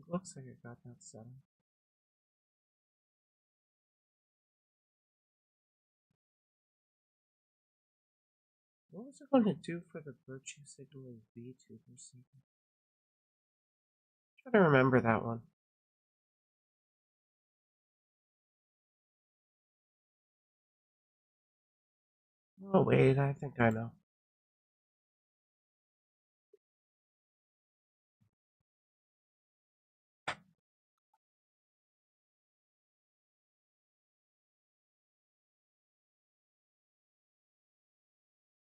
looks like I got that set up. What was it going to do for the virtue signal of VTubers? Try to remember that one. Oh wait, I think I know.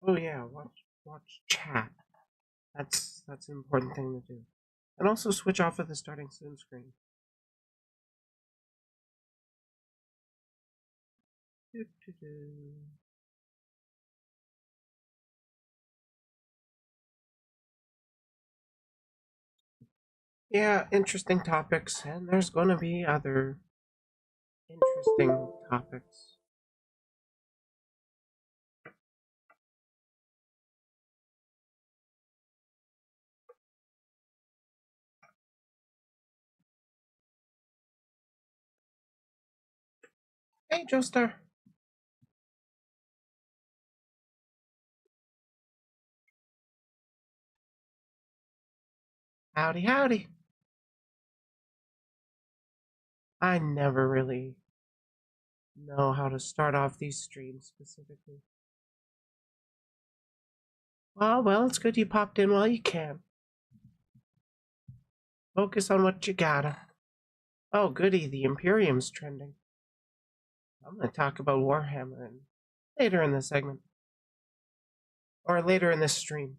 Oh yeah, watch chat. That's an important thing to do. And also switch off of the starting soon screen. Yeah, interesting topics, and there's gonna be other interesting topics. Hey, Joestar. Howdy, howdy. I never really know how to start off these streams specifically. Well, it's good you popped in while you can. Focus on what you gotta. Oh, goody, the Imperium's trending. I'm gonna talk about Warhammer later in the segment. Or later in this stream.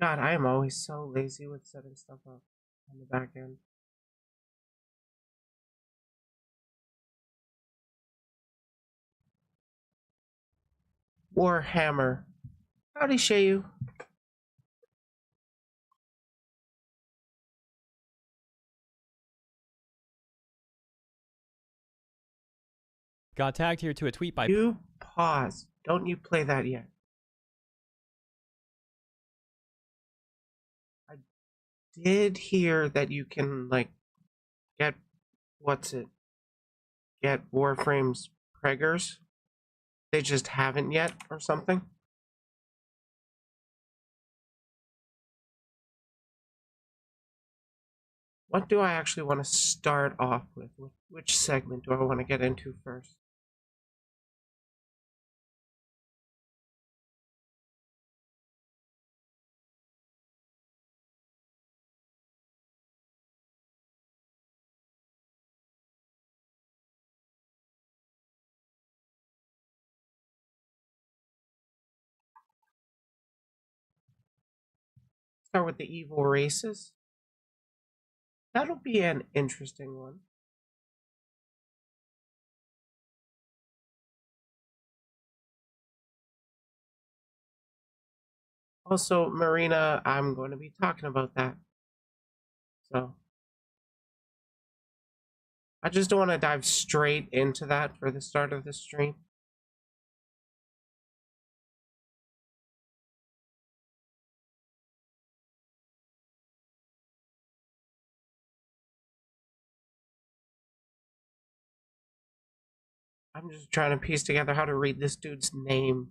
God, I am always so lazy with setting stuff up on the back end. Warhammer. Howdy, Shayu. Got tagged here to a tweet by... You pause. Don't you play that yet. I did hear that you can, like, get... Get Warframe's preggers. They just haven't yet, or something. What do I actually want to start off with? Which segment do I want to get into first? Start with the evil races. That'll be an interesting one. Also, Marina, I'm going to be talking about that. So, I just don't want to dive straight into that for the start of the stream. I'm just trying to piece together how to read this dude's name.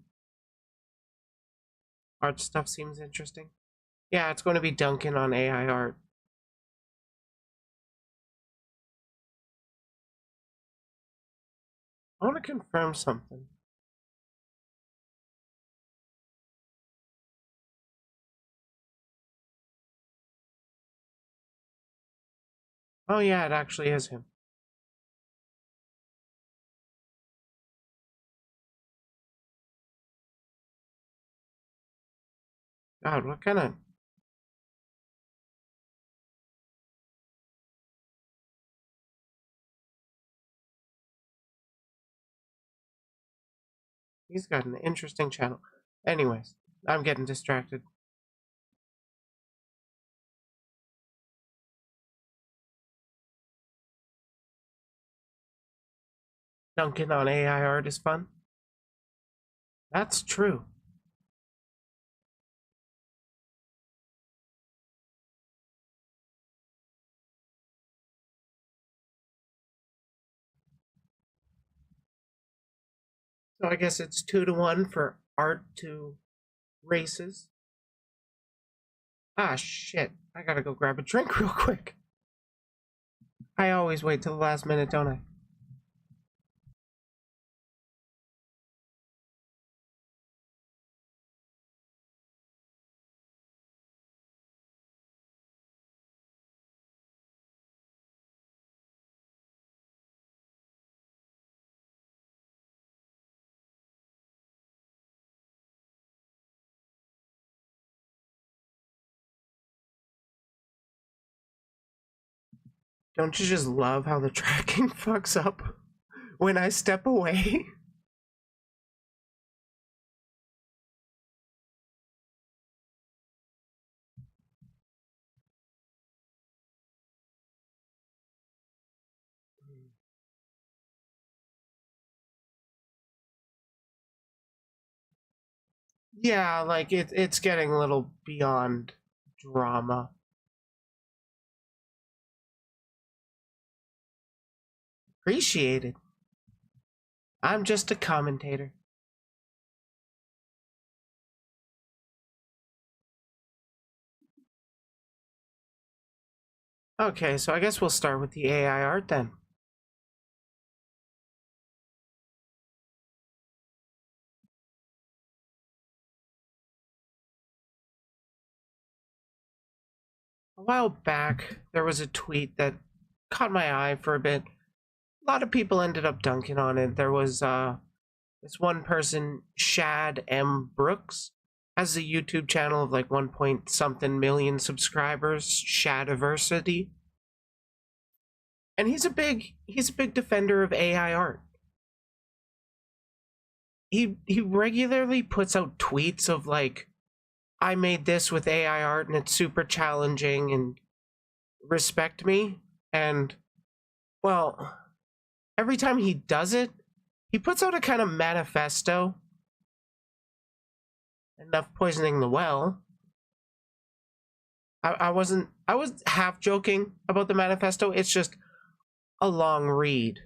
Art stuff seems interesting. Yeah, it's going to be Duncan on AI art. I want to confirm something. Oh yeah, it actually is him. God, what kind of... He's got an interesting channel. Anyways, I'm getting distracted. dunking on AI art is fun. That's true. So I guess it's 2-1 for art to races. Ah, shit. I gotta go grab a drink real quick. I always wait till the last minute, don't I? Don't you just love how the tracking fucks up when I step away? Yeah, like it's getting a little beyond drama. Appreciated. I'm just a commentator. Okay, so I guess we'll start with the AI art then. A while back, there was a tweet that caught my eye for a bit. A lot of people ended up dunking on it. There was this one person, Shad M. Brooks, has a YouTube channel of like 1 point something million subscribers, Shadiversity. And he's a big defender of AI art. He regularly puts out tweets of like, I made this with AI art and it's super challenging and respect me. And well, every time he does it, he puts out a kind of manifesto. Enough poisoning the well. I was half joking about the manifesto. It's just a long read.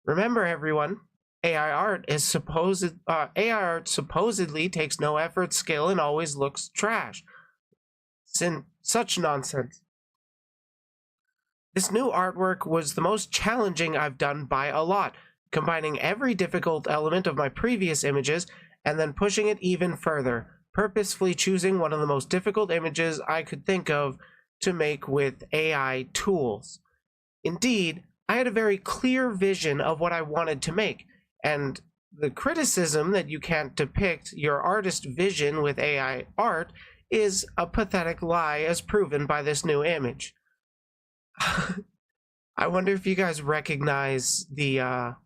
Remember, everyone, AI art supposedly takes no effort, skill, and always looks trash. Such nonsense. This new artwork was the most challenging I've done by a lot, combining every difficult element of my previous images and then pushing it even further, purposefully choosing one of the most difficult images I could think of to make with AI tools. Indeed, I had a very clear vision of what I wanted to make, and the criticism that you can't depict your artist vision with AI art is a pathetic lie as proven by this new image. I wonder if you guys recognize the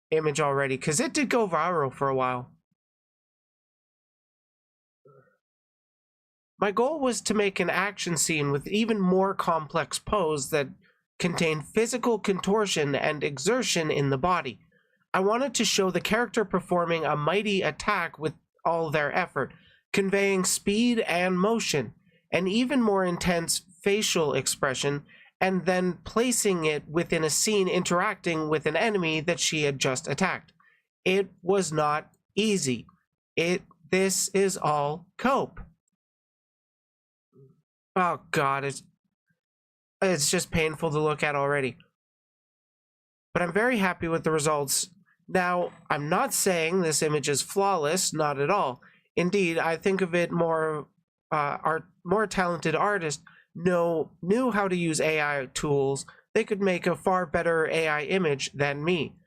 image already, because it did go viral for a while. My goal was to make an action scene with even more complex pose that contained physical contortion and exertion in the body. I wanted to show the character performing a mighty attack with all their effort, conveying speed and motion, an even more intense facial expression, and then placing it within a scene interacting with an enemy that she had just attacked. It was not easy. This is all cope. Oh god, it's just painful to look at already. But I'm very happy with the results. Now, I'm not saying this image is flawless, not at all. Indeed, I think of it more talented artists knew how to use AI tools. They could make a far better AI image than me,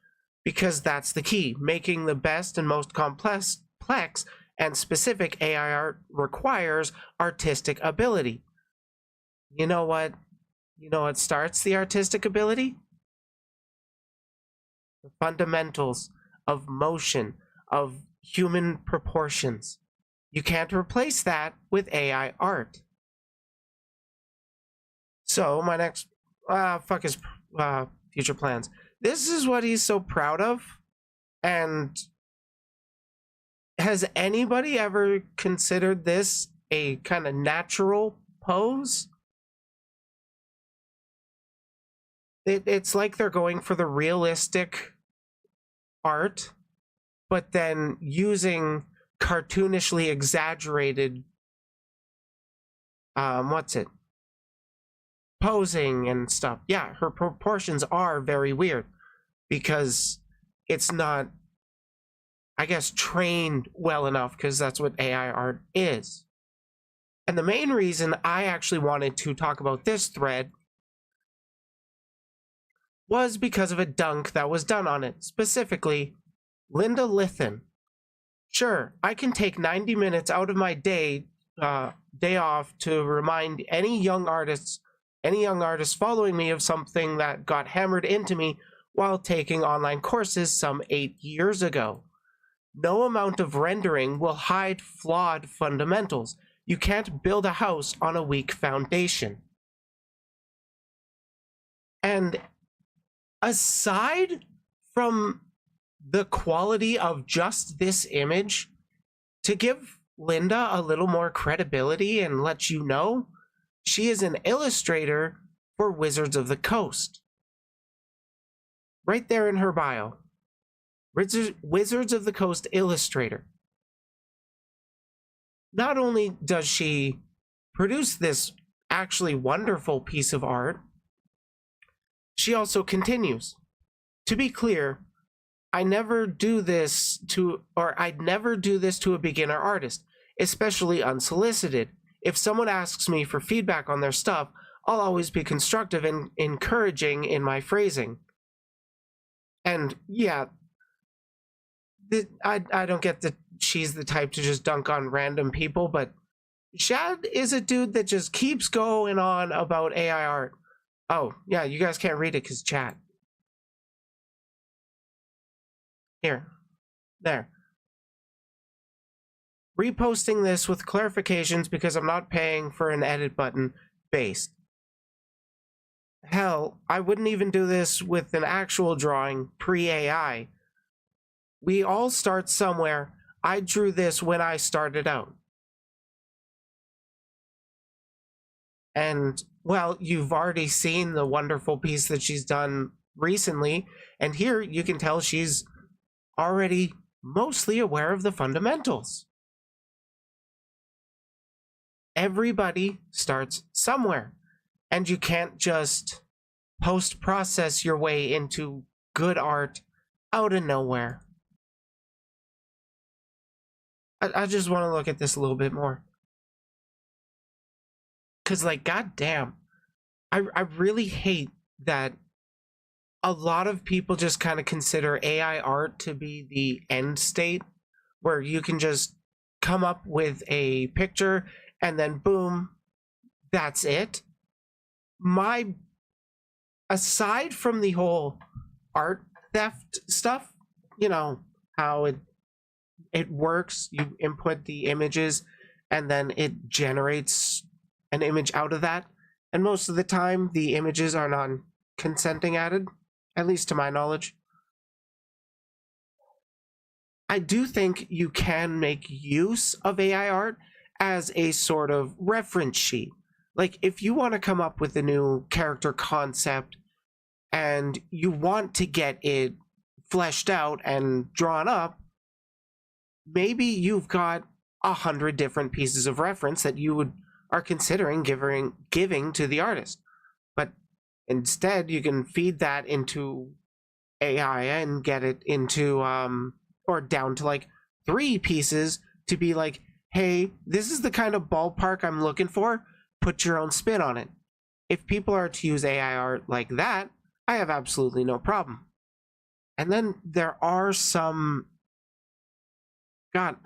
because that's the key. Making the best and most complex and specific AI art requires artistic ability. You know what starts the artistic ability? The fundamentals of motion, of human proportions. You can't replace that with AI art. So my next future plans. this is what he's so proud of. And has anybody ever considered this a kind of natural pose? It's like they're going for the realistic art, but then using cartoonishly exaggerated posing and stuff. Yeah, her proportions are very weird because it's not, I guess, trained well enough, because that's what AI art is. And the main reason I actually wanted to talk about this thread was because of a dunk that was done on it, specifically Linda Lithin. Sure, I can take 90 minutes out of my day off to remind any young artists following me of something that got hammered into me while taking online courses some 8 years ago. No amount of rendering will hide flawed fundamentals. You can't build a house on a weak foundation. And aside from the quality of just this image, to give Linda a little more credibility and let you know, she is an illustrator for Wizards of the Coast. Right there in her bio. Wizards of the Coast illustrator. Not only does she produce this actually wonderful piece of art, she also continues. To be clear, I'd never do this to a beginner artist, especially unsolicited. If someone asks me for feedback on their stuff, I'll always be constructive and encouraging in my phrasing. And yeah, I don't get that she's the type to just dunk on random people, but Shad is a dude that just keeps going on about AI art. Oh, yeah, you guys can't read it because chat. Here. There. Reposting this with clarifications because I'm not paying for an edit button based. Hell, I wouldn't even do this with an actual drawing pre-AI. We all start somewhere. I drew this when I started out. And, well, you've already seen the wonderful piece that she's done recently, and here you can tell she's already mostly aware of the fundamentals. Everybody starts somewhere, and you can't just post-process your way into good art out of nowhere. I just want to look at this a little bit more. Because, like, goddamn, I really hate that a lot of people just kind of consider AI art to be the end state, where you can just come up with a picture and then boom, that's it. Aside from the whole art theft stuff, you know, how it works, you input the images and then it generates an image out of that, and most of the time the images are non-consenting added, at least to my knowledge. I do think you can make use of AI art as a sort of reference sheet. Like, if you want to come up with a new character concept and you want to get it fleshed out and drawn up, maybe you've got 100 different pieces of reference that you are considering giving to the artist. But instead, you can feed that into AI and get it into, or down to like 3 pieces to be like, hey, this is the kind of ballpark I'm looking for. Put your own spin on it. If people are to use AI art like that, I have absolutely no problem. And then there are some... God.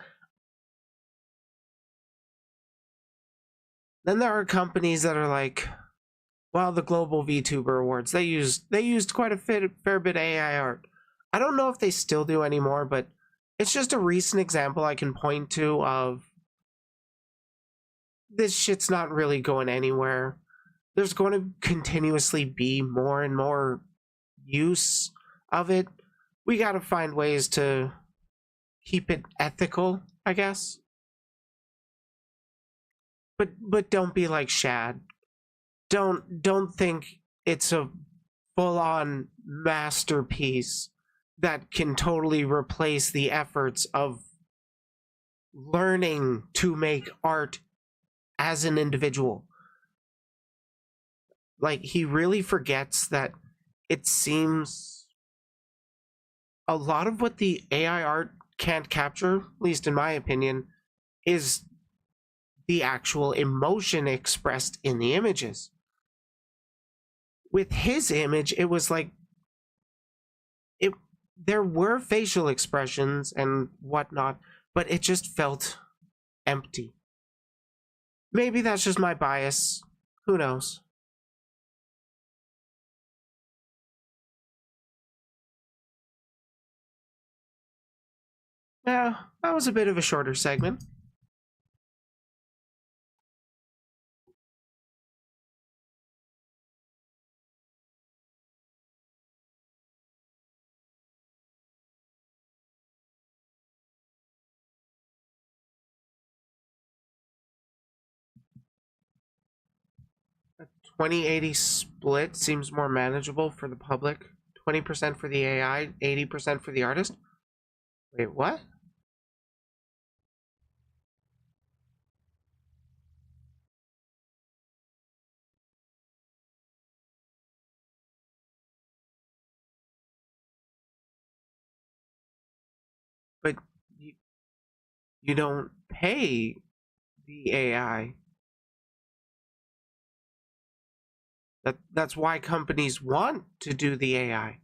Then there are companies that are like, well, the global VTuber awards, they used quite a fair bit of AI art. I don't know if they still do anymore, but it's just a recent example I can point to of this shit's not really going anywhere. There's going to continuously be more and more use of it. We gotta find ways to keep it ethical, I guess. But don't be like Shad. Don't think it's a full-on masterpiece that can totally replace the efforts of learning to make art as an individual. Like, he really forgets that it seems a lot of what the AI art can't capture, at least in my opinion, is the actual emotion expressed in the images. With his image, it was like there were facial expressions and whatnot, but it just felt empty. Maybe that's just my bias. Who knows? Yeah, that was a bit of a shorter segment. A 20-80 split seems more manageable for the public. 20% for the AI, 80% for the artist. Wait, what? But you don't pay the AI. That's why companies want to do the AI.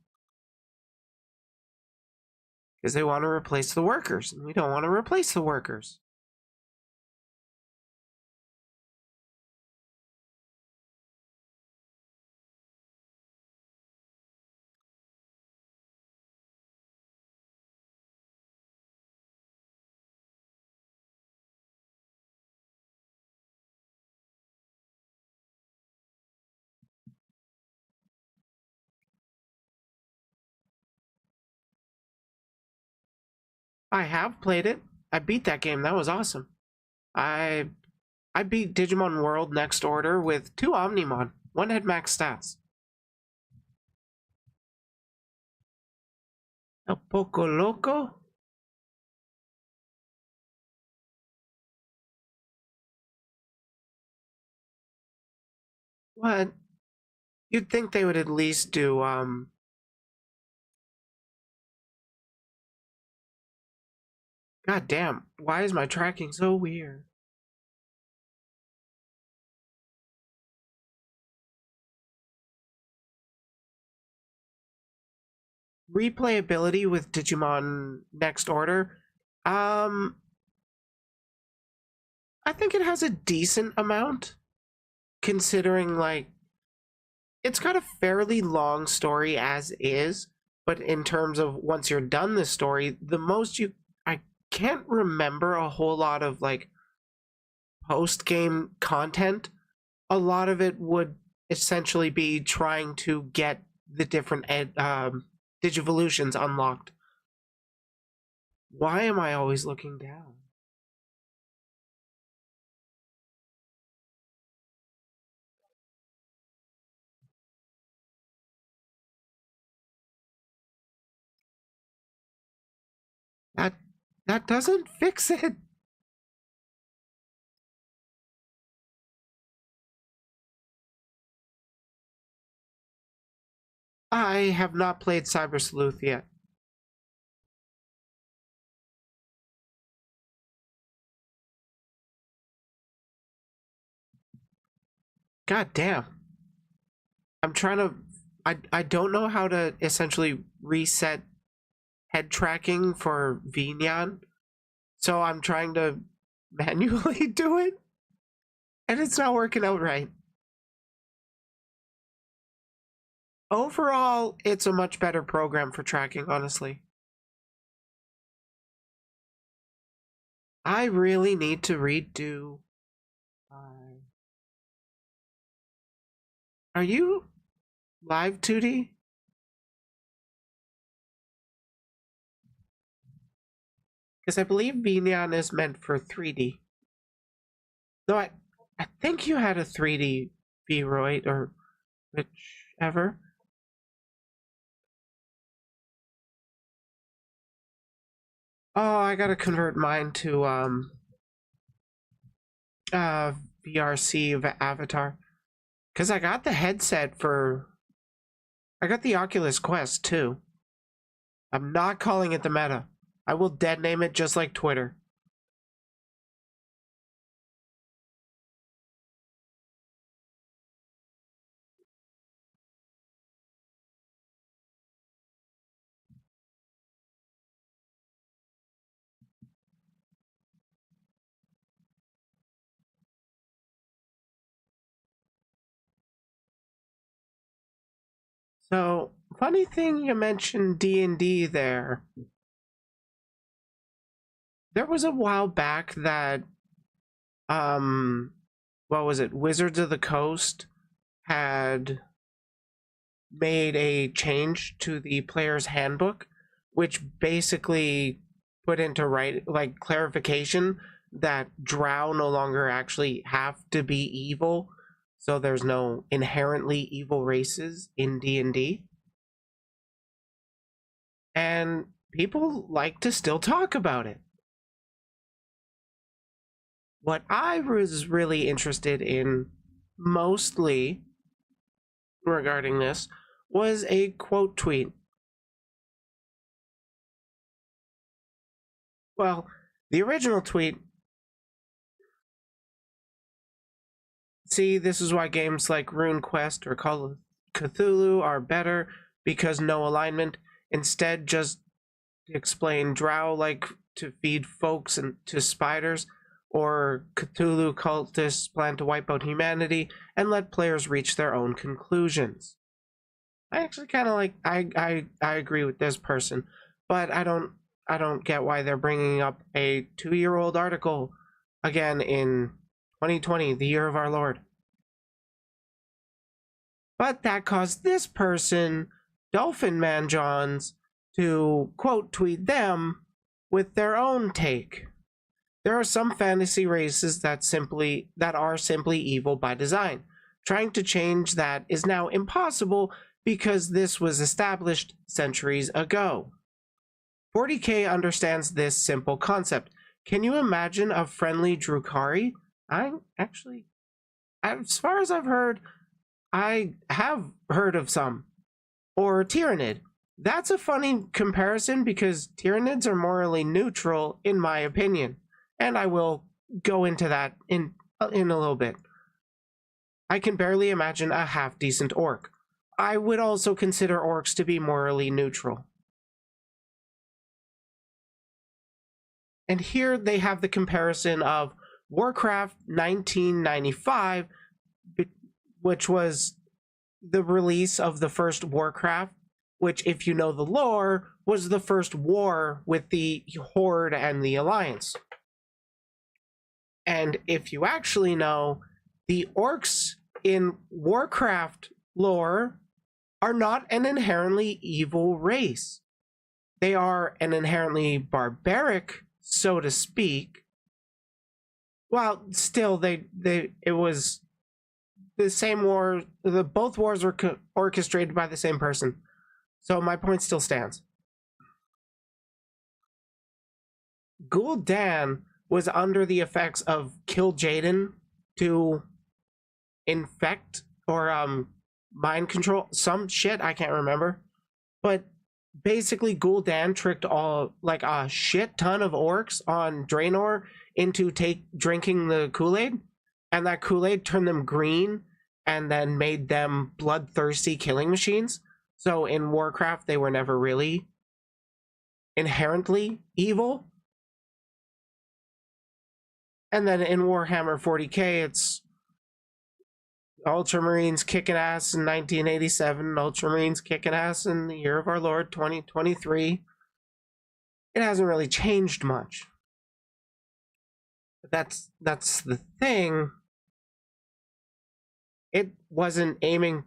Because they want to replace the workers, and we don't want to replace the workers. I have played it. I beat that game. That was awesome. I I beat Digimon World Next Order with 2 Omnimon. One had max stats. El Poco Loco? What? You'd think they would at least do, God damn, why is my tracking so weird? Replayability with Digimon Next Order. I think it has a decent amount, considering, like, it's got a fairly long story as is, but in terms of once you're done the story, I can't remember a whole lot of, like, post-game content. A lot of it would essentially be trying to get the different Digivolutions unlocked. Why am I always looking down? That that doesn't fix it. I have not played Cyber Sleuth yet. God damn. I'm trying to I don't know how to essentially reset head tracking for Vinyan. So I'm trying to manually do it. And it's not working out right. Overall, it's a much better program for tracking, honestly. I really need to redo. Are you live 2D? Because I believe Binyan is meant for 3D. Though I think you had a 3D V-Roid or whichever. Oh, I gotta convert mine to VRC Avatar. Because I got the headset for... I got the Oculus Quest too. I'm not calling it the Meta. I will dead name it just like Twitter. So, funny thing you mentioned D&D there. There was a while back that, what was it? Wizards of the Coast had made a change to the player's handbook, which basically put into clarification that drow no longer actually have to be evil. So there's no inherently evil races in D&D. And people like to still talk about it. What I was really interested in mostly regarding this was a quote tweet. Well, the original tweet... See, this is why games like RuneQuest or Call of Cthulhu are better, because no alignment. Instead, just explain drow like to feed folks and to spiders, or Cthulhu cultists plan to wipe out humanity, and let players reach their own conclusions. I actually kind of like... I agree with this person, but I don't get why they're bringing up a 2-year-old article again in 2020, the year of our Lord. But that caused this person, Dolphin Man Johns, to quote tweet them with their own take. There are some fantasy races that are simply evil by design. Trying to change that is now impossible because this was established centuries ago. 40K understands this simple concept. Can you imagine a friendly Drukhari? As far as I've heard, I have heard of some. Or Tyrannid. That's a funny comparison because Tyrannids are morally neutral, in my opinion. And I will go into that in a little bit. I can barely imagine a half-decent orc. I would also consider orcs to be morally neutral. And here they have the comparison of Warcraft 1995, which was the release of the first Warcraft, which, if you know the lore, was the first war with the Horde and the Alliance. And if you actually know, the orcs in Warcraft lore are not an inherently evil race. They are an inherently barbaric, so to speak. Well, still, it was the same war. Both wars were orchestrated by the same person. So my point still stands. Gul'dan was under the effects of Kill Jaden to infect or mind control some shit, I can't remember. But basically Gul'dan tricked a shit ton of orcs on Draenor into drinking the Kool-Aid, and that Kool-Aid turned them green and then made them bloodthirsty killing machines. So in Warcraft they were never really inherently evil. And then in Warhammer 40K, it's Ultramarines kicking ass in 1987, Ultramarines kicking ass in the year of our Lord 2023. It hasn't really changed much. But that's the thing. It wasn't aiming...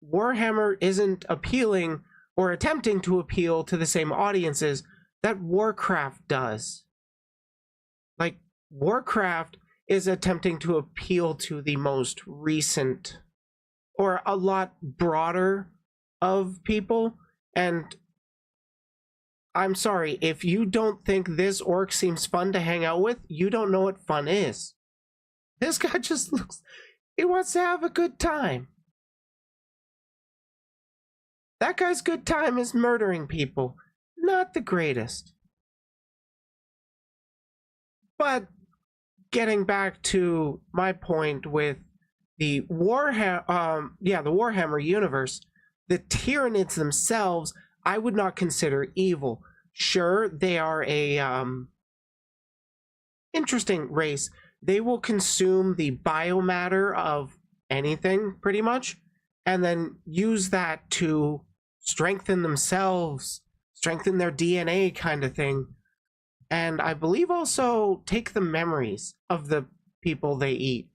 Warhammer isn't appealing or attempting to appeal to the same audiences that Warcraft does. like Warcraft is attempting to appeal to the most recent or a lot broader of people, and I'm sorry, if you don't think this orc seems fun to hang out with, you don't know what fun is. This guy just looks, he wants to have a good time. That guy's good time is murdering people. Not the greatest. But getting back to my point with the Warhammer universe, the Tyranids themselves, I would not consider evil. Sure, they are a interesting race. They will consume the biomatter of anything, pretty much, and then use that to strengthen themselves, strengthen their DNA kind of thing. And I believe also take the memories of the people they eat.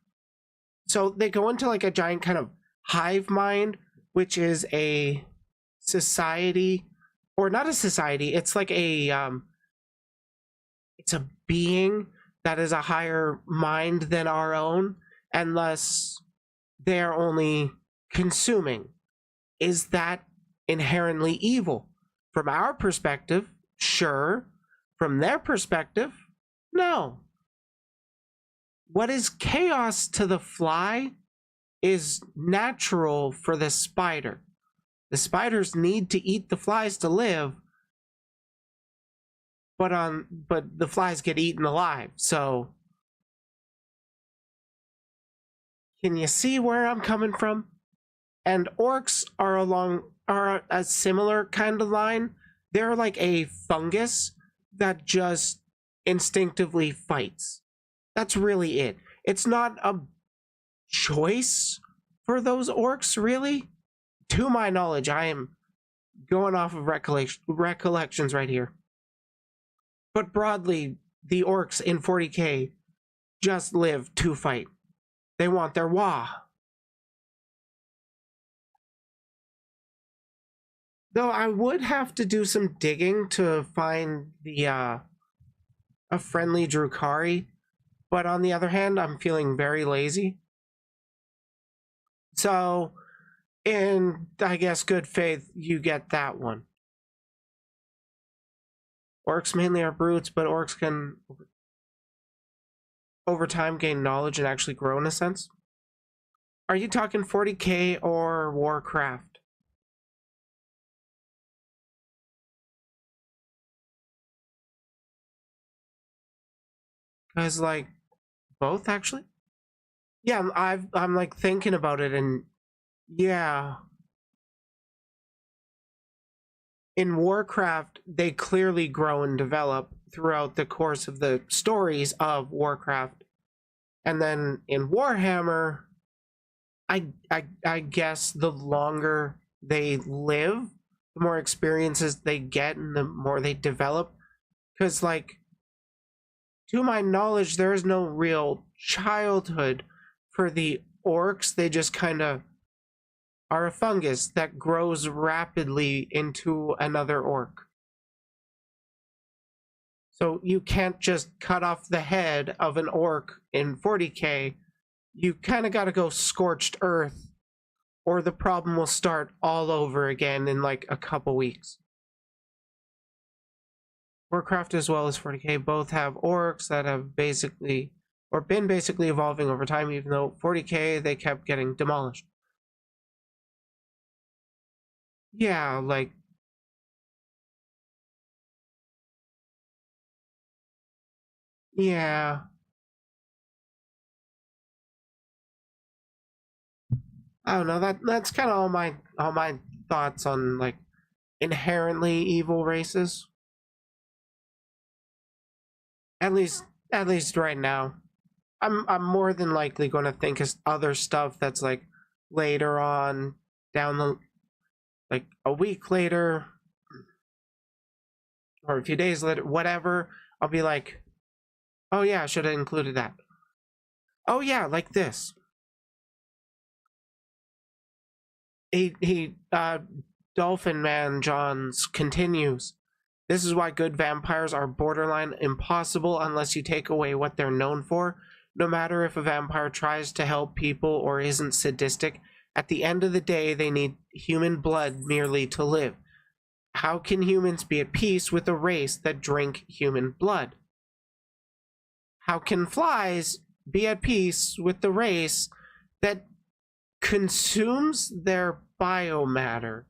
So they go into like a giant kind of hive mind, which is a society, or not a society, it's like a it's a being that is a higher mind than our own, unless they're only consuming. Is that inherently evil? From our perspective, sure. From their perspective, no. What is chaos to the fly is natural for the spider. The spiders need to eat the flies to live, but the flies get eaten alive. So can you see where I'm coming from? And orcs are a similar kind of line. They're like a fungus that just instinctively fights. That's really it. It's not a choice for those orcs, really. To my knowledge, I am going off of recollections right here. But broadly, the orcs in 40k just live to fight. They want their wah. Though I would have to do some digging to find the a friendly Drukhari, but on the other hand, I'm feeling very lazy. So, in I guess good faith, you get that one. Orcs mainly are brutes, but orcs can over time gain knowledge and actually grow in a sense. Are you talking 40k or Warcraft? Because like both actually. Yeah, I'm like thinking about it, and yeah. In Warcraft, they clearly grow and develop throughout the course of the stories of Warcraft. And then in Warhammer, I guess the longer they live, the more experiences they get and the more they develop. Because, like, to my knowledge, there is no real childhood for the orcs. They just kind of are a fungus that grows rapidly into another orc. So you can't just cut off the head of an orc in 40k. You kind of got to go scorched earth, or the problem will start all over again in like a couple weeks. Warcraft as well as 40k both have orcs that have basically, or been basically evolving over time, even though 40k they kept getting demolished. Yeah, like yeah. I don't know, that's kind of all my thoughts on like inherently evil races. At least right now. I'm more than likely going to think of other stuff that's like later on down the, like a week later or a few days later, whatever. I'll be like, oh yeah, I should have included that. Oh yeah, like this. Dolphin Man Johns continues. This is why good vampires are borderline impossible unless you take away what they're known for. No matter if a vampire tries to help people or isn't sadistic, at the end of the day, they need human blood merely to live. How can humans be at peace with a race that drink human blood? How can flies be at peace with the race that consumes their biomatter?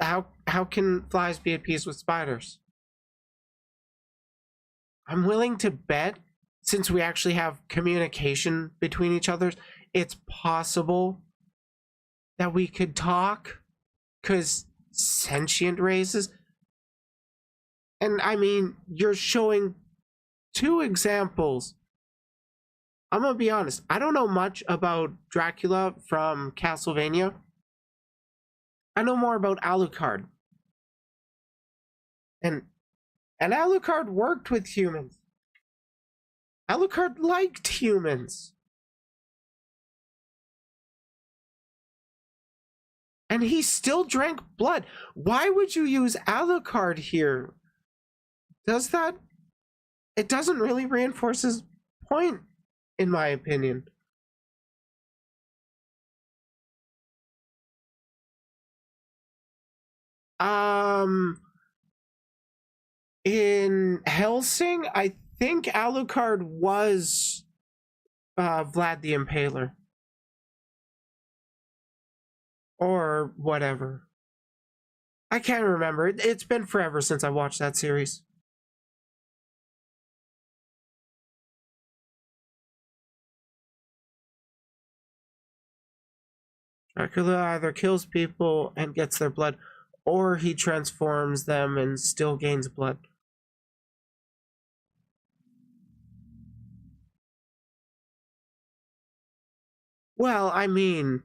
How can flies be at peace with spiders? I'm willing to bet, since we actually have communication between each other, it's possible that we could talk, because sentient races. And I mean, you're showing 2 examples. I'm gonna be honest, I don't know much about Dracula from Castlevania. I know more about Alucard. And Alucard worked with humans. Alucard liked humans. And he still drank blood. Why would you use Alucard here? Does that... It doesn't really reinforce his point, in my opinion. In Helsing, I think Alucard was Vlad the Impaler. Or whatever. I can't remember. It's been forever since I watched that series. Dracula either kills people and gets their blood, or he transforms them and still gains blood. Well, I mean,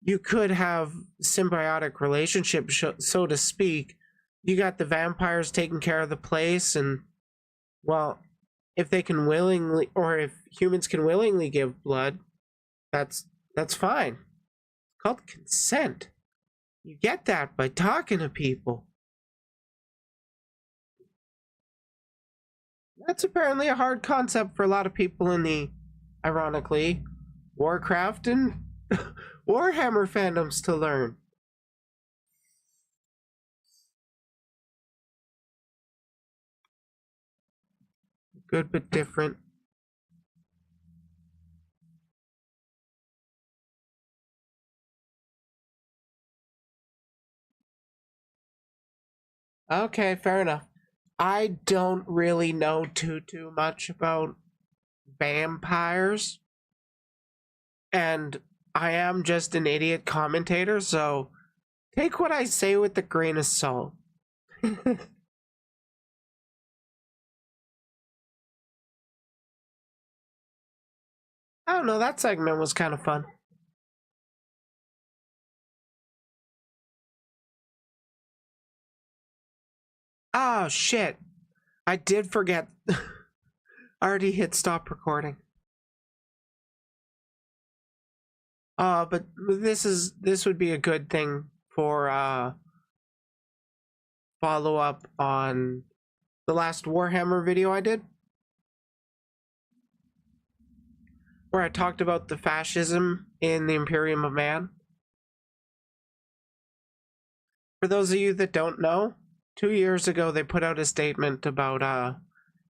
you could have symbiotic relationship, so to speak. You got the vampires taking care of the place, and, well, if they can willingly, or if humans can willingly give blood, that's fine. It's called consent. You get that by talking to people. That's apparently a hard concept for a lot of people in the, ironically, Warcraft and Warhammer fandoms to learn. Good but different. Okay, fair enough. I don't really know too much about vampires. And I am just an idiot commentator, so take what I say with a grain of salt. I don't know, that segment was kind of fun. Oh, shit. I did forget. I already hit stop recording. But this would be a good thing for follow up on the last Warhammer video I did, where I talked about the fascism in the Imperium of Man. For those of you that don't know, 2 years ago they put out a statement about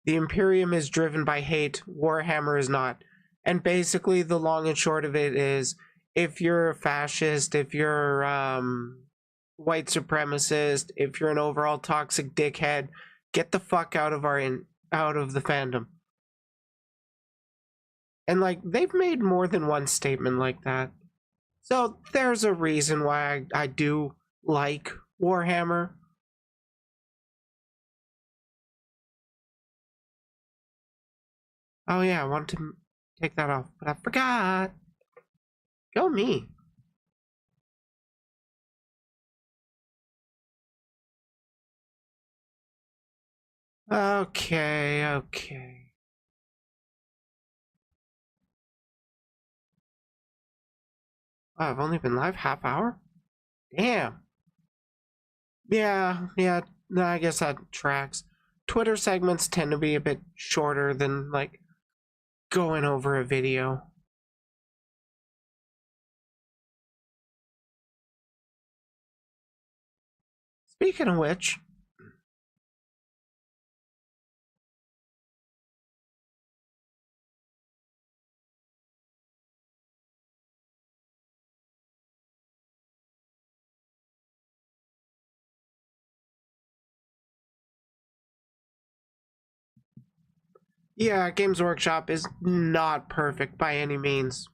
the Imperium is driven by hate, Warhammer is not. And basically the long and short of it is, if you're a fascist, if you're white supremacist, if you're an overall toxic dickhead, get the fuck out of the fandom. And like, they've made more than one statement like that. So there's a reason why I do like Warhammer. Oh yeah, I wanted to take that off, but I forgot. Go me. Okay. Oh, I've only been live half hour? Damn. Yeah, no, I guess that tracks. Twitter segments tend to be a bit shorter than like going over a video. Speaking of which, yeah, Games Workshop is not perfect by any means.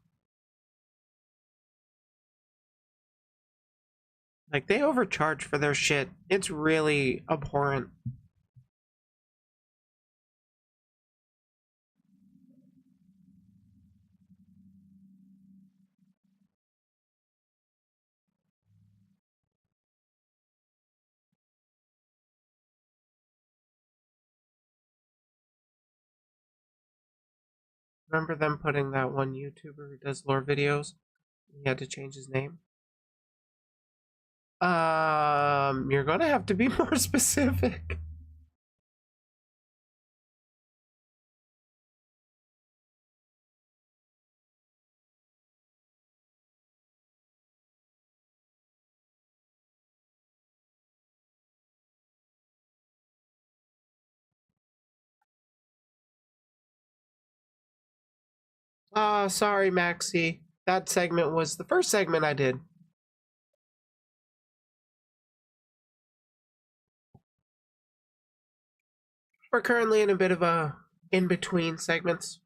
Like, they overcharge for their shit. It's really abhorrent. Remember them putting that one YouTuber who does lore videos? He had to change his name. You're gonna have to be more specific. Sorry, Maxie. That segment was the first segment I did. We're currently in a bit of a in-between segments.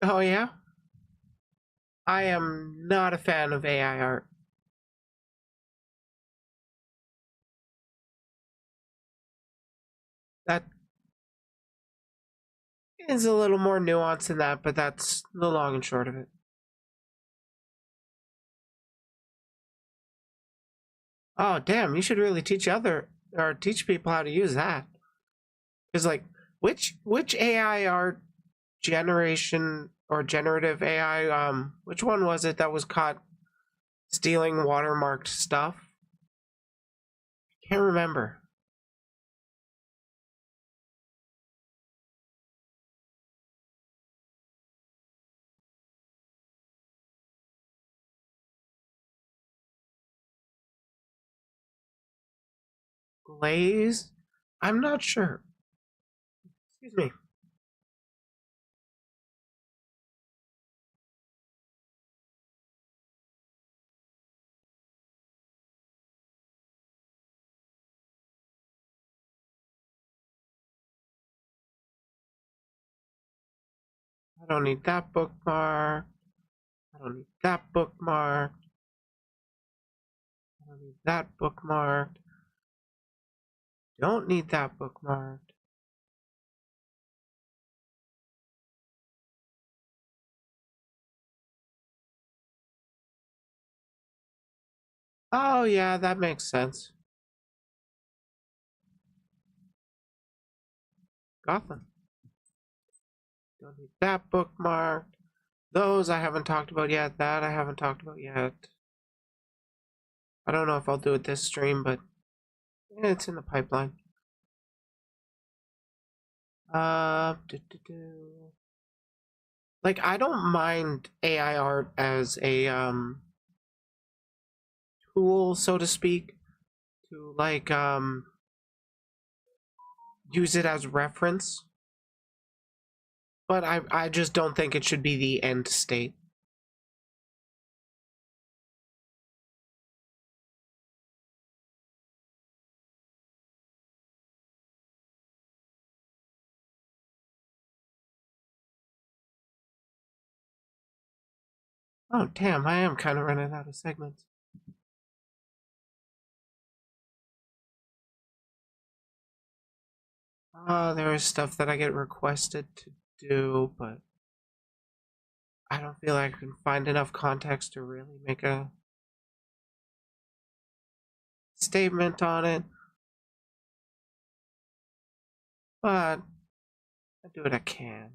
Oh yeah? I am not a fan of AI art. That is a little more nuanced than that, but that's the long and short of it. Oh damn, you should really teach teach people how to use that. Because like, which AI art generation or generative AI, which one was it that was caught stealing watermarked stuff? Can't remember. Glaze? I'm not sure. Excuse me. I don't need that bookmark. I don't need that bookmark. I don't need that bookmark. Don't need that bookmark. Oh yeah, that makes sense. Gotham. Don't need that bookmark. Those I haven't talked about yet. That I haven't talked about yet. I don't know if I'll do it this stream, but it's in the pipeline. Like, I don't mind AI art as a tool, so to speak, to like use it as reference. But I just don't think it should be the end state. Oh damn, I am kind of running out of segments. There is stuff that I get requested to do, but I don't feel like I can find enough context to really make a statement on it. But do what I can.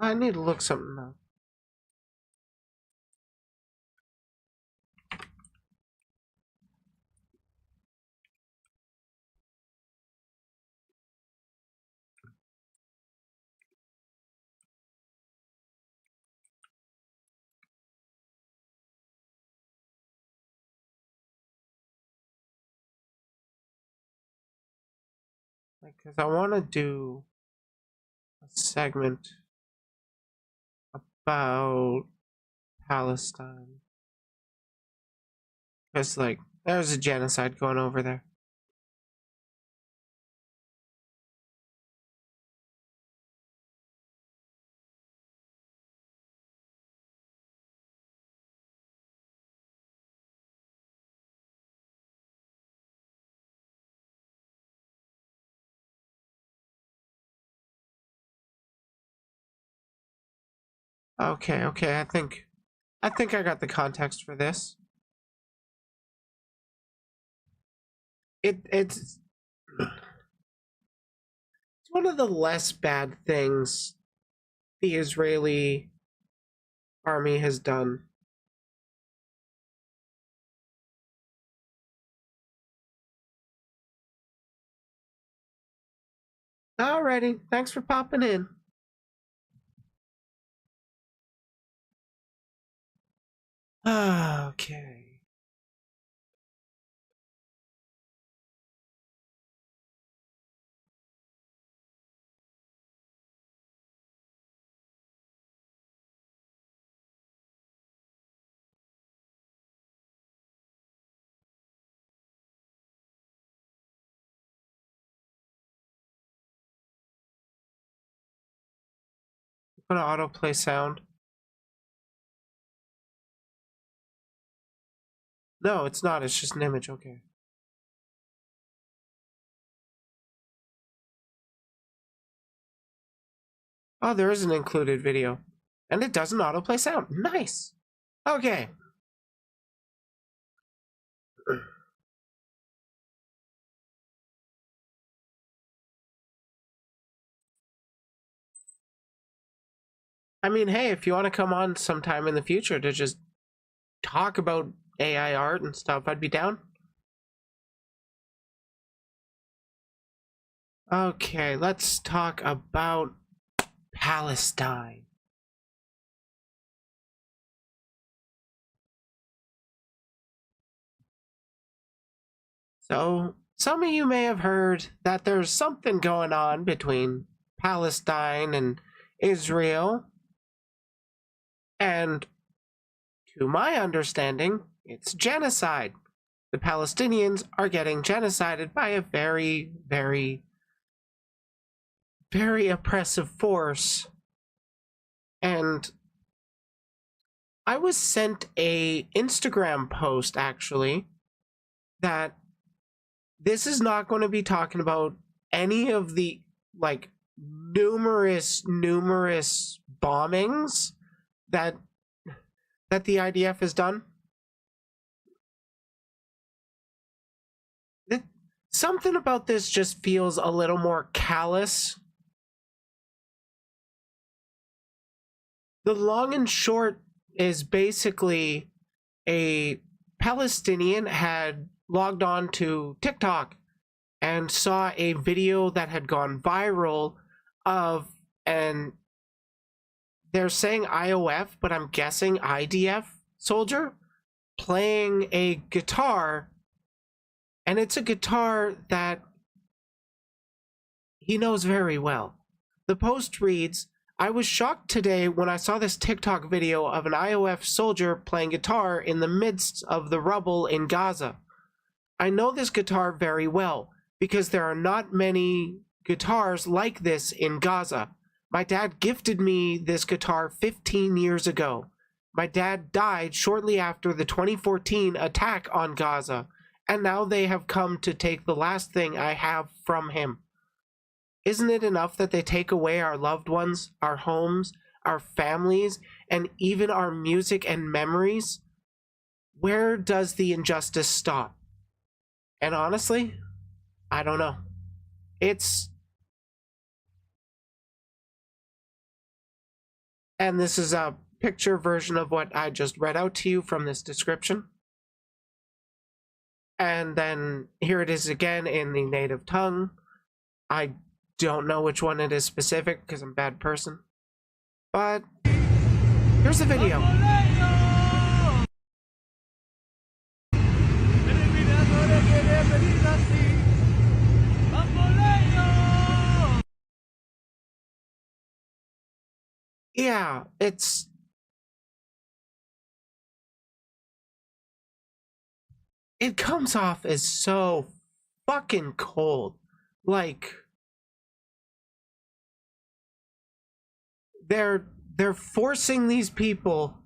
I need to look something up. Because I want to do a segment about Palestine. Because, like, there's a genocide going over there. Okay, I think I got the context for this. It's one of the less bad things the Israeli army has done. Alrighty, thanks for popping in. Okay. Put an autoplay sound. No, it's not. It's just an image. Okay. Oh, there is an included video. And it does an autoplay sound. Nice. Okay. I mean, hey, if you want to come on sometime in the future to just talk about AI art and stuff, I'd be down. Okay, let's talk about Palestine. So, some of you may have heard that there's something going on between Palestine and Israel. And to my understanding, it's genocide. The Palestinians are getting genocided by a very, very, very oppressive force. And I was sent a Instagram post, actually, that this is not going to be talking about any of the, like, numerous bombings that the IDF has done. Something about this just feels a little more callous. The long and short is basically a Palestinian had logged on to TikTok and saw a video that had gone viral of, and they're saying IOF, but I'm guessing IDF soldier playing a guitar, and it's a guitar that he knows very well. The post reads, "I was shocked today when I saw this TikTok video of an IOF soldier playing guitar in the midst of the rubble in Gaza. I know this guitar very well because there are not many guitars like this in Gaza. My dad gifted me this guitar 15 years ago. My dad died shortly after the 2014 attack on Gaza, and now they have come to take the last thing I have from him. Isn't it enough that they take away our loved ones, our homes, our families, and even our music and memories? Where does the injustice stop? And honestly, I don't know. And this is a picture version of what I just read out to you from this description. And then here it is again in the native tongue. I don't know which one it is specific because I'm a bad person. But here's the video. Yeah, it comes off as so fucking cold. Like they're forcing these people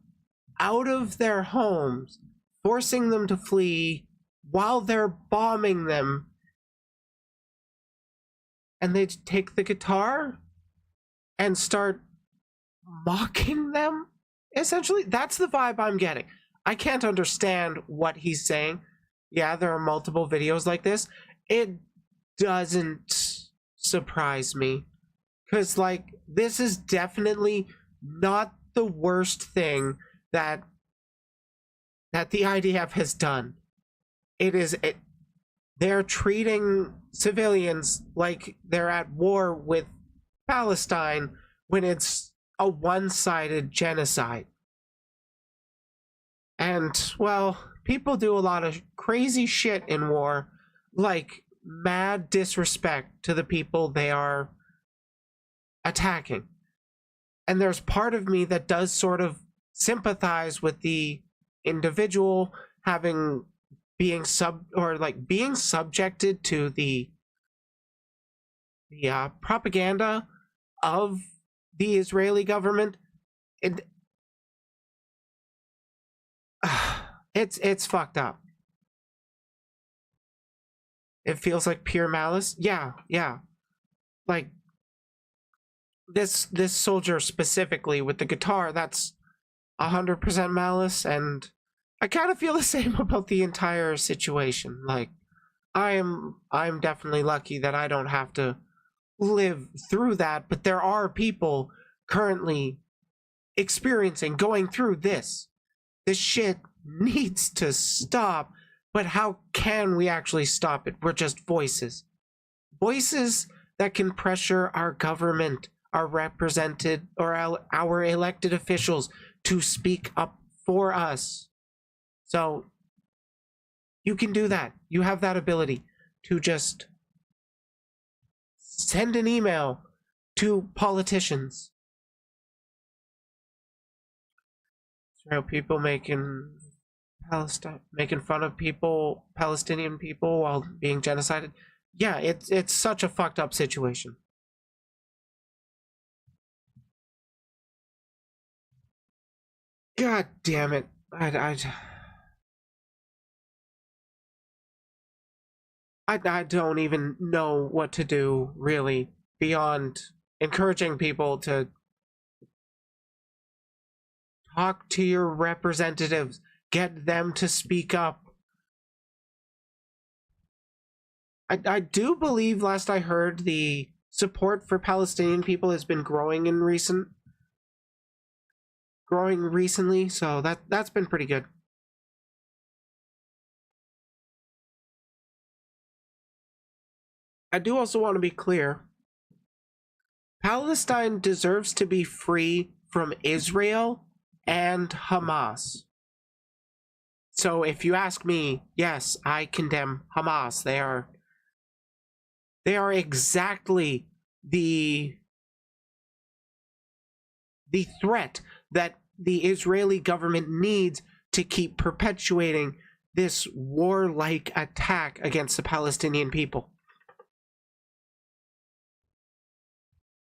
out of their homes, forcing them to flee while they're bombing them. And they take the guitar and start mocking them. Essentially, that's the vibe I'm getting. I can't understand what he's saying. Yeah, there are multiple videos like this. It doesn't surprise me. Because, like, this is definitely not the worst thing that the IDF has done. They're treating civilians like they're at war with Palestine when it's a one-sided genocide. And, well, people do a lot of crazy shit in war, like mad disrespect to the people they are attacking. And there's part of me that does sort of sympathize with the individual being subjected to the propaganda of the Israeli government. It's fucked up. It feels like pure malice. Yeah. Like this soldier specifically with the guitar, that's 100% malice, and I kind of feel the same about the entire situation. Like I'm definitely lucky that I don't have to live through that, but there are people currently going through this. This shit needs to stop, but how can we actually stop it? We're just voices that can pressure our government, our represented, or our elected officials to speak up for us. So you can do that. You have that ability to just send an email to politicians. So people making fun of Palestinian people while being genocided. Yeah, it's such a fucked up situation. God damn it. I don't even know what to do, really, beyond encouraging people to talk to your representatives, get them to speak up. I do believe, last I heard, the support for Palestinian people has been growing recently, so that's been pretty good. I do also want to be clear. Palestine deserves to be free from Israel and Hamas. So if you ask me, yes, I condemn Hamas. They are exactly the threat that the Israeli government needs to keep perpetuating this warlike attack against the Palestinian people.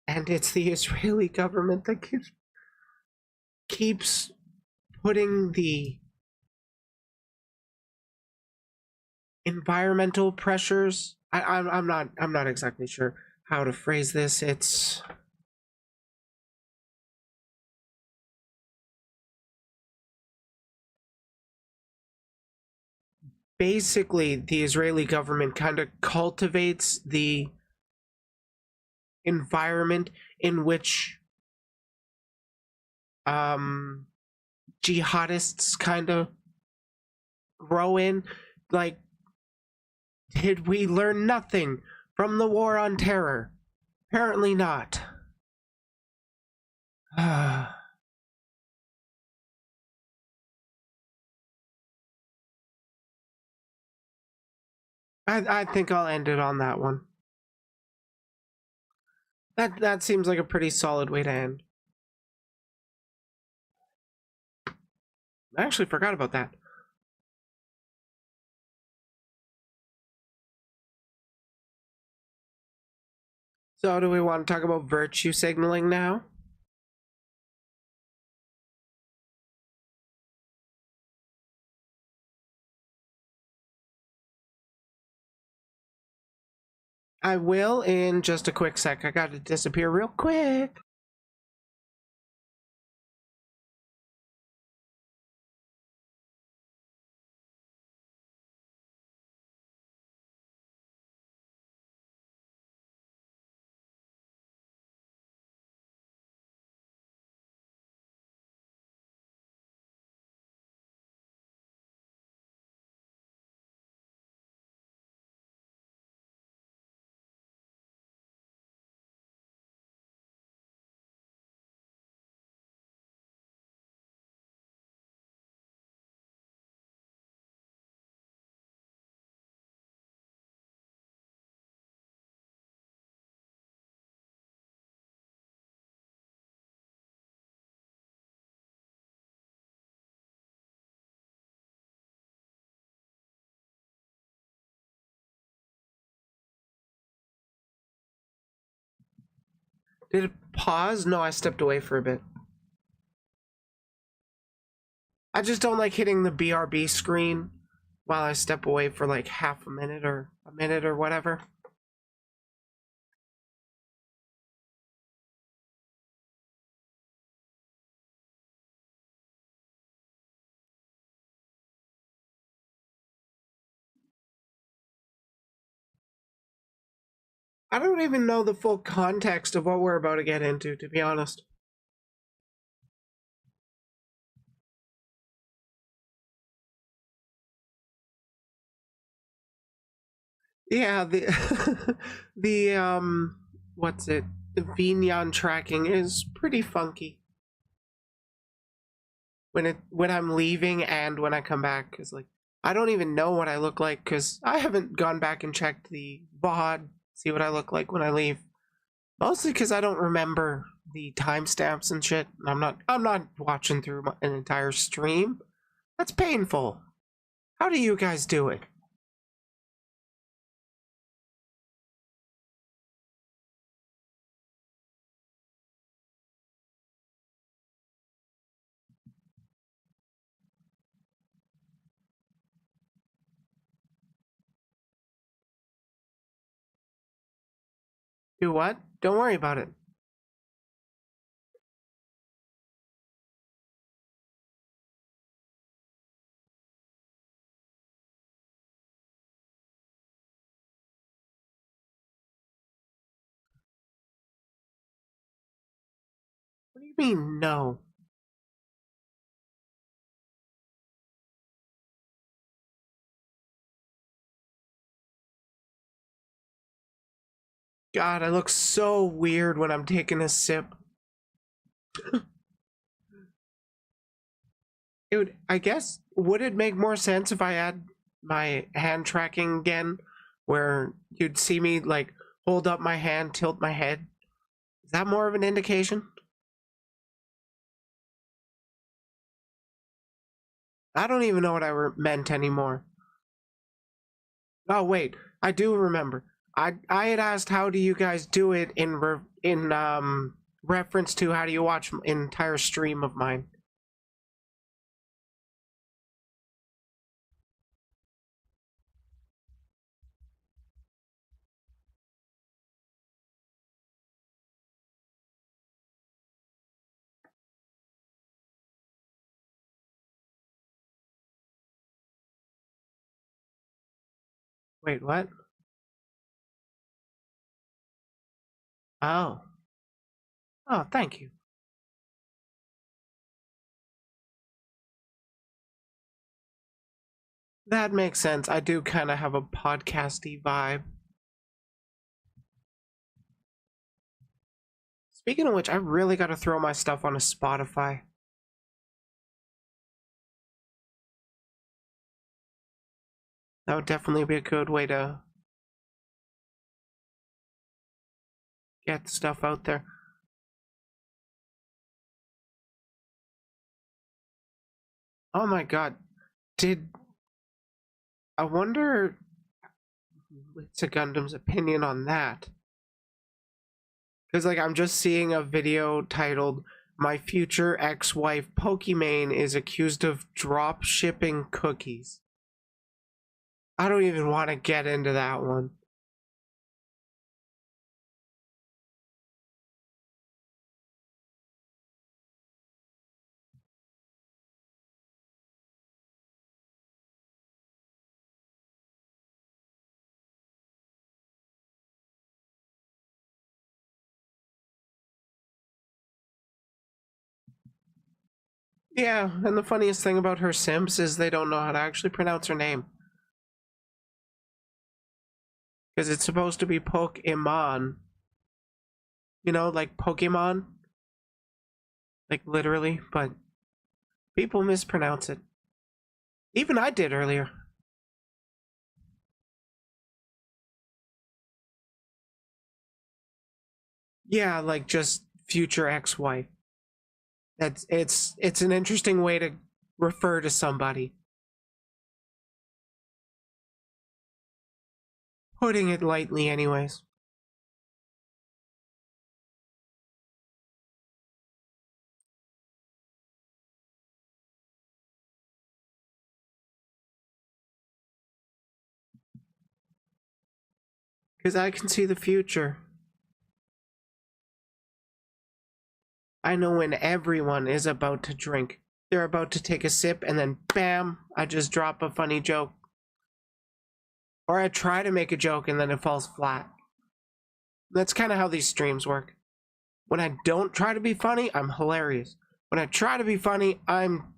And it's the Israeli government that keeps putting the environmental pressures. I'm not exactly sure how to phrase this. It's basically the Israeli government kind of cultivates the environment in which jihadists kind of grow in. Like, did we learn nothing from the war on terror? Apparently not. I think I'll end it on that one. That seems like a pretty solid way to end. I actually forgot about that. So do we want to talk about virtue signaling now? I will in just a quick sec. I gotta disappear real quick. Did it pause? No, I stepped away for a bit. I just don't like hitting the BRB screen while I step away for like half a minute or whatever. I don't even know the full context of what we're about to get into, to be honest. Yeah, the what's it? The Vignon tracking is pretty funky. When I'm leaving and when I come back, cause like I don't even know what I look like, cause I haven't gone back and checked the VOD, see what I look like when I leave. Mostly because I don't remember the timestamps and shit. I'm not watching through an entire stream. That's painful. How do you guys do it? Do what? Don't worry about it. What do you mean, no? God, I look so weird when I'm taking a sip. I guess, would it make more sense if I had my hand tracking again, where you'd see me like hold up my hand, tilt my head? Is that more of an indication? I don't even know what I meant anymore. Oh wait, I do remember. I had asked how do you guys do it in reference to how do you watch an entire stream of mine. Wait, what? Oh. Oh, thank you. That makes sense. I do kind of have a podcasty vibe. Speaking of which, I really got to throw my stuff on a Spotify. That would definitely be a good way to get stuff out there. Oh my god. I wonder what's a Gundam's opinion on that? Because, like, I'm just seeing a video titled, "My future ex-wife Pokimane is accused of drop shipping cookies." I don't even want to get into that one. Yeah, and the funniest thing about her simps is they don't know how to actually pronounce her name. Because it's supposed to be Pokemon. You know, like Pokemon. Like literally, but people mispronounce it. Even I did earlier. Yeah, like just future ex-wife. It's an interesting way to refer to somebody. Putting it lightly, anyways. Because I can see the future. I know when everyone is about to drink. They're about to take a sip and then bam, I just drop a funny joke. Or I try to make a joke and then it falls flat. That's kind of how these streams work. When I don't try to be funny, I'm hilarious. When I try to be funny, I'm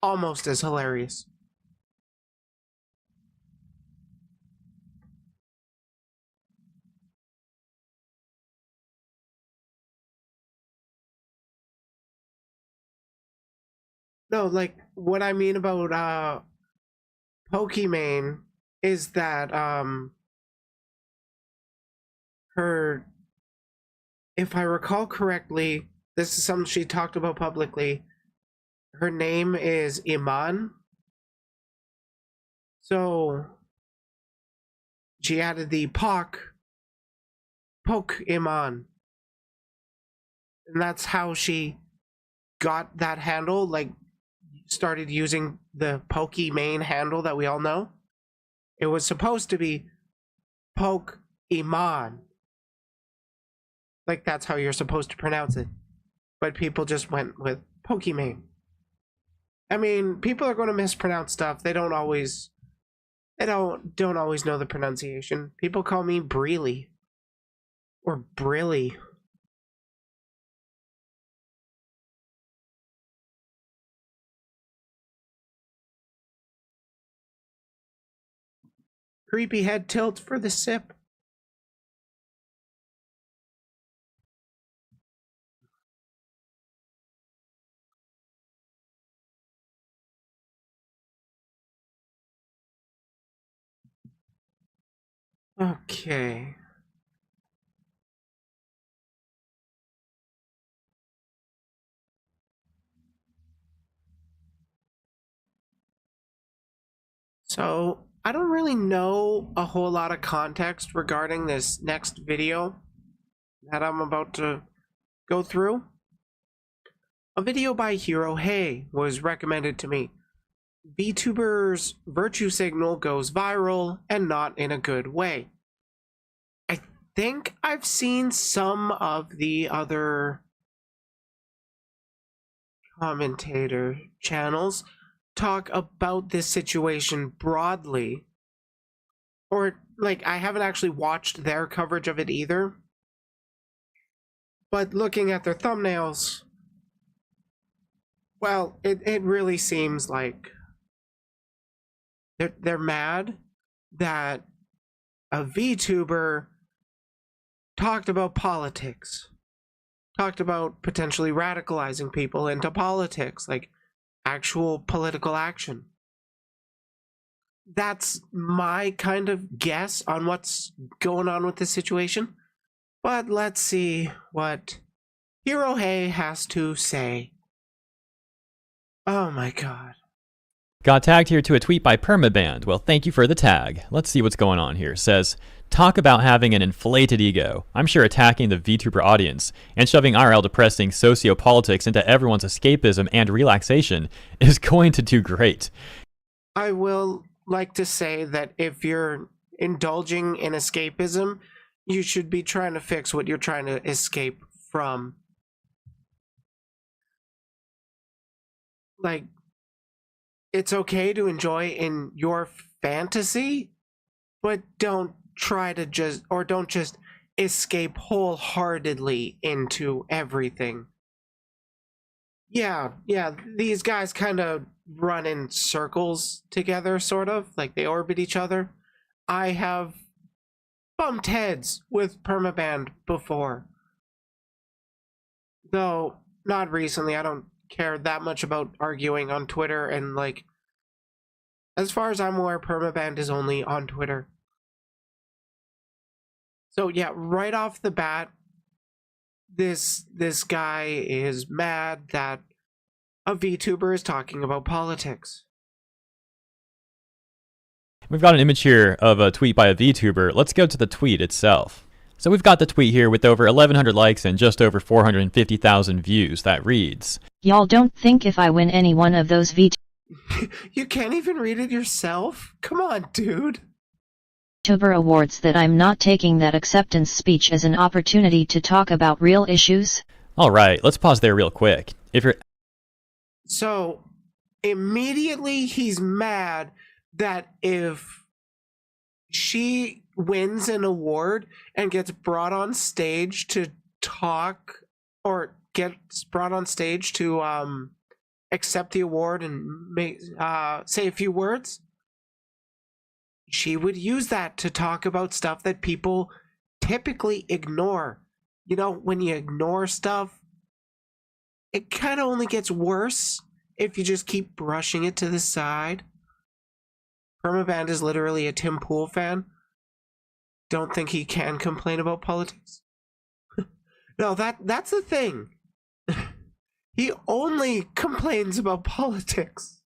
almost as hilarious. No, like what I mean about Pokimane is that her, if I recall correctly, this is something she talked about publicly. Her name is Iman. So she added the Pokemon. And that's how she got that handle, like started using the Pokimane handle that we all know. It was supposed to be Pokemon. Like that's how you're supposed to pronounce it. But people just went with Pokimane. I mean, people are going to mispronounce stuff. They don't always know the pronunciation. People call me Briley or Briley. Creepy head tilt for the sip. Okay. So, I don't really know a whole lot of context regarding this next video that I'm about to go through. A video by Hero Hey was recommended to me. VTuber's virtue signal goes viral and not in a good way. I think I've seen some of the other commentator channels talk about this situation broadly, or like I haven't actually watched their coverage of it either. But looking at their thumbnails, well, it really seems like they're mad that a VTuber talked about politics, talked about potentially radicalizing people into politics, like actual political action. That's my kind of guess on what's going on with this situation. But let's see what Hero Hey has to say. Oh my god. Got tagged here to a tweet by Permaband. Well, thank you for the tag. Let's see what's going on here. It says, talk about having an inflated ego. I'm sure attacking the VTuber audience and shoving IRL depressing sociopolitics into everyone's escapism and relaxation is going to do great. I will like to say that if you're indulging in escapism, you should be trying to fix what you're trying to escape from. Like, it's okay to enjoy in your fantasy, but don't try to don't just escape wholeheartedly into everything. Yeah, these guys kind of run in circles together, sort of, like they orbit each other. I have bumped heads with Permaband before. Though, not recently. I don't care that much about arguing on Twitter, and like, as far as I'm aware, Permaband is only on Twitter. So yeah, right off the bat, this guy is mad that a VTuber is talking about politics. We've got an image here of a tweet by a VTuber. Let's go to the tweet itself. So we've got the tweet here with over 1,100 likes and just over 450,000 views. That reads, y'all don't think if I win any one of those You can't even read it yourself? Come on, dude. VTuber awards that I'm not taking that acceptance speech as an opportunity to talk about real issues? All right, let's pause there real quick. So, immediately he's mad that if she wins an award and gets brought on stage to talk, or gets brought on stage to accept the award and say a few words, she would use that to talk about stuff that people typically ignore. You know, when you ignore stuff, it kind of only gets worse if you just keep brushing it to the side. Permaband is literally a Tim Pool fan. Don't think he can complain about politics. No, that's the thing. He only complains about politics.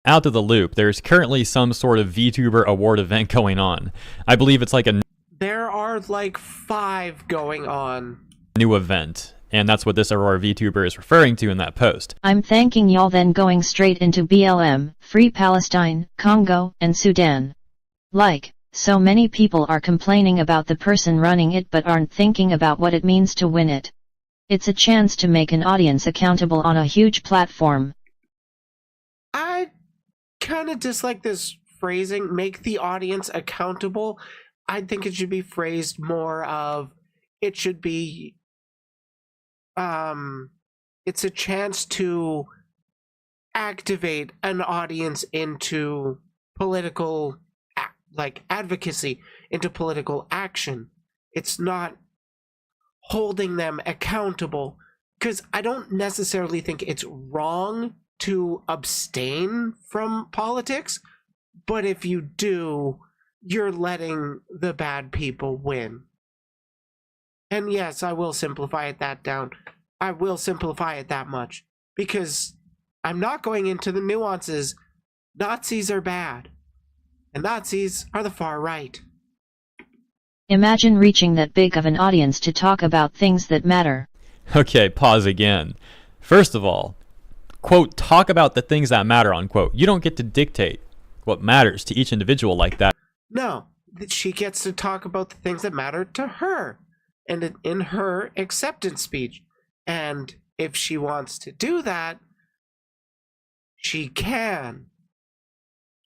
Out of the loop, there's currently some sort of VTuber award event going on. I believe it's like a There are like 5 going on. New event, and that's what this Aurora VTuber is referring to in that post. I'm thanking y'all, then going straight into BLM, Free Palestine, Congo, and Sudan. Like, so many people are complaining about the person running it but aren't thinking about what it means to win it. It's a chance to make an audience accountable on a huge platform. I kind of dislike this phrasing, make the audience accountable. I think it should be phrased more of, it should be, it's a chance to activate an audience into political, like, advocacy, into political action. It's not holding them accountable, because I don't necessarily think it's wrong to abstain from politics, but if you do, you're letting the bad people win. And yes, I will simplify it that much, because I'm not going into the nuances. Nazis are bad, and Nazis are the far right. Imagine reaching that big of an audience to talk about things that matter. Okay, pause again. First of all, quote, talk about the things that matter, unquote. You don't get to dictate what matters to each individual like that. No, she gets to talk about the things that matter to her, and in her acceptance speech. And if she wants to do that, she can.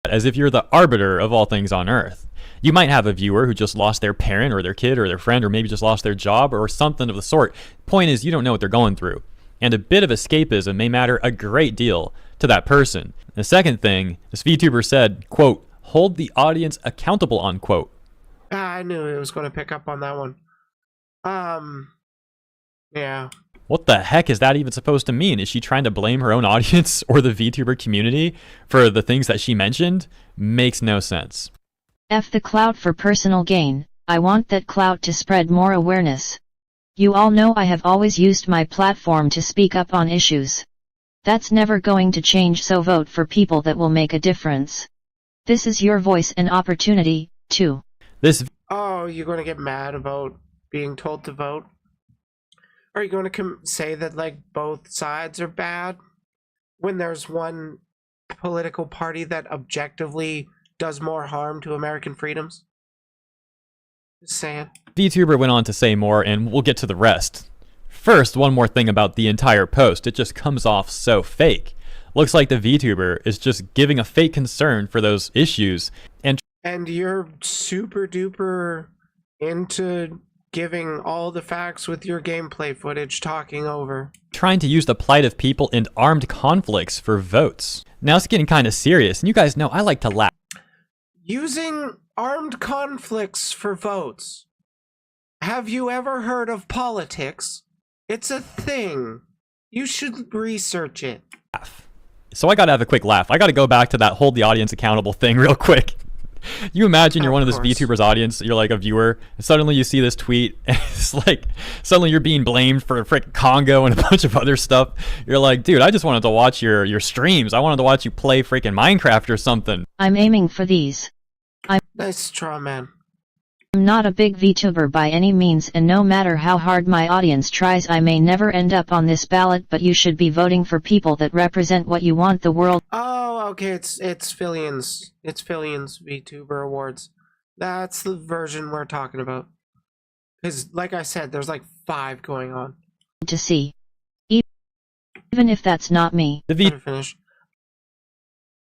as if you're the arbiter of all things on earth. You might have a viewer who just lost their parent or their kid or their friend or maybe just lost their job or something of the sort. Point is, you don't know what they're going through. And a bit of escapism may matter a great deal to that person. The second thing, this VTuber said, quote, hold the audience accountable, unquote. I knew it was going to pick up on that one. Yeah. What the heck is that even supposed to mean? Is she trying to blame her own audience or the VTuber community for the things that she mentioned? Makes no sense. F the clout for personal gain. I want that clout to spread more awareness. You all know I have always used my platform to speak up on issues. That's never going to change, so vote for people that will make a difference. This is your voice and opportunity, too. Oh, you're going to get mad about being told to vote? Are you going to say that, like, both sides are bad when there's one political party that objectively does more harm to American freedoms? Just saying. VTuber went on to say more, and we'll get to the rest. First, one more thing about the entire post. It just comes off so fake. Looks like the VTuber is just giving a fake concern for those issues. And you're super duper into giving all the facts with your gameplay footage talking over. Trying to use the plight of people in armed conflicts for votes. Now it's getting kind of serious, and you guys know I like to laugh. Using armed conflicts for votes. Have you ever heard of politics? It's a thing. You should research it. So I gotta have a quick laugh. I gotta go back to that hold the audience accountable thing real quick. You imagine you're one of this VTuber's audience, you're like a viewer, and suddenly you see this tweet, and it's like, suddenly you're being blamed for frickin' Congo and a bunch of other stuff. You're like, dude, I just wanted to watch your streams. I wanted to watch you play freaking Minecraft or something. I'm aiming for these. Nice straw man. I'm not a big VTuber by any means, and no matter how hard my audience tries, I may never end up on this ballot, but you should be voting for people that represent what you want the world. Oh, okay, it's Fillions. It's Fillions VTuber Awards. That's the version we're talking about. Because, like I said, there's like 5 going on. To see. Even if that's not me. The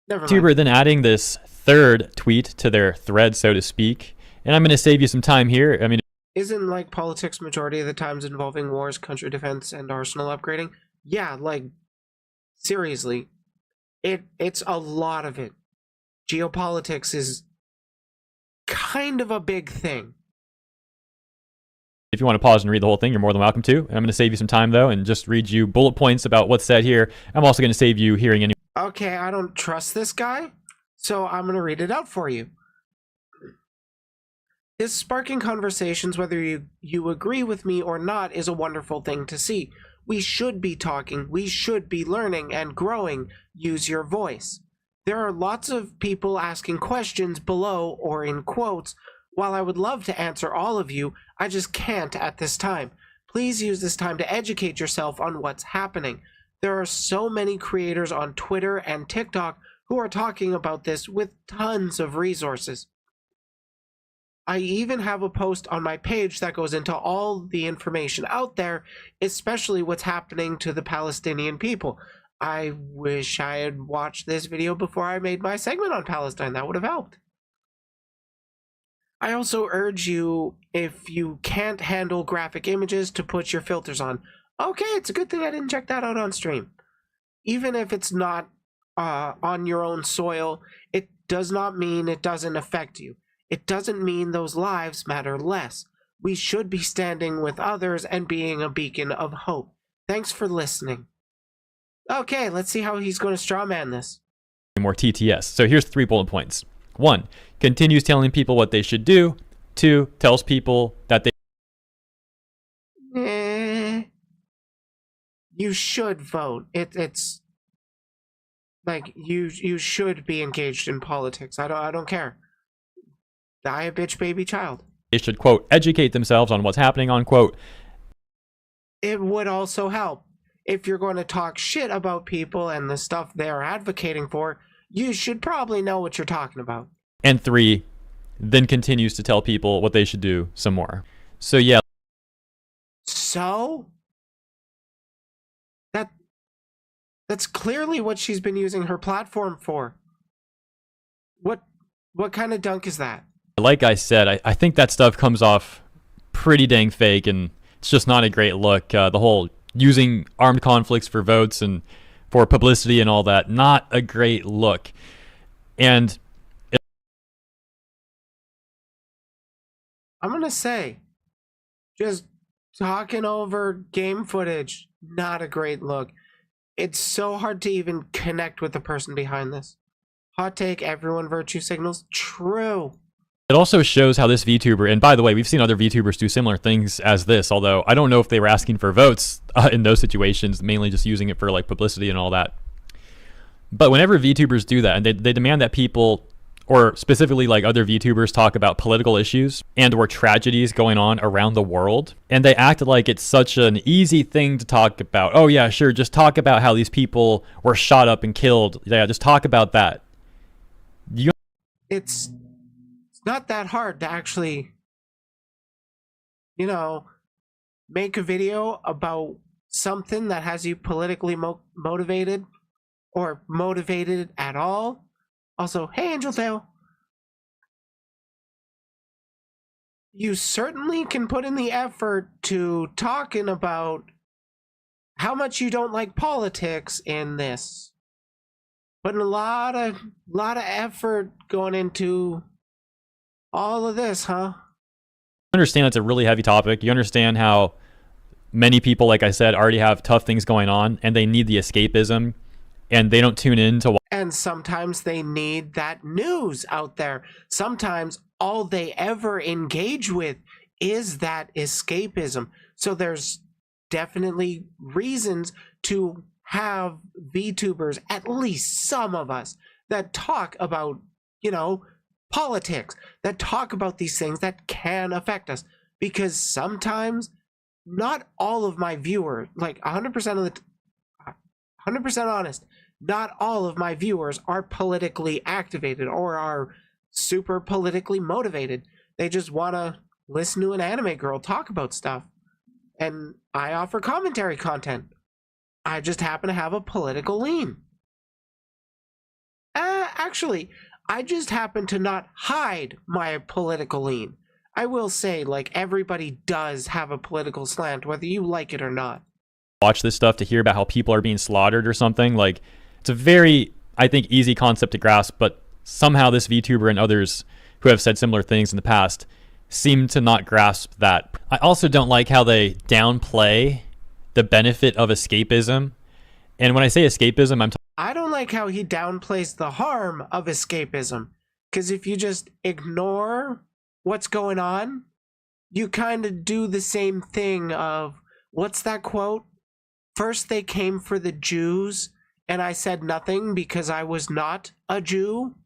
Never VTuber mind. then adding this third tweet to their thread, so to speak. And I'm going to save you some time here. I mean, isn't like politics majority of the times involving wars, country defense, and arsenal upgrading? Yeah, like seriously, it's a lot of it. Geopolitics is kind of a big thing. if you want to pause and read the whole thing, you're more than welcome to. I'm going to save you some time though, and just read you bullet points about what's said here. I'm also going to save you hearing any. Okay, I don't trust this guy, so I'm going to read it out for you. This sparking conversations, whether you agree with me or not, is a wonderful thing to see. We should be talking, we should be learning and growing. Use your voice. There are lots of people asking questions below or in quotes. While I would love to answer all of you, I just can't at this time. Please use this time to educate yourself on what's happening. There are so many creators on Twitter and TikTok who are talking about this with tons of resources. I even have a post on my page that goes into all the information out there, especially what's happening to the Palestinian people. I wish I had watched this video before I made my segment on Palestine. That would have helped. I also urge you, if you can't handle graphic images, to put your filters on. Okay, it's a good thing I didn't check that out on stream. Even if it's not on your own soil, it does not mean it doesn't affect you. It doesn't mean those lives matter less. We should be standing with others and being a beacon of hope. Thanks for listening. Okay, let's see how he's going to strawman this. More TTS. So here's 3 bullet points. 1, continues telling people what they should do. 2, tells people that they... You should vote. It's like you should be engaged in politics. I don't care. Die a bitch baby child. They should, quote, educate themselves on what's happening, unquote. It would also help. If you're going to talk shit about people and the stuff they're advocating for, you should probably know what you're talking about. And 3, then continues to tell people what they should do some more. So yeah. So? That's clearly what she's been using her platform for. What kind of dunk is that? Like I said, I think that stuff comes off pretty dang fake, and it's just not a great look. The whole using armed conflicts for votes and for publicity and all that, not a great look. And I'm gonna say, just talking over game footage, not a great look. It's so hard to even connect with the person behind this. Hot take, everyone virtue signals. True. it also shows how this VTuber, and by the way, we've seen other VTubers do similar things as this, although I don't know if they were asking for votes in those situations, mainly just using it for like publicity and all that. But whenever VTubers do that, and they demand that people, or specifically like other VTubers, talk about political issues and or tragedies going on around the world, and they act like it's such an easy thing to talk about. Oh yeah, sure, just talk about how these people were shot up and killed. Yeah, just talk about that. It's not that hard to actually, make a video about something that has you politically motivated or motivated at all. Also, hey, Angel Tail. You certainly can put in the effort to talking about how much you don't like politics in this. Putting a lot of effort going into all of this, huh? You understand it's a really heavy topic. You understand how many people, like I said, already have tough things going on, and they need the escapism, and they don't tune in to. And sometimes they need that news out there. Sometimes all they ever engage with is that escapism. So there's definitely reasons to have VTubers, at least some of us, that talk about, politics, that talk about these things that can affect us. Because sometimes not all of my viewers, like 100% 100% honest, not all of my viewers are politically activated or are super politically motivated. They just want to listen to an anime girl talk about stuff. And I offer commentary content. I just happen to have a political lean. Actually, I just happen to not hide my political lean. I will say, like, everybody does have a political slant, whether you like it or not. Watch this stuff to hear about how people are being slaughtered or something. Like, it's a very, I think, easy concept to grasp, but somehow this VTuber and others who have said similar things in the past seem to not grasp that. I also don't like how they downplay the benefit of escapism. And when I say escapism, I don't like how he downplays the harm of escapism. Because if you just ignore what's going on, you kind of do the same thing of, what's that quote? First they came for the Jews, and I said nothing because I was not a Jew.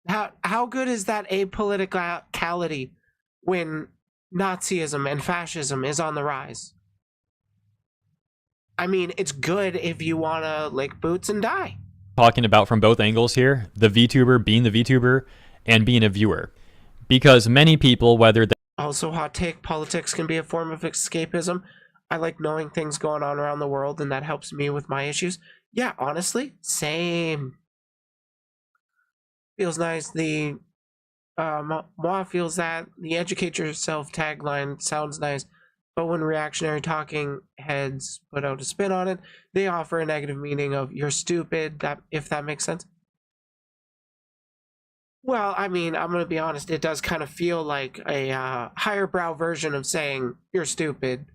How good is that apoliticality when Nazism and fascism is on the rise? I mean, it's good if you want to lick boots and die. Talking about from both angles here, the VTuber being the VTuber and being a viewer. Because many people, whether they... Also, hot take, politics can be a form of escapism. I like knowing things going on around the world, and that helps me with my issues. Yeah, honestly, same. Feels nice. The Moi feels that. The educate yourself tagline sounds nice. But when reactionary talking heads put out a spin on it, they offer a negative meaning of you're stupid, that if that makes sense. Well, I mean, I'm going to be honest, it does kind of feel like a higher brow version of saying you're stupid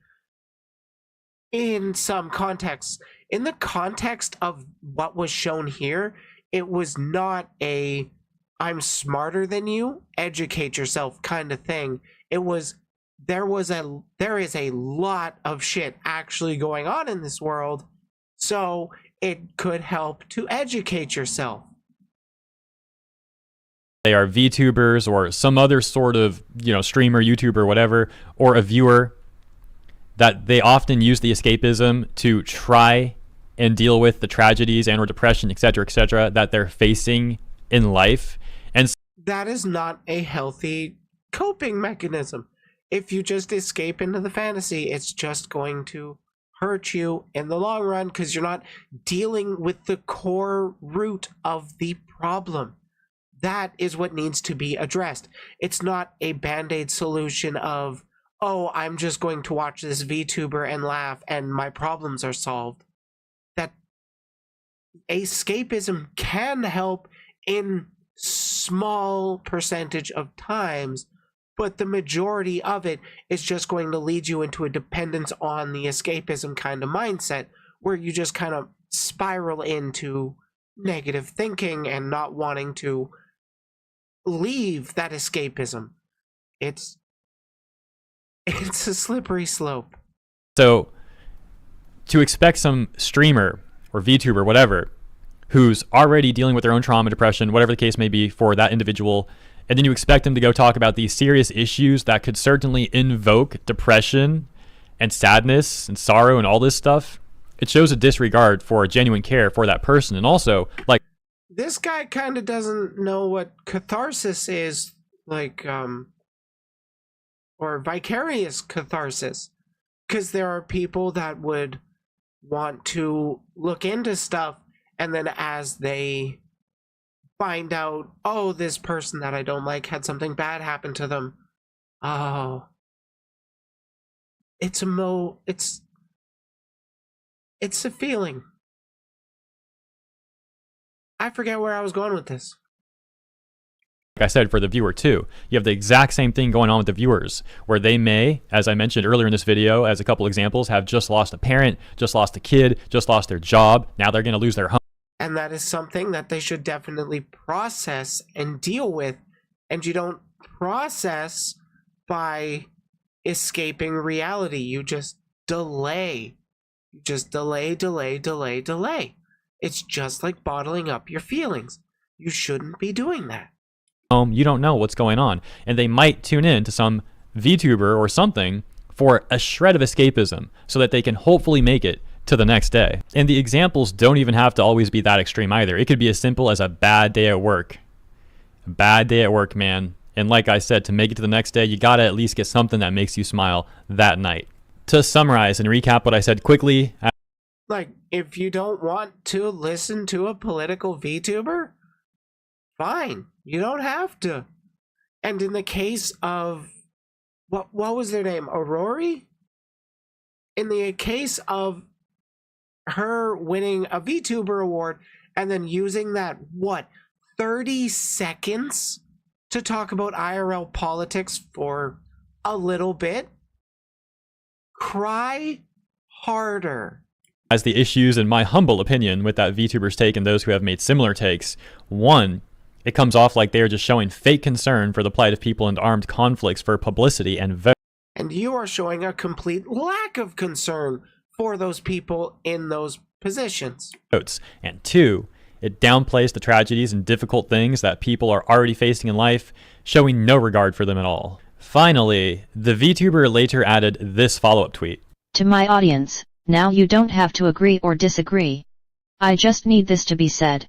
in some contexts. In the context of what was shown here, it was not a I'm smarter than you, educate yourself kind of thing. It was there is a lot of shit actually going on in this world, so it could help to educate yourself. They are VTubers or some other sort of, streamer, YouTuber, whatever, or a viewer, that they often use the escapism to try and deal with the tragedies and or depression, etc., that they're facing in life. And that is not a healthy coping mechanism. If you just escape into the fantasy, it's just going to hurt you in the long run because you're not dealing with the core root of the problem. That is what needs to be addressed. It's not a band-aid solution of, oh, I'm just going to watch this VTuber and laugh and my problems are solved. That escapism can help in small percentage of times, but the majority of it is just going to lead you into a dependence on the escapism kind of mindset where you just kind of spiral into negative thinking and not wanting to leave that escapism. It's a slippery slope. So to expect some streamer or VTuber, whatever, who's already dealing with their own trauma, depression, whatever the case may be for that individual, and then you expect them to go talk about these serious issues that could certainly invoke depression and sadness and sorrow and all this stuff, it shows a disregard for a genuine care for that person. And also, like, this guy kind of doesn't know what catharsis is, like, or vicarious catharsis, because there are people that would want to look into stuff, and then as they find out, oh, this person that I don't like had something bad happen to them, oh, it's a feeling. I forget where I was going with this. I said, for the viewer too, you have the exact same thing going on with the viewers, where they may, as I mentioned earlier in this video, as a couple examples, have just lost a parent, just lost a kid, just lost their job. Now they're going to lose their home. And that is something that they should definitely process and deal with. And you don't process by escaping reality. You just delay. You just delay. It's just like bottling up your feelings. You shouldn't be doing that. You don't know what's going on, and they might tune in to some VTuber or something for a shred of escapism so that they can hopefully make it to the next day. And the examples don't even have to always be that extreme either. It could be as simple as a bad day at work. A bad day at work, man. And like I said, to make it to the next day, you gotta at least get something that makes you smile that night. To summarize and recap what I said quickly, like, if you don't want to listen to a political VTuber, fine. You don't have to. And in the case of, what was their name? Aurori? In the case of her winning a VTuber award and then using that, 30 seconds to talk about IRL politics for a little bit? Cry harder. As the issues, in my humble opinion, with that VTuber's take and those who have made similar takes, one, it comes off like they are just showing fake concern for the plight of people in armed conflicts for publicity and votes. And you are showing a complete lack of concern for those people in those positions. And two, it downplays the tragedies and difficult things that people are already facing in life, showing no regard for them at all. Finally, the VTuber later added this follow-up tweet. To my audience, now you don't have to agree or disagree. I just need this to be said.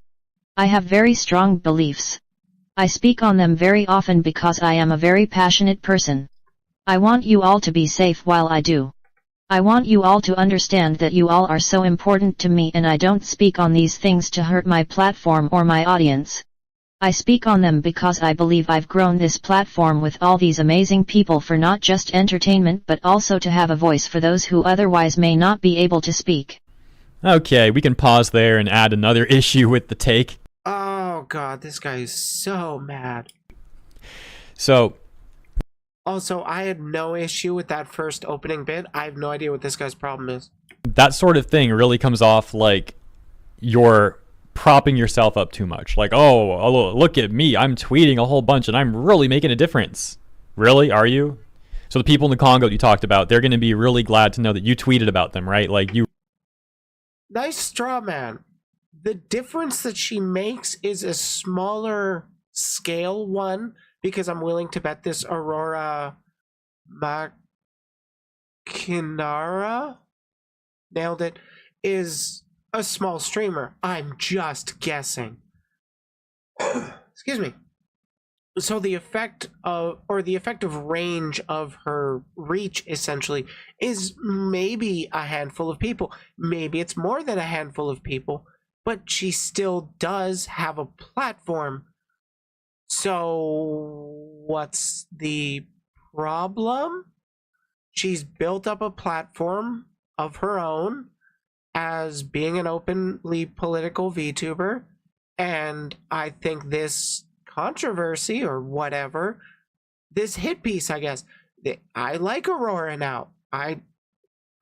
I have very strong beliefs. I speak on them very often because I am a very passionate person. I want you all to be safe while I do. I want you all to understand that you all are so important to me, and I don't speak on these things to hurt my platform or my audience. I speak on them because I believe I've grown this platform with all these amazing people for not just entertainment but also to have a voice for those who otherwise may not be able to speak. Okay, we can pause there and add another issue with the take. Oh god, this guy is so mad. So, also, I had no issue with that first opening bit. I have no idea what this guy's problem is. That sort of thing really comes off like you're propping yourself up too much. Like, oh, look at me. I'm tweeting a whole bunch and I'm really making a difference. Really? Are you? So the people in the Congo that you talked about, they're going to be really glad to know that you tweeted about them, right? Like you. Nice straw man. The difference that she makes is a smaller scale one, because I'm willing to bet this Aurora Makinara, nailed it, is a small streamer. I'm just guessing. Excuse me. So the effect of, or the effective range of her reach essentially is maybe a handful of people. Maybe it's more than a handful of people, but she still does have a platform. So what's the problem? She's built up a platform of her own as being an openly political VTuber, and I think this controversy or whatever, this hit piece, I guess, I like Aurora now. I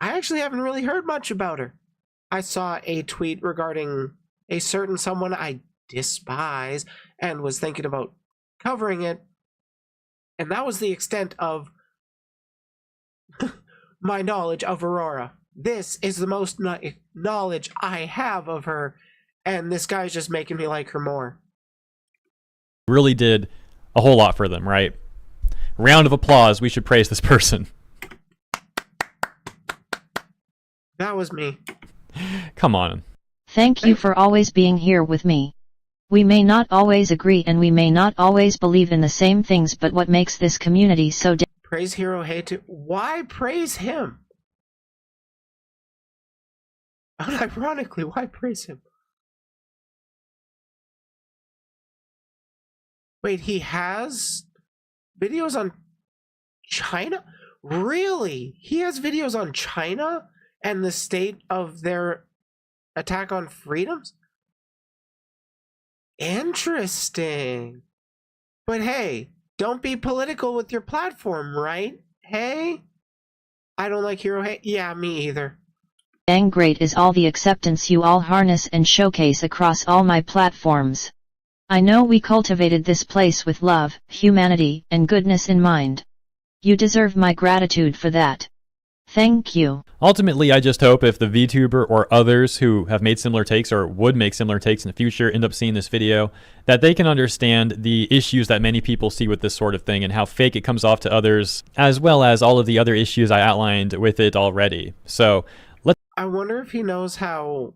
actually haven't really heard much about her. I saw a tweet regarding a certain someone I despise and was thinking about covering it, and that was the extent of my knowledge of Aurora. This is the most knowledge I have of her, and this guy's just making me like her more. Really did a whole lot for them, right? Round of applause. We should praise this person. That was me. Come on. Thank you for always being here with me. We may not always agree and we may not always believe in the same things, but what makes this community so Praise Hero Hate. Why praise him? Unironically, why praise him? Wait, he has videos on China? Really? He has videos on China and the state of their attack on freedoms? Interesting. But hey, don't be political with your platform, right? Hey? I don't like Hero Hate. Yeah, me either. dang great is all the acceptance you all harness and showcase across all my platforms. I know we cultivated this place with love, humanity, and goodness in mind. You deserve my gratitude for that. Thank you. Ultimately, I just hope if the VTuber or others who have made similar takes or would make similar takes in the future end up seeing this video, that they can understand the issues that many people see with this sort of thing and how fake it comes off to others, as well as all of the other issues I outlined with it already. So, I wonder if he knows how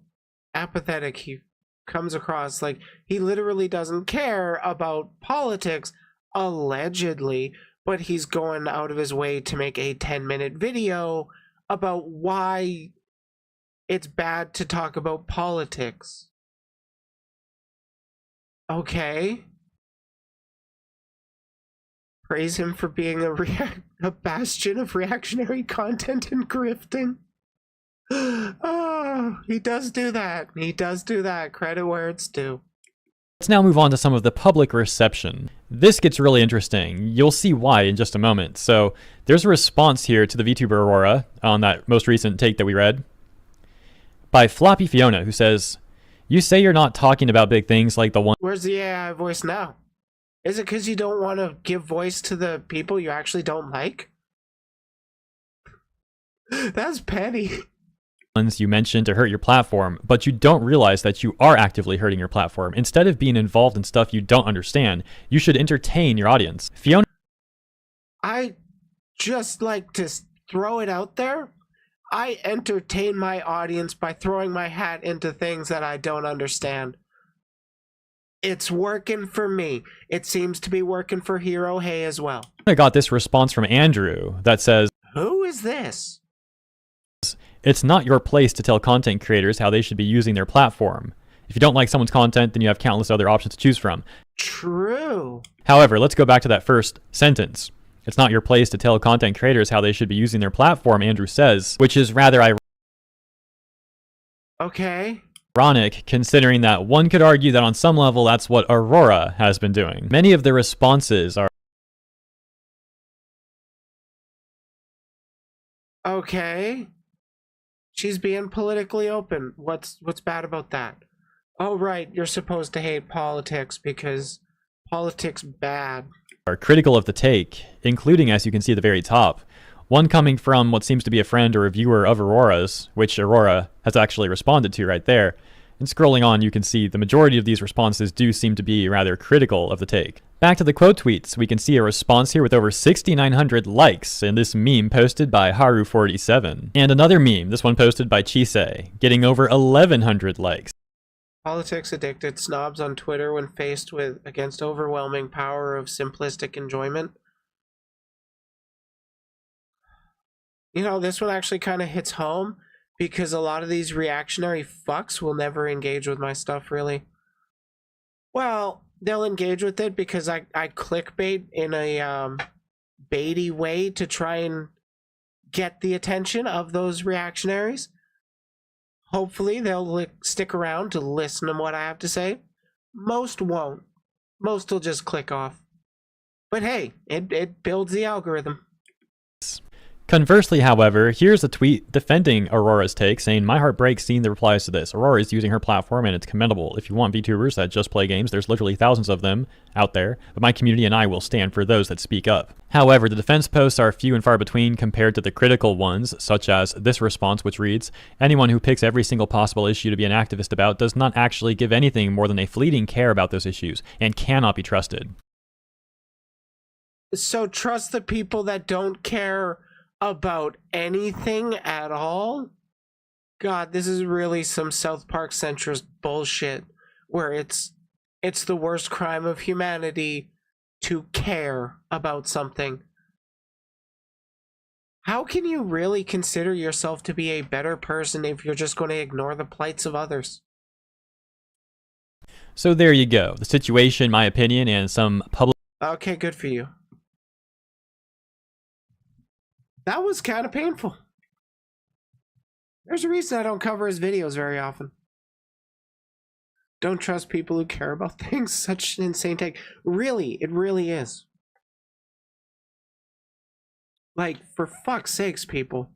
apathetic he comes across. Like, he literally doesn't care about politics, allegedly, but he's going out of his way to make a 10-minute video about why it's bad to talk about politics. Okay. Praise him for being a bastion of reactionary content and grifting. Oh, he does do that. He does do that. Credit where it's due. let's now move on to some of the public reception. This gets really interesting. You'll see why in just a moment. So there's a response here to the VTuber Aurora on that most recent take that we read by Floppy Fiona, who says, "You say you're not talking about big things like the one..." Where's the AI voice now? Is it because you don't want to give voice to the people you actually don't like? That's petty. Ones you mentioned to hurt your platform, but you don't realize that you are actively hurting your platform. Instead of being involved in stuff you don't understand, you should entertain your audience. Fiona, I just like to throw it out there. I entertain my audience by throwing my hat into things that I don't understand. It's working for me. It seems to be working for Hero Hey as well. I got this response from Andrew that says, Who is this? "It's not your place to tell content creators how they should be using their platform. If you don't like someone's content, then you have countless other options to choose from." True. However, let's go back to that first sentence. "It's not your place to tell content creators how they should be using their platform," Andrew says, which is rather Okay. ironic, considering that one could argue that on some level that's what Aurora has been doing. Many of the responses are, Okay. She's being politically open. What's bad about that? Oh, right. You're supposed to hate politics because politics bad. critical of the take, including, as you can see at the very top, one coming from what seems to be a friend or a viewer of Aurora's, which Aurora has actually responded to right there. And scrolling on, you can see the majority of these responses do seem to be rather critical of the take. Back to the quote tweets, we can see a response here with over 6,900 likes in this meme posted by Haru47. And another meme, this one posted by Chise, getting over 1,100 likes. Politics addicted snobs on Twitter when faced with against overwhelming power of simplistic enjoyment. You know, this one actually kind of hits home because a lot of these reactionary fucks will never engage with my stuff, really. Well, they'll engage with it because I clickbait in a baity way to try and get the attention of those reactionaries. Hopefully, they'll stick around to listen to what I have to say. Most won't. Most will just click off. But hey, it builds the algorithm. Conversely, however, here's a tweet defending Aurora's take, saying, "My heart breaks seeing the replies to this. Aurora is using her platform and it's commendable. If you want VTubers that just play games, there's literally thousands of them out there, but my community and I will stand for those that speak up." However, the defense posts are few and far between compared to the critical ones, such as this response, which reads, "Anyone who picks every single possible issue to be an activist about does not actually give anything more than a fleeting care about those issues and cannot be trusted." So trust the people that don't care about anything at all? God, this is really some South Park centrist bullshit where it's the worst crime of humanity to care about something. How can you really consider yourself to be a better person if you're just going to ignore the plights of others? So there you go. The situation, my opinion, and some public... Okay, good for you. That was kind of painful. There's a reason I don't cover his videos very often. Don't trust people who care about things. Such an insane take. Really, it really is. Like, for fuck's sakes, people.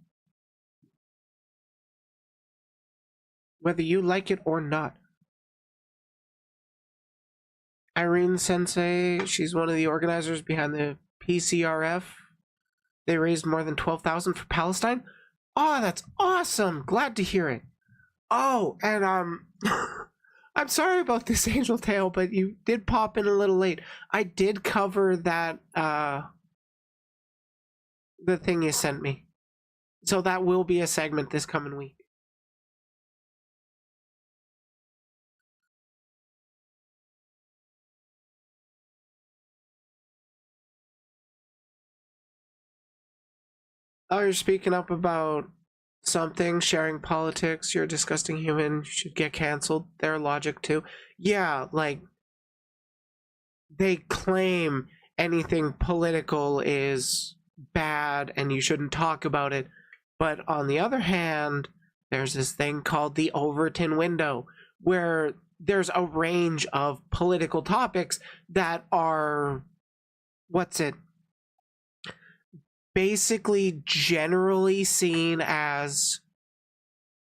Whether you like it or not. Irene Sensei, she's one of the organizers behind the PCRF. They raised more than 12,000 for Palestine. Oh, that's awesome. Glad to hear it. Oh, and I'm sorry about this Angel Tale, but you did pop in a little late. I did cover that the thing you sent me. So that will be a segment this coming week. Oh, you're speaking up about something, sharing politics, you're a disgusting human, you should get canceled. Their logic too. Yeah, like, they claim anything political is bad and you shouldn't talk about it. But on the other hand, there's this thing called the Overton window, where there's a range of political topics that are, basically generally seen as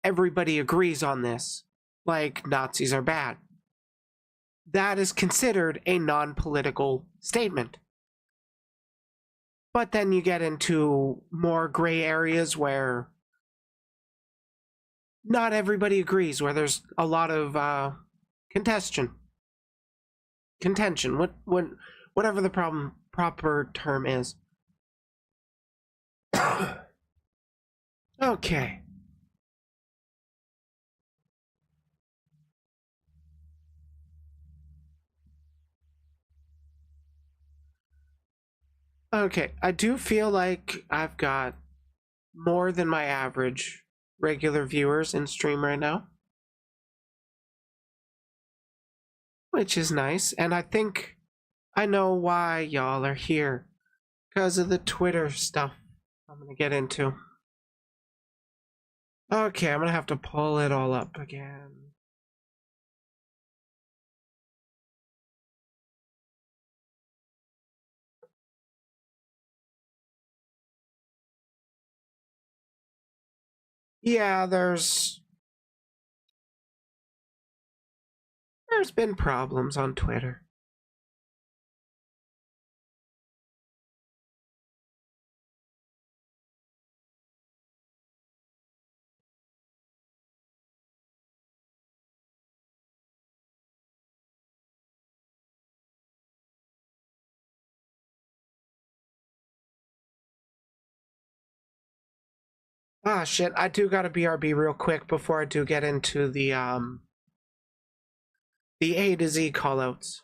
everybody agrees on this, like Nazis are bad. That is considered a non-political statement. But then you get into more gray areas where not everybody agrees, where there's a lot of contention, whatever the proper term is. Okay. Okay, I do feel like I've got more than my average regular viewers in stream right now, which is nice, and I think I know why y'all are here, because of the Twitter stuff I'm gonna get into. Okay, I'm gonna have to pull it all up again. Yeah, there's been problems on Twitter. Ah, shit, I do gotta BRB real quick before I do get into the The A to Z callouts.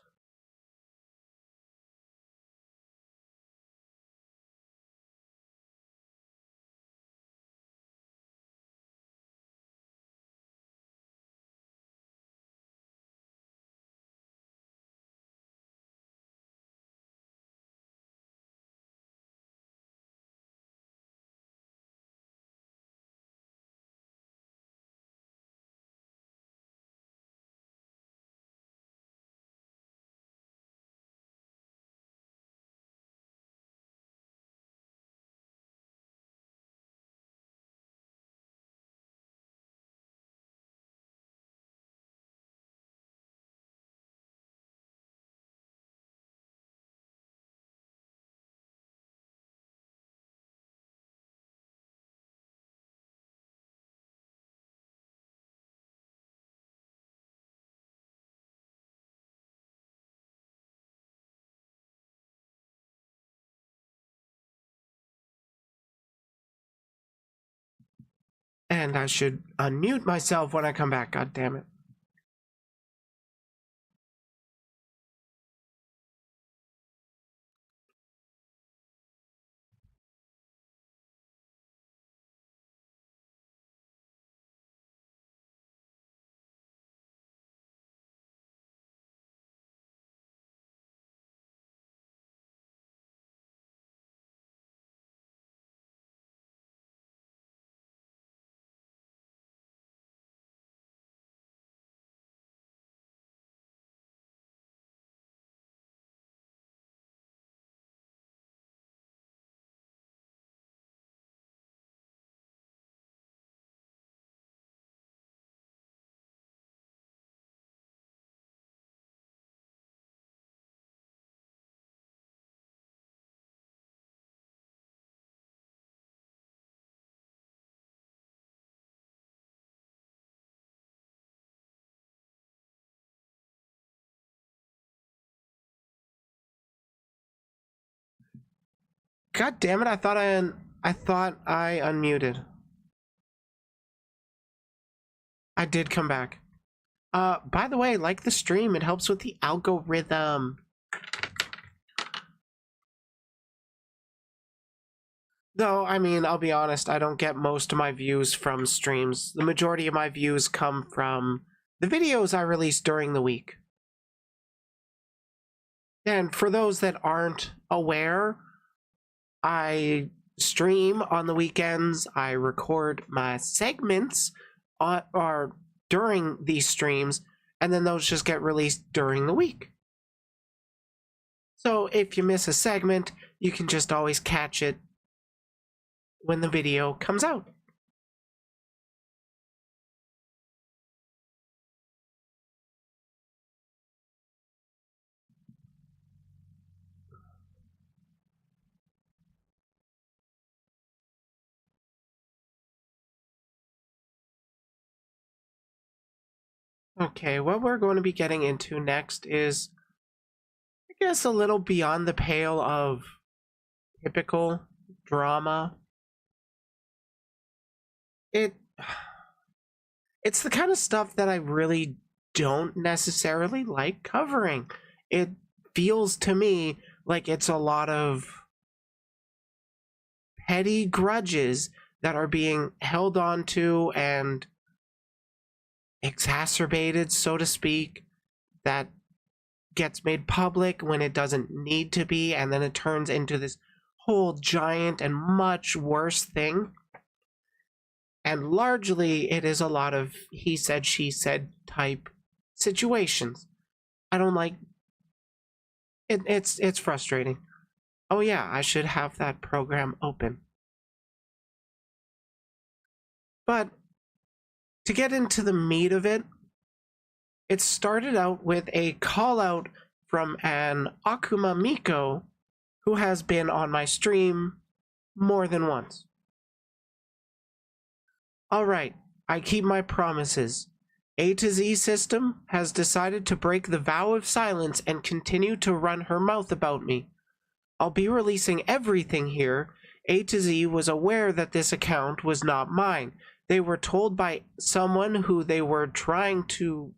And I should unmute myself when I come back, god damn it. God damn it, I thought I unmuted. I did come back. By the way, like the stream, it helps with the algorithm. Though, I mean, I'll be honest, I don't get most of my views from streams. The majority of my views come from the videos I release during the week. And for those that aren't aware, I stream on the weekends. I record my segments or during these streams, and then those just get released during the week. So if you miss a segment, you can just always catch it when the video comes out. Okay, what we're going to be getting into next is, I guess, a little beyond the pale of typical drama. It's the kind of stuff that I really don't necessarily like covering. It feels to me like it's a lot of petty grudges that are being held on to and exacerbated, so to speak, that gets made public when it doesn't need to be, and then it turns into this whole giant and much worse thing. And largely it is a lot of he said, she said type situations. I don't like it. It's frustrating. Oh yeah, I should have that program open. But to get into the meat of it, it started out with a call out from an Akuma Miko who has been on my stream more than once. Alright, I keep my promises. A to Z system has decided to break the vow of silence and continue to run her mouth about me. I'll be releasing everything here. A to Z was aware that this account was not mine. They were told by someone who they were trying to,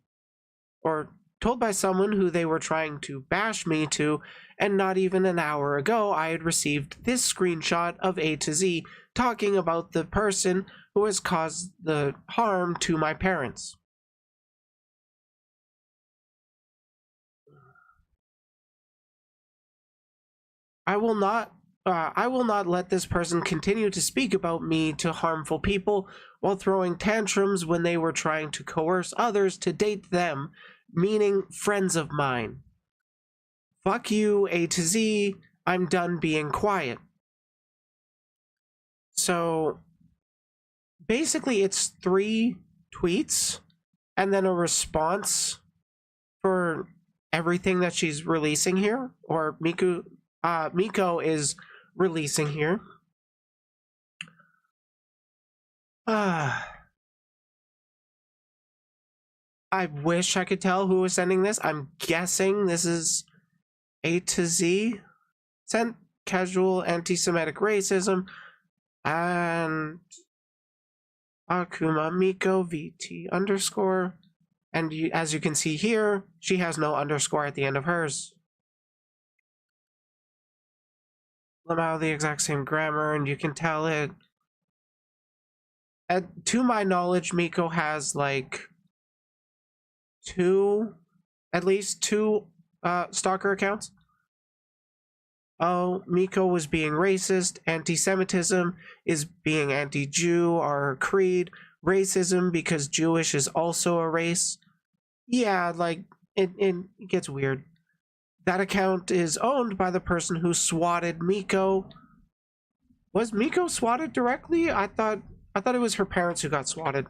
or told by someone who they were trying to bash me to, and not even an hour ago I had received this screenshot of A to Z talking about the person who has caused the harm to my parents. I will not let this person continue to speak about me to harmful people while throwing tantrums when they were trying to coerce others to date them, meaning friends of mine. Fuck you, A to Z. I'm done being quiet. So basically it's 3 tweets and then a response for everything that she's releasing here, or Miko is releasing here. I wish I could tell who was sending this. I'm guessing this is A to Z. Sent casual anti-Semitic racism and Akuma Miko VT underscore. And as you can see here, she has no underscore at the end of hers. Somehow the exact same grammar, and you can tell it. To my knowledge, Miko has like at least two stalker accounts. Oh, Miko was being racist. Anti-Semitism is being anti-Jew or her creed. Racism because Jewish is also a race. Yeah, like it gets weird. That account is owned by the person who swatted Miko. Was Miko swatted directly? I thought it was her parents who got swatted.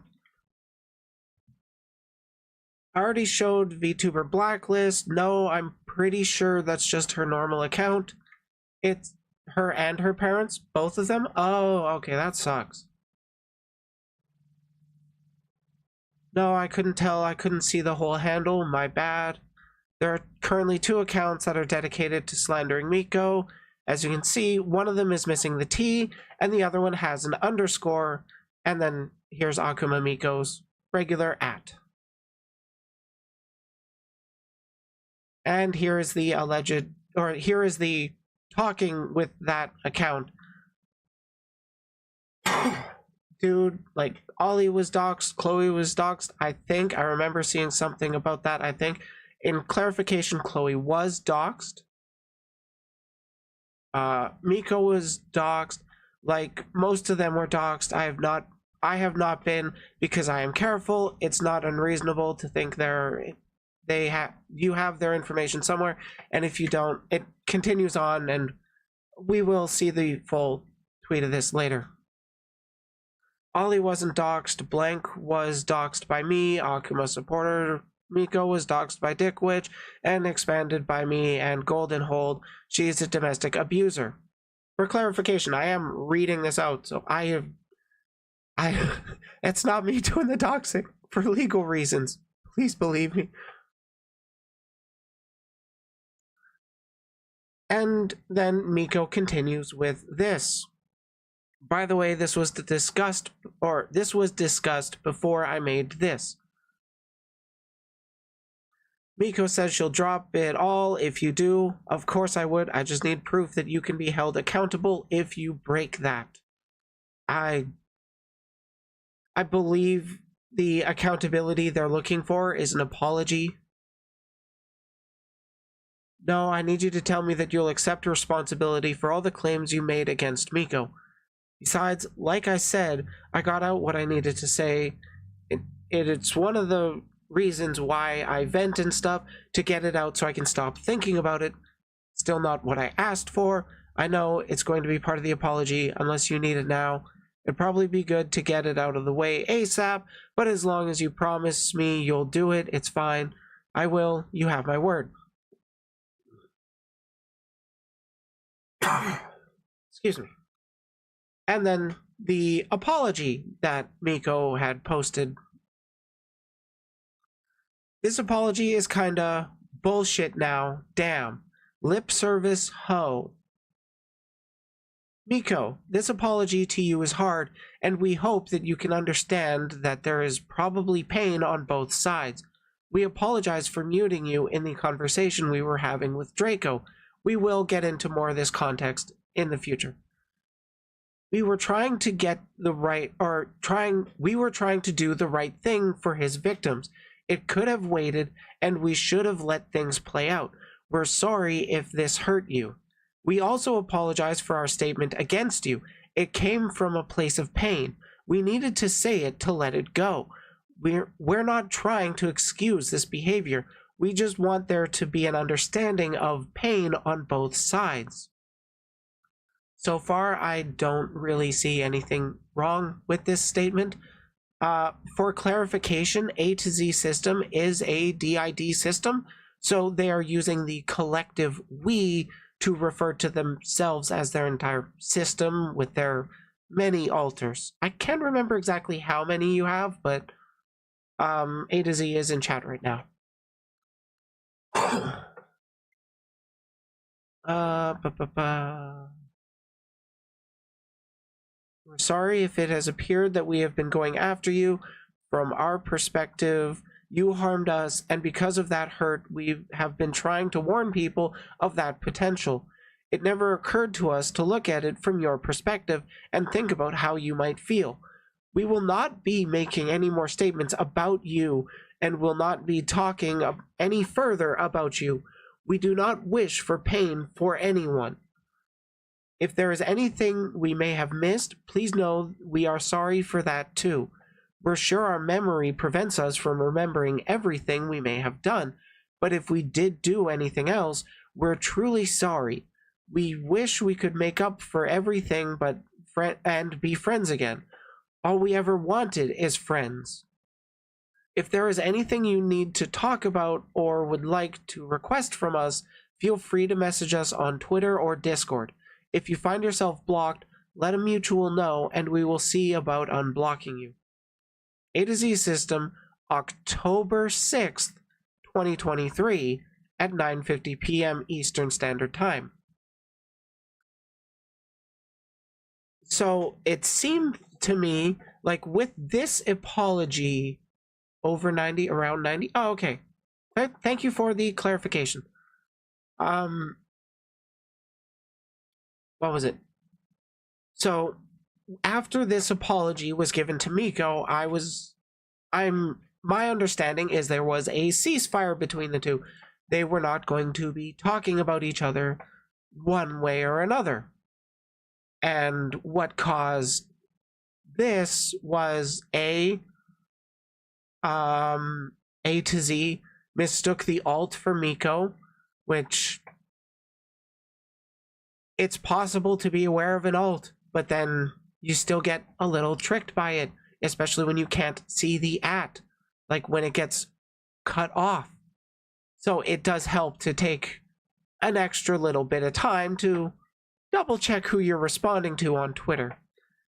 I already showed VTuber blacklist. No, I'm pretty sure that's just her normal account. It's her and her parents, both of them. Oh, okay, that sucks. No, I couldn't tell. I couldn't see the whole handle. My bad. There are currently 2 accounts that are dedicated to slandering Miko. As you can see, one of them is missing the T, and the other one has an underscore. And then here's Akuma Miko's regular @. And here is the alleged, or here is the talking with that account. Dude, like, Ollie was doxxed, Chloe was doxxed. I remember seeing something about that. I think in clarification, Chloe was doxxed. Miko was doxxed. Like, most of them were doxxed. I have not been, because I am careful. It's not unreasonable to think you have their information somewhere, and if you don't, it continues on, and we will see the full tweet of this later. Ollie wasn't doxxed. Blank was doxxed by me. Akuma supporter Miko was doxxed by Dickwitch and expanded by me and Golden Hold. She is a domestic abuser. For clarification, I am reading this out, so it's not me doing the doxing for legal reasons. Please believe me. And then Miko continues with this. By the way, this was discussed before I made this. Miko says she'll drop it all if you do. Of course I would. I just need proof that you can be held accountable if you break that. I believe the accountability they're looking for is an apology. No, I need you to tell me that you'll accept responsibility for all the claims you made against Miko. Besides, like I said, I got out what I needed to say. It's one of the reasons why I vent and stuff, to get it out so I can stop thinking about it. Still not what I asked for. I know it's going to be part of the apology unless you need it now. It'd probably be good to get it out of the way ASAP, but as long as you promise me you'll do it, it's fine. I will. You have my word. Excuse me. And then the apology that Miko had posted. This apology is kinda bullshit now. Damn. Lip service ho. Miko, this apology to you is hard, and we hope that you can understand that there is probably pain on both sides. We apologize for muting you in the conversation we were having with Draco. We will get into more of this context in the future. We were trying to get the right, we were trying to do the right thing for his victims. It could have waited, and we should have let things play out. We're sorry if this hurt you. We also apologize for our statement against you. It came from a place of pain. We needed to say it to let it go. We're not trying to excuse this behavior. We just want there to be an understanding of pain on both sides. So far, I don't really see anything wrong with this statement. For clarification, A to Z system is a DID system, so they are using the collective we to refer to themselves as their entire system with their many alters. I can't remember exactly how many you have, but A to Z is in chat right now. We're sorry if it has appeared that we have been going after you. From our perspective, you harmed us, and because of that hurt, we have been trying to warn people of that potential. It never occurred to us to look at it from your perspective and think about how you might feel. We will not be making any more statements about you and will not be talking any further about you. We do not wish for pain for anyone. If there is anything we may have missed, please know we are sorry for that too. We're sure our memory prevents us from remembering everything we may have done, but if we did do anything else, we're truly sorry. We wish we could make up for everything and be friends again. All we ever wanted is friends. If there is anything you need to talk about or would like to request from us, feel free to message us on Twitter or Discord. If you find yourself blocked, let a mutual know and we will see about unblocking you. A to Z system, October 6th, 2023 at 9:50 p.m. Eastern Standard Time. So it seemed to me like with this apology, over 90, around 90. Oh, okay. Thank you for the clarification. What was it? So after this apology was given to Miko, my understanding is there was a ceasefire between the two. They were not going to be talking about each other one way or another. And what caused this was A to Z mistook the alt for Miko, which it's possible to be aware of an alt, but then you still get a little tricked by it, especially when you can't see the @ like when it gets cut off. So it does help to take an extra little bit of time to double check who you're responding to on Twitter.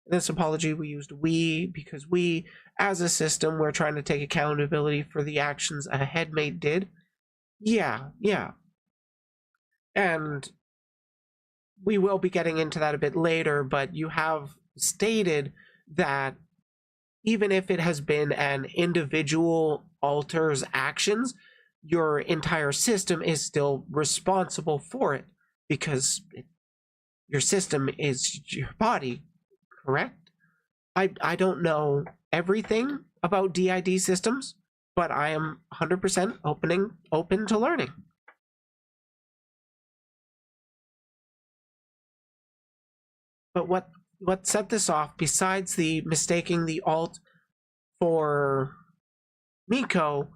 In this apology, we used we because we, as a system, we're trying to take accountability for the actions a headmate did. Yeah. And we will be getting into that a bit later, but you have stated that even if it has been an individual alter's actions, your entire system is still responsible for it because your system is your body, correct? I don't know everything about DID systems, but I am 100% open to learning. But what set this off, besides the mistaking the alt for Miko,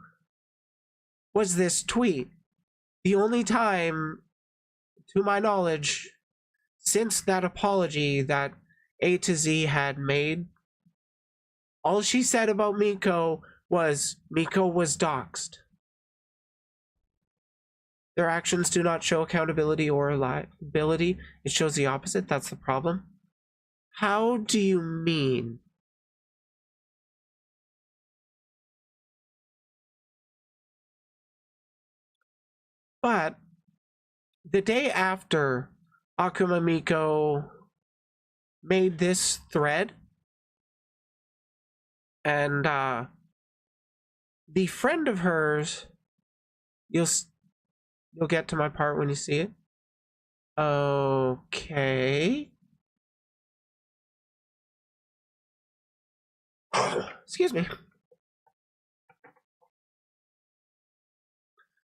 was this tweet. The only time, to my knowledge, since that apology that A to Z had made, all she said about Miko was doxxed. Their actions do not show accountability or liability. It shows the opposite. That's the problem. How do you mean? But the day after Akuma Miko made this thread and the friend of hers, you'll get to my part when you see it. Okay. Excuse me.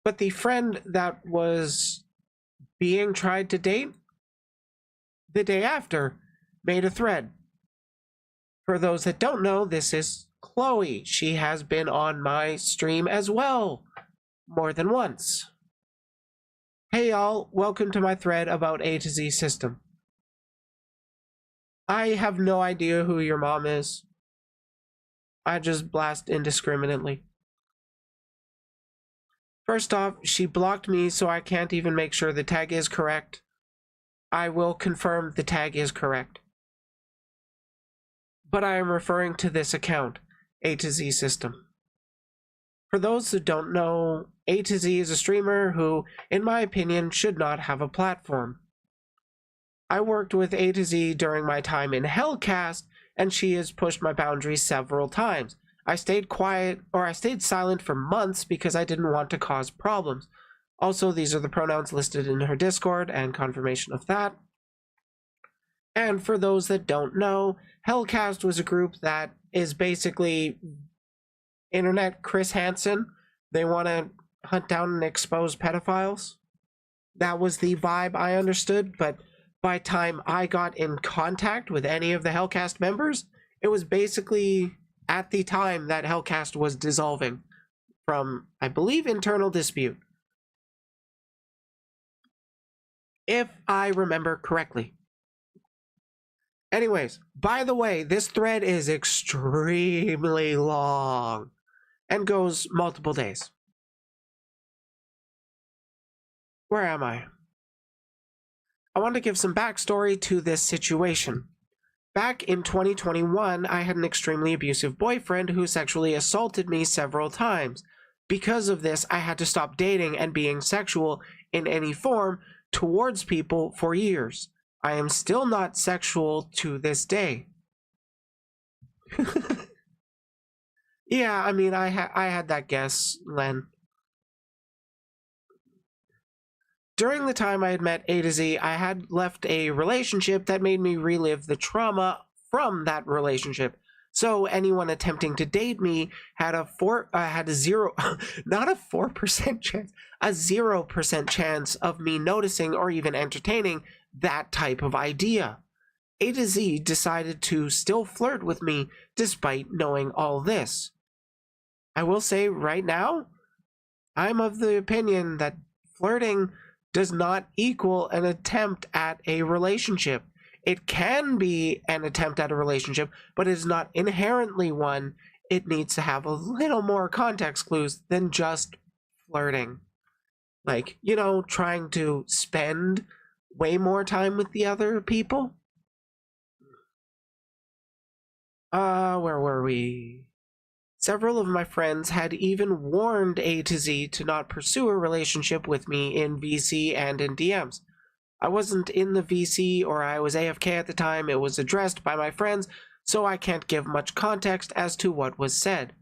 But the friend that was being tried to date, the day after, made a thread. For those that don't know, this is Chloe. She has been on my stream as well, more than once. Hey y'all, welcome to my thread about A to Z system. I have no idea who your mom is. I just blast indiscriminately. First off, she blocked me, so I can't even make sure the tag is correct. I will confirm the tag is correct. But I am referring to this account, A to Z System. For those who don't know, A to Z is a streamer who, in my opinion, should not have a platform. I worked with A to Z during my time in Hellcast, and she has pushed my boundaries several times. I stayed silent for months because I didn't want to cause problems. Also, these are the pronouns listed in her Discord and confirmation of that. And for those that don't know, Hellcast was a group that is basically internet Chris Hansen. They want to hunt down and expose pedophiles. That was the vibe I understood, but by the time I got in contact with any of the Hellcast members, it was basically at the time that Hellcast was dissolving from, I believe, internal dispute. If I remember correctly. Anyways, by the way, this thread is extremely long and goes multiple days. Where am I? I want to give some backstory to this situation. Back in 2021, I had an extremely abusive boyfriend who sexually assaulted me several times. Because of this, I had to stop dating and being sexual in any form towards people for years. I am still not sexual to this day. Yeah, I mean, I had that guess, Len. During the time I had met A to Z, I had left a relationship that made me relive the trauma from that relationship. So anyone attempting to date me had a 4% chance, a 0% chance of me noticing or even entertaining that type of idea. A to Z decided to still flirt with me despite knowing all this. I will say right now, I'm of the opinion that flirting does not equal an attempt at a relationship. It can be an attempt at a relationship, but it is not inherently one. It needs to have a little more context clues than just flirting. Like, you know, trying to spend way more time with the other people. Where were we? Several of my friends had even warned A to Z to not pursue a relationship with me in VC and in DMs. I wasn't in the VC or I was AFK at the time. It was addressed by my friends, so I can't give much context as to what was said.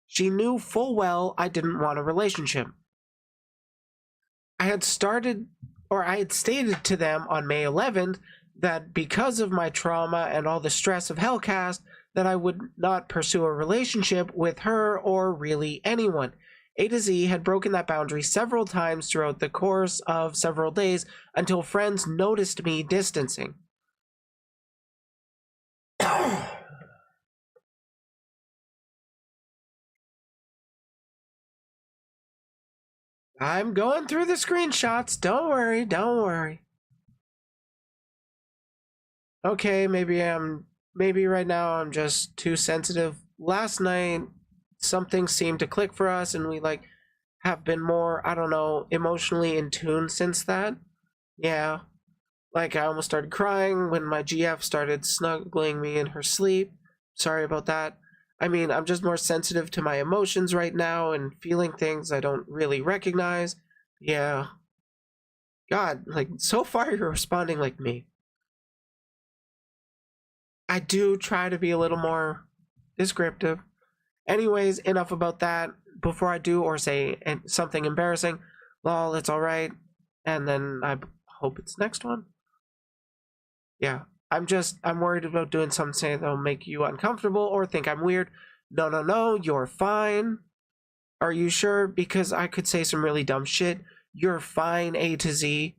She knew full well I didn't want a relationship. I had stated to them on May 11th that because of my trauma and all the stress of Hellcast, that I would not pursue a relationship with her or really anyone. A to Z had broken that boundary several times throughout the course of several days until friends noticed me distancing. I'm going through the screenshots. Don't worry, don't worry. Okay, maybe right now I'm just too sensitive. Last night, something seemed to click for us, and we have been more, I don't know, emotionally in tune since that. Yeah. I almost started crying when my GF started snuggling me in her sleep. Sorry about that. I mean, I'm just more sensitive to my emotions right now and feeling things I don't really recognize. Yeah. God, so far you're responding like me. I do try to be a little more descriptive. Anyways, enough about that. before I do or say something embarrassing. Lol, it's alright. And then I hope it's next one. Yeah, I'm worried about doing something that'll make you uncomfortable or think I'm weird. No, you're fine. Are you sure? Because I could say some really dumb shit. You're fine, A to Z.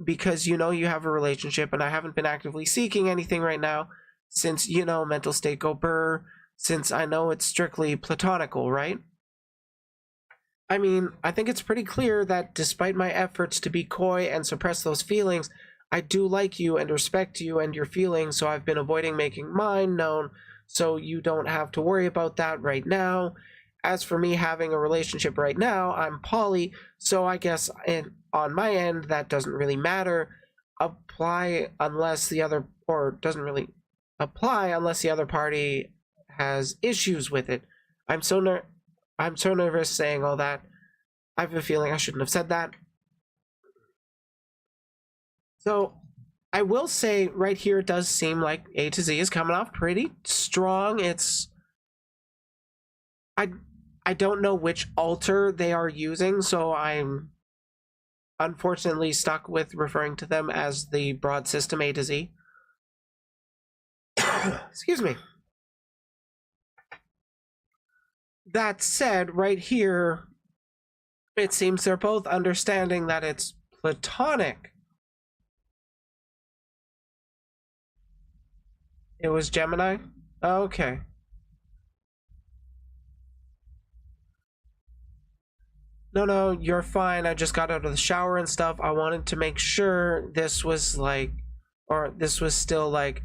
Because you know you have a relationship and I haven't been actively seeking anything right now since, you know, mental state go burr, since I know it's strictly platonical, right? I mean, I think it's pretty clear that despite my efforts to be coy and suppress those feelings, I do like you and respect you and your feelings, so I've been avoiding making mine known, so you don't have to worry about that right now. As for me having a relationship right now, I'm poly, so I guess on my end that doesn't really matter. Doesn't really apply unless the other party has issues with it. I'm so nervous saying all that. I have a feeling I shouldn't have said that. So I will say right here, it does seem like A to Z is coming off pretty strong. I don't know which alter they are using, so I'm unfortunately stuck with referring to them as the broad system A to Z. Excuse me. That said, right here, it seems they're both understanding that it's platonic. It was Gemini? Okay. No, you're fine. I just got out of the shower and stuff. I wanted to make sure this was still like,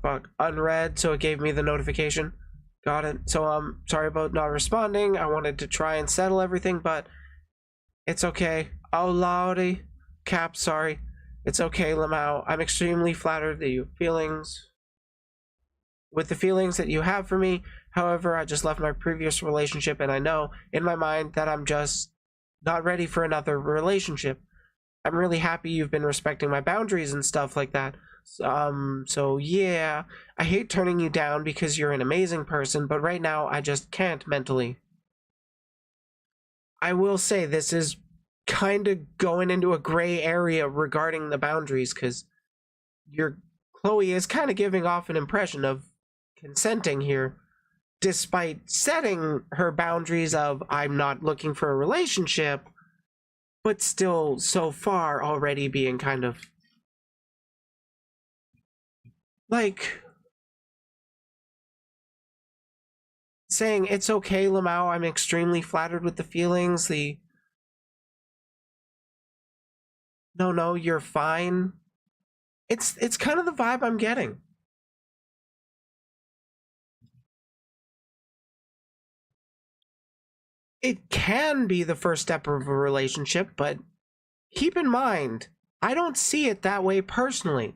fuck, unread, so it gave me the notification. Got it. So I'm sorry about not responding. I wanted to try and settle everything, but it's okay. Oh, Lowdy. Cap, sorry. It's okay, Lamau. I'm extremely flattered with the feelings that you have for me. However, I just left my previous relationship and I know in my mind that I'm just not ready for another relationship. I'm really happy you've been respecting my boundaries and stuff like that. So yeah, I hate turning you down because you're an amazing person, but right now I just can't mentally. I will say this is kind of going into a gray area regarding the boundaries, because Chloe is kind of giving off an impression of consenting here, despite setting her boundaries of I'm not looking for a relationship, but still so far already being kind of like saying it's okay, Lamau, I'm extremely flattered with the feelings. No, you're fine. It's kind of the vibe I'm getting. It can be the first step of a relationship, but keep in mind, I don't see it that way personally.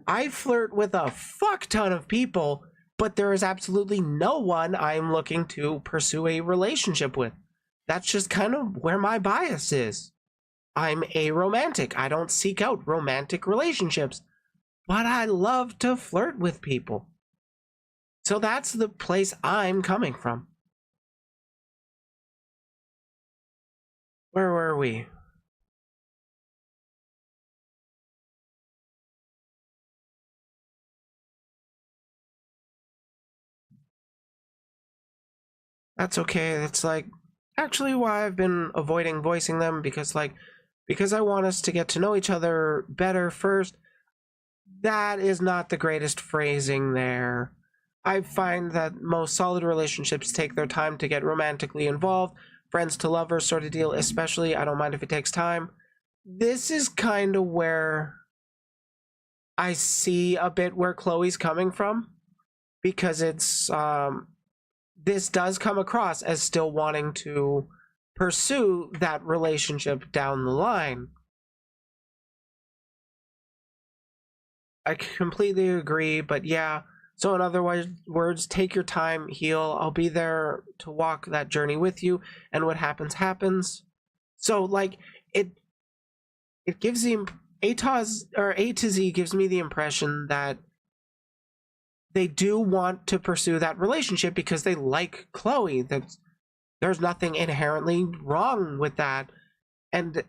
I flirt with a fuck ton of people, but there is absolutely no one I'm looking to pursue a relationship with. That's just kind of where my bias is. I'm aromantic. I don't seek out romantic relationships, but I love to flirt with people. So that's the place I'm coming from. Where were we? That's okay. It's like actually why I've been avoiding voicing them, because I want us to get to know each other better first. That is not the greatest phrasing there. I find that most solid relationships take their time to get romantically involved. Friends to lovers sort of deal, especially. I don't mind if it takes time. This is kind of where I see a bit where Chloe's coming from, because it's this does come across as still wanting to pursue that relationship down the line. I completely agree, but yeah. So in other words, take your time, heal. I'll be there to walk that journey with you, and what happens happens. So like it gives the A to Z gives me the impression that they do want to pursue that relationship because they like Chloe. There's nothing inherently wrong with that. And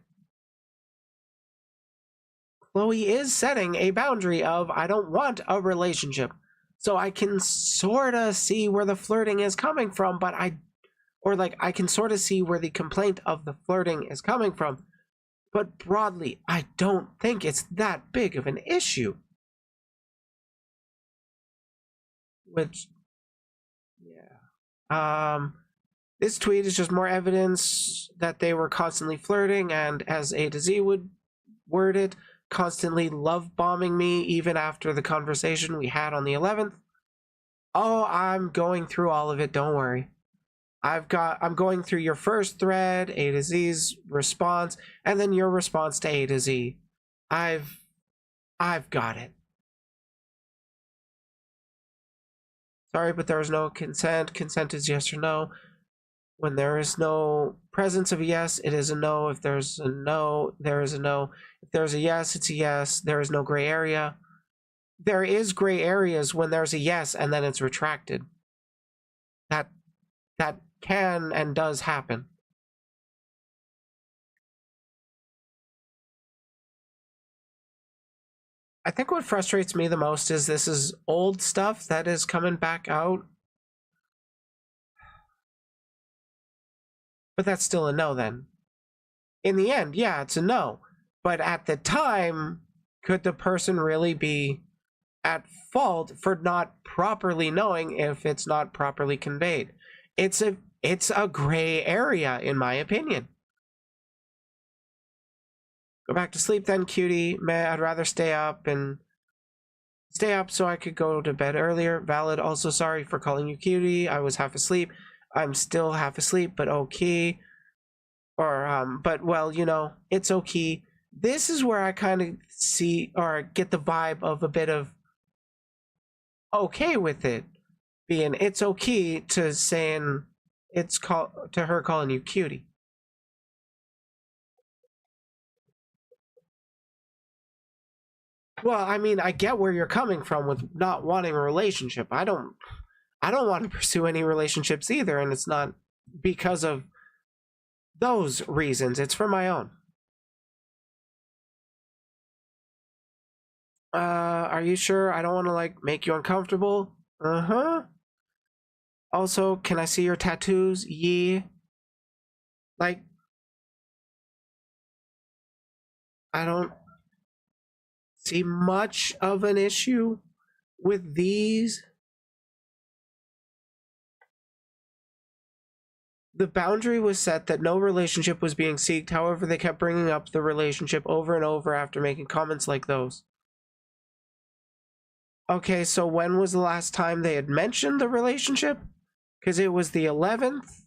Chloe is setting a boundary of, I don't want a relationship. So I can sort of see where the flirting is coming from, but I can sort of see where the complaint of the flirting is coming from. But broadly, I don't think it's that big of an issue. Which, yeah. This tweet is just more evidence that they were constantly flirting, and as A to Z would word it, constantly love bombing me even after the conversation we had on the 11th. Oh, I'm going through all of it, don't worry. I'm going through your first thread, A to Z's response, and then your response to A to Z. I've got it. Sorry, but there was no consent. Consent is yes or no. When there is no presence of a yes, it is a no. If there's a no, there is a no. If there's a yes, it's a yes. There is no gray area. There is gray areas when there's a yes and then it's retracted. That can and does happen. I think what frustrates me the most is this is old stuff that is coming back out. But that's still a no then. In the end, yeah, it's a no. But at the time, could the person really be at fault for not properly knowing if it's not properly conveyed? It's a gray area, in my opinion. Go back to sleep then, cutie. Man, I'd rather stay up so I could go to bed earlier. Valid. Also, sorry for calling you cutie. I was half asleep. I'm still half asleep, but okay. Or, but well, you know, it's okay. This is where I kind of see or get the vibe of a bit of okay with it being it's okay to saying to her calling you cutie. Well, I mean, I get where you're coming from with not wanting a relationship. I don't want to pursue any relationships either, and it's not because of those reasons. It's for my own. Are you sure? I don't want to like make you uncomfortable. Also, can I see your tattoos? Yeah. Like, I don't see much of an issue with these. The boundary was set that no relationship was being sought. However, they kept bringing up the relationship over and over after making comments like those. Okay, so when was the last time they had mentioned the relationship? Because it was the 11th.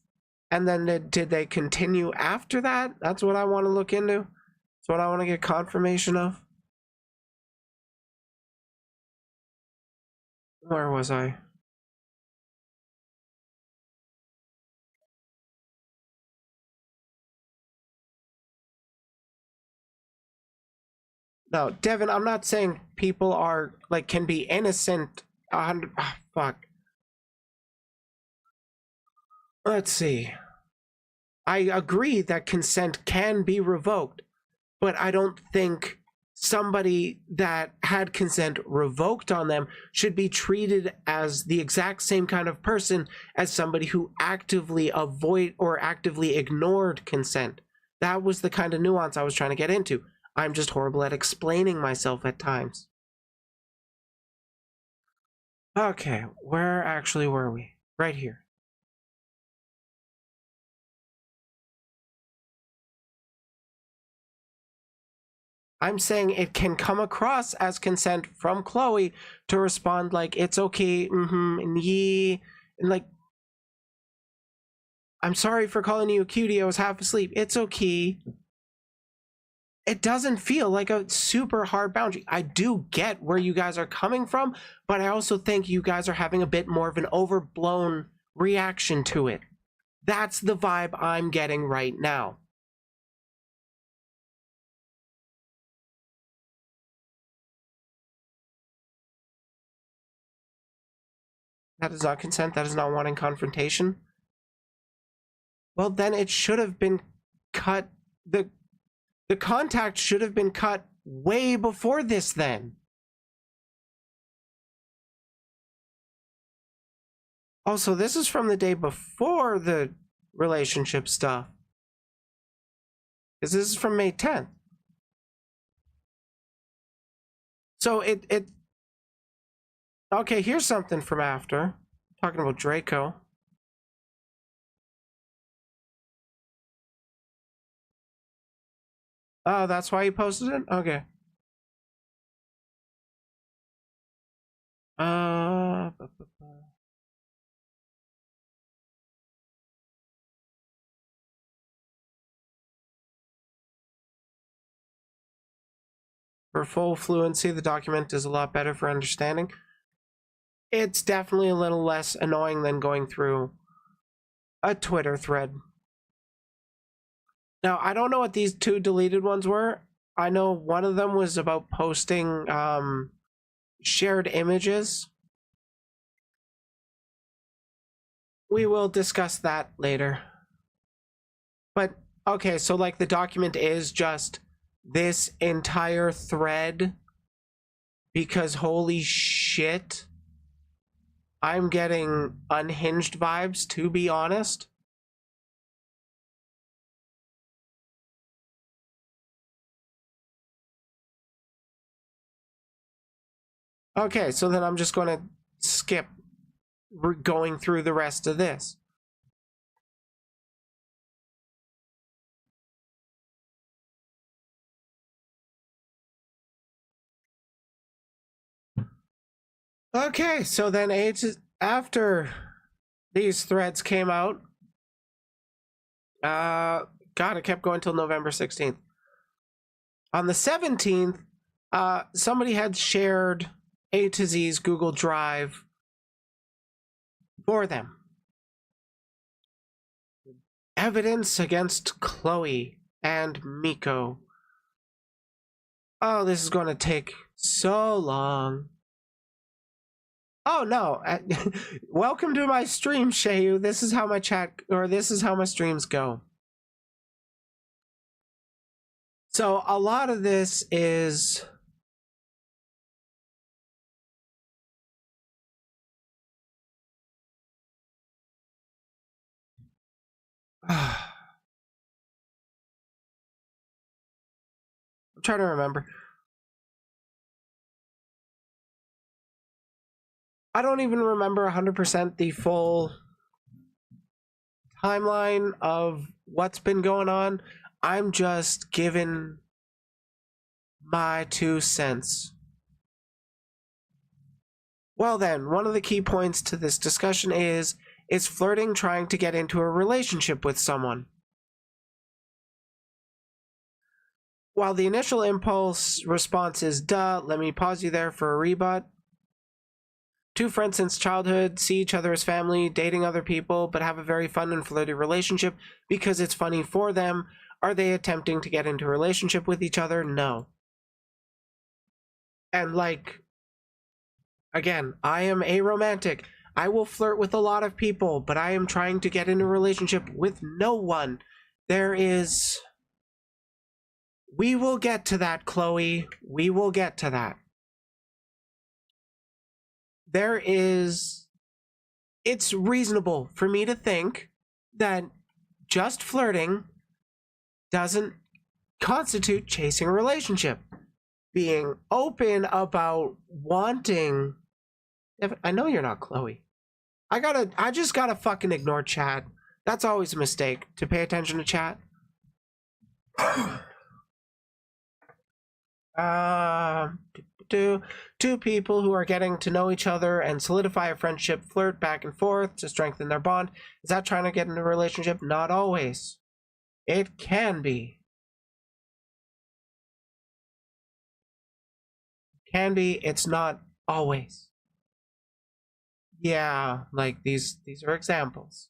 And then did they continue after that? That's what I want to look into. That's what I want to get confirmation of. Where was I? No, Devin, I'm not saying people are, like, can be innocent. Fuck. Let's see. I agree that consent can be revoked, but I don't think somebody that had consent revoked on them should be treated as the exact same kind of person as somebody who actively actively ignored consent. That was the kind of nuance I was trying to get into. I'm just horrible at explaining myself at times. Okay, where actually were we? Right here. I'm saying it can come across as consent from Chloe to respond like, it's okay, and yee, and like, I'm sorry for calling you a cutie, I was half asleep, it's okay. It doesn't feel like a super hard boundary. I do get where you guys are coming from, but I also think you guys are having a bit more of an overblown reaction to it. That's the vibe I'm getting right now. That is not consent. That is not wanting confrontation. well, then it should have been cut. The contact should have been cut way before this then. Also, this is from the day before the relationship stuff. Because this is from May 10th. So it okay, here's something from after. Talking about Draco. Oh, that's why you posted it? Okay. For full fluency, the document is a lot better for understanding. It's definitely a little less annoying than going through a Twitter thread. Now, I don't know what these two deleted ones were. I know one of them was about posting shared images. We will discuss that later. But, okay, so like the document is just this entire thread, because holy shit, I'm getting unhinged vibes, to be honest. Okay, so then I'm just going to skip going through the rest of this. Okay, so then after these threads came out, God, it kept going till November 16th. On the 17th, somebody had shared A to Z's Google Drive for them. Evidence against Chloe and Miko. Oh, this is going to take so long. Oh no, welcome to my stream, Shayu. This is how my this is how my streams go. So a lot of this is I'm trying to remember. I don't even remember 100% the full timeline of what's been going on. I'm just giving my 2 cents. Well then, one of the key points to this discussion is flirting trying to get into a relationship with someone? While the initial impulse response is duh, let me pause you there for a rebut. Two friends since childhood see each other as family, dating other people, but have a very fun and flirty relationship because it's funny for them. Are they attempting to get into a relationship with each other? No. And like, again, I am aromantic. I will flirt with a lot of people, but I am trying to get in a relationship with no one. We will get to that, Chloe. We will get to that. It's reasonable for me to think that just flirting doesn't constitute chasing a relationship. Being open about wanting... I know you're not Chloe. I just gotta fucking ignore chat. That's always a mistake, to pay attention to chat. Two people who are getting to know each other and solidify a friendship flirt back and forth to strengthen their bond. Is that trying to get into a relationship? Not always. It can be. Can be. It's not always. Yeah, like these are examples.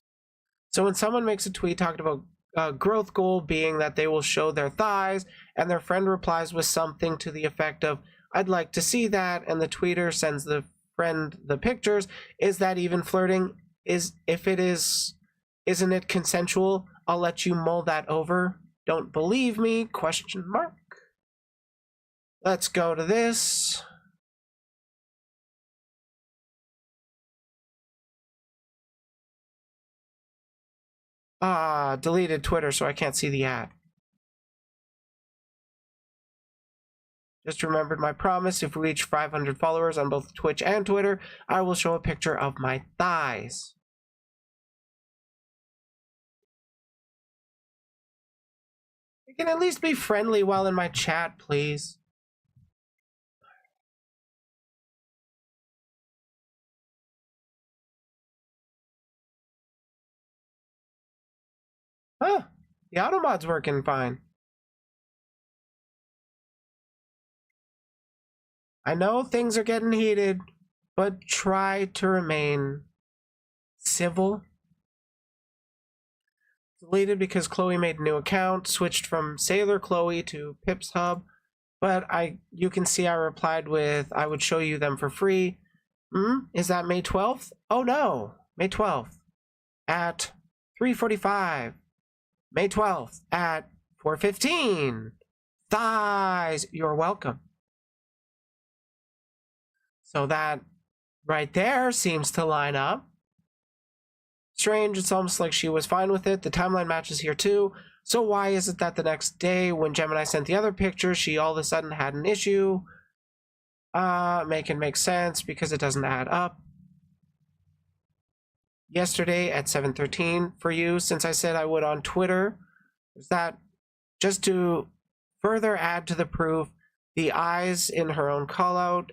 So when someone makes a tweet talking about a growth goal being that they will show their thighs, and their friend replies with something to the effect of, I'd like to see that, and the tweeter sends the friend the pictures, is that even flirting? Isn't it consensual? I'll let you mull that over. Don't believe me? Question mark. Let's go to this. Deleted Twitter, so I can't see the ad. Just remembered my promise. If we reach 500 followers on both Twitch and Twitter, I will show a picture of my thighs. You can at least be friendly while in my chat, please. Huh, the auto mod's working fine. I know things are getting heated, but try to remain civil. Deleted because Chloe made a new account, switched from Sailor Chloe to Pips Hub, but you can see I replied with, I would show you them for free. Is that May 12th? Oh no, May 12th at 3:45. May 12th at 4:15. Thighs, you're welcome. So that right there seems to line up. Strange, it's almost like she was fine with it. The timeline matches here too. So why is it that the next day when Gemini sent the other picture, she all of a sudden had an issue? Make sense because it doesn't add up. Yesterday at 7:13 for you, since I said I would on Twitter, is that just to further add to the proof, the eyes in her own callout,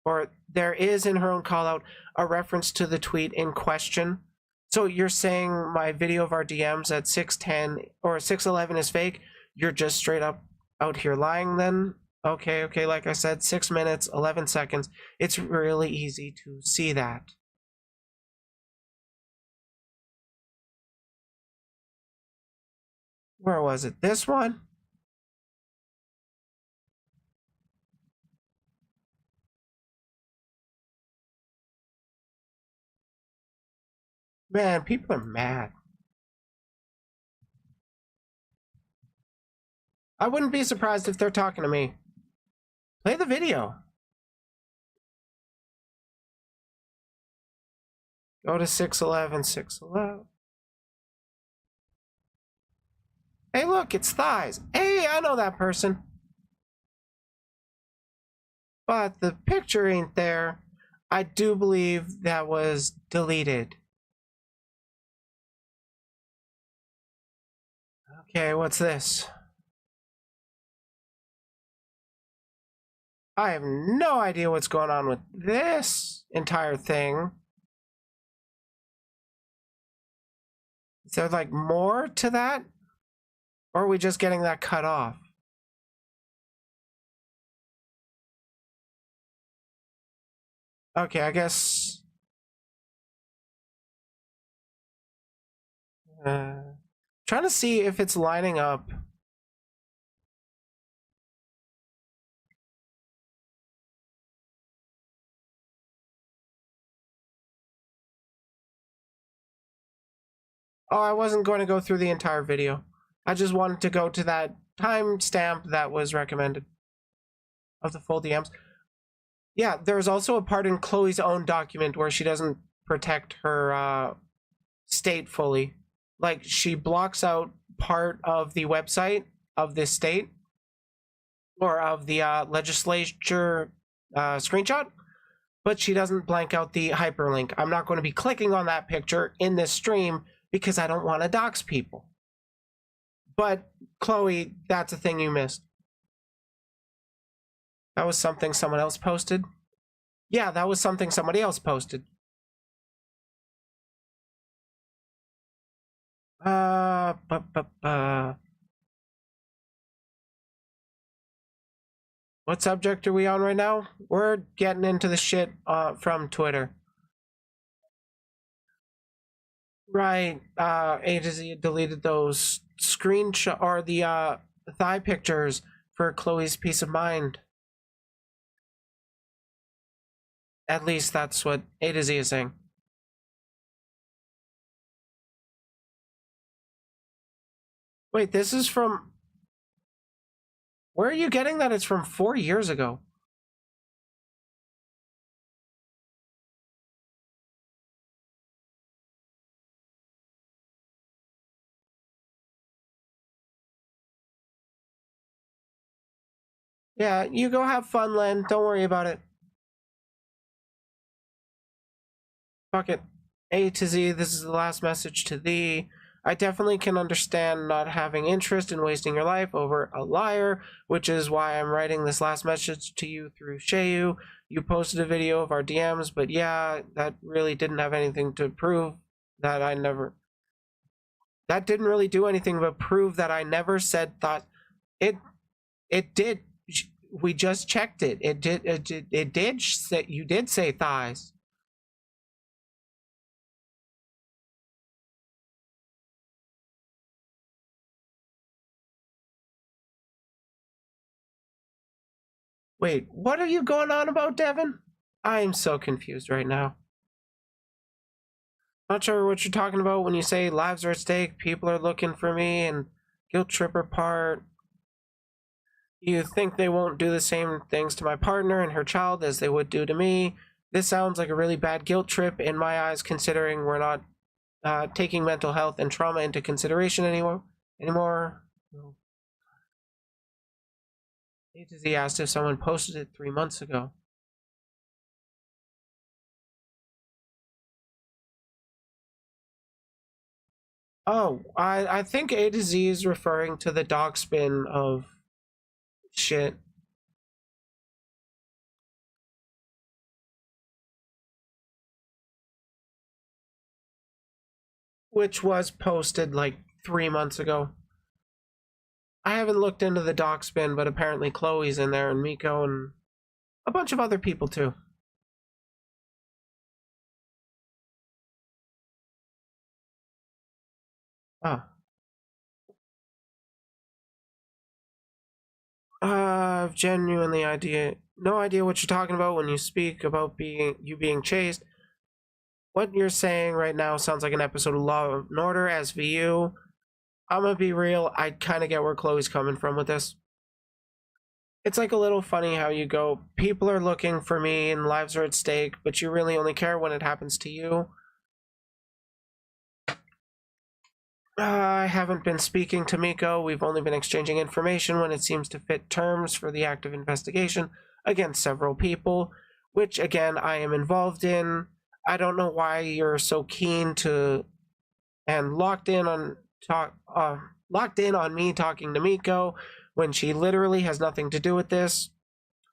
or there is in her own callout a reference to the tweet in question. So you're saying my video of our DMs at 6:10 or 6:11 is fake? You're just straight up out here lying then? Okay, like I said, 6 minutes, 11 seconds. It's really easy to see that. Where was it? This one? Man, people are mad. I wouldn't be surprised if they're talking to me. Play the video. Go to 6:11, 6:11. Hey, look, it's thighs. Hey, I know that person. But the picture ain't there. I do believe that was deleted. Okay, what's this? I have no idea what's going on with this entire thing. Is there like more to that? Or are we just getting that cut off? Okay, I guess... trying to see if it's lining up. Oh, I wasn't going to go through the entire video. I just wanted to go to that timestamp that was recommended of the full DMs. Yeah, there's also a part in Chloe's own document where she doesn't protect her state fully. Like, she blocks out part of the website of this state or of the legislature screenshot, but she doesn't blank out the hyperlink. I'm not going to be clicking on that picture in this stream because I don't want to dox people. But, Chloe, that's a thing you missed. That was something someone else posted? Yeah, that was something somebody else posted. What subject are we on right now? We're getting into the shit from Twitter. Right, A to Z deleted those screenshot or the thigh pictures for Chloe's peace of mind. At least that's what A to Z is saying. Wait, this is from... Where are you getting that? It's from 4 years ago. Yeah, you go have fun, Len. Don't worry about it. Fuck it. A to Z, this is the last message to thee. I definitely can understand not having interest in wasting your life over a liar, which is why I'm writing this last message to you through Shayu. You posted a video of our DMs, but yeah, that really didn't have anything to prove that I never... That didn't really do anything but prove that I never said thought. It did. We just checked it. It did say, you did say thighs. Wait, what are you going on about, Devin? I am so confused right now. Not sure what you're talking about when you say lives are at stake, people are looking for me, and guilt tripper part. You think they won't do the same things to my partner and her child as they would do to me? This sounds like a really bad guilt trip in my eyes, considering we're not taking mental health and trauma into consideration anymore. A to Z asked if someone posted it 3 months ago. Oh, I think A to Z is referring to the dog spin of shit. Which was posted like 3 months ago. I haven't looked into the doc spin, but apparently Chloe's in there and Miko and a bunch of other people too. Oh. I've genuinely no idea what you're talking about when you speak about you being chased. What you're saying right now sounds like an episode of Law and Order as VU. I'm gonna be real, I kind of get where Chloe's coming from with this. It's like a little funny how you go, people are looking for me and lives are at stake, but you really only care when it happens to you. I haven't been speaking to Miko. We've only been exchanging information when it seems to fit terms for the active investigation against several people, which again I am involved in. I don't know why you're so keen to and locked in on me talking to Miko when she literally has nothing to do with this.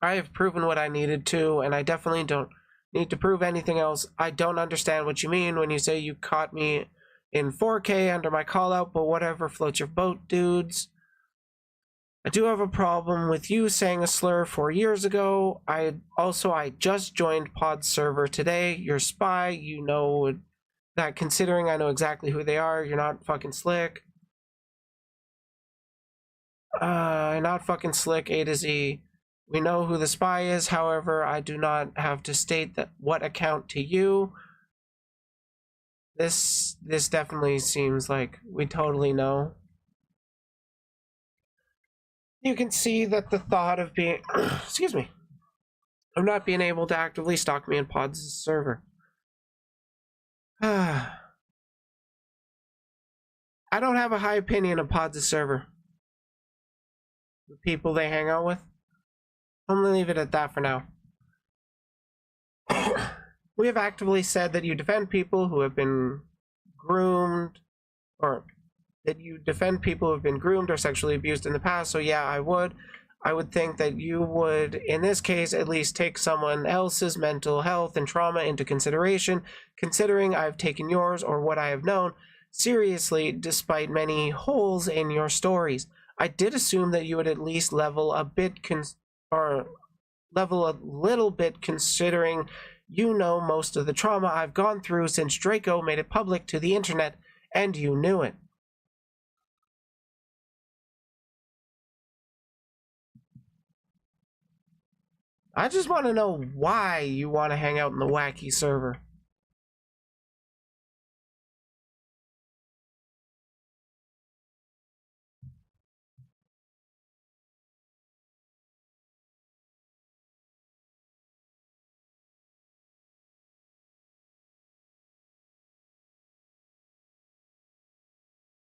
I have proven what I needed to, and I definitely don't need to prove anything else. I don't understand what you mean when you say you caught me in 4K under my callout, but whatever floats your boat, dudes. I do have a problem with you saying a slur 4 years ago. I just joined Pod's server today. You're spy, you know that considering I know exactly who they are, you're not fucking slick. Not fucking slick, A to Z. We know who the spy is, however, I do not have to state what account to you. This definitely seems like we totally know. You can see that the thought of being, excuse me, of not being able to actively stalk me in Pod's server. I don't have a high opinion of Pod's server. The people they hang out with. I'm gonna leave it at that for now. We have actively said that you defend people who have been groomed, or that you defend people who have been groomed or sexually abused in the past, so yeah, I would think that you would, in this case, at least take someone else's mental health and trauma into consideration, considering I've taken yours or what I have known seriously despite many holes in your stories. I did assume that you would at least level a little bit considering you know most of the trauma I've gone through since Draco made it public to the internet, and you knew it. I just want to know why you want to hang out in the wacky server.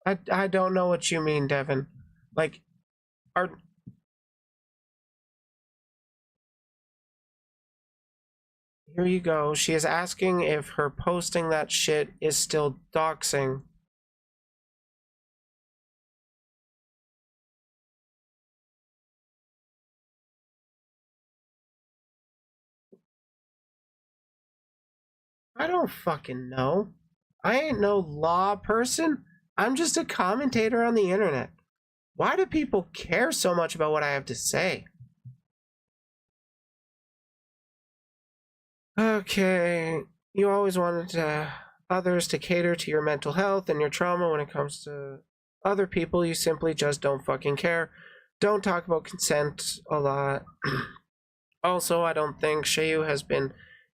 I don't know what you mean, Devin. Like, are... Here you go. She is asking if her posting that shit is still doxing. I don't fucking know. I ain't no law person. I'm just a commentator on the internet. Why do people care so much about what I have to say? Okay, you always wanted others to cater to your mental health and your trauma. When it comes to other people, you simply just don't fucking care. Don't talk about consent a lot. Also, I don't think Shayu has been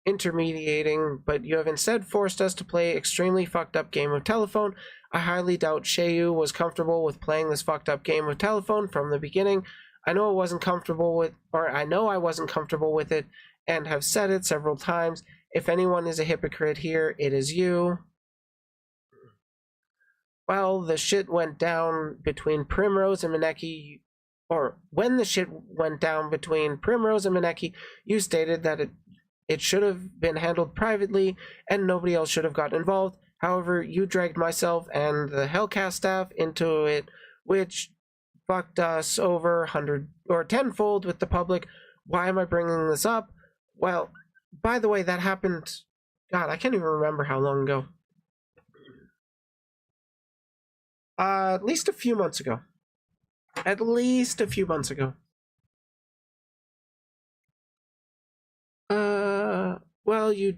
intermediating, but you have instead forced us to play extremely fucked up game of telephone. I highly doubt Shayu was comfortable with playing this fucked up game of telephone from the beginning. I know I wasn't comfortable with it, and have said it several times. If anyone is a hypocrite here, it is you. Well, the shit went down between Primrose and Maneki, or when the shit went down between Primrose and Maneki, you stated that it should have been handled privately and nobody else should have gotten involved. However, you dragged myself and the Hellcast staff into it, which fucked us over 100 or tenfold with the public. Why am I bringing this up? Well, by the way, that happened, God, I can't even remember how long ago. At least a few months ago. Well, you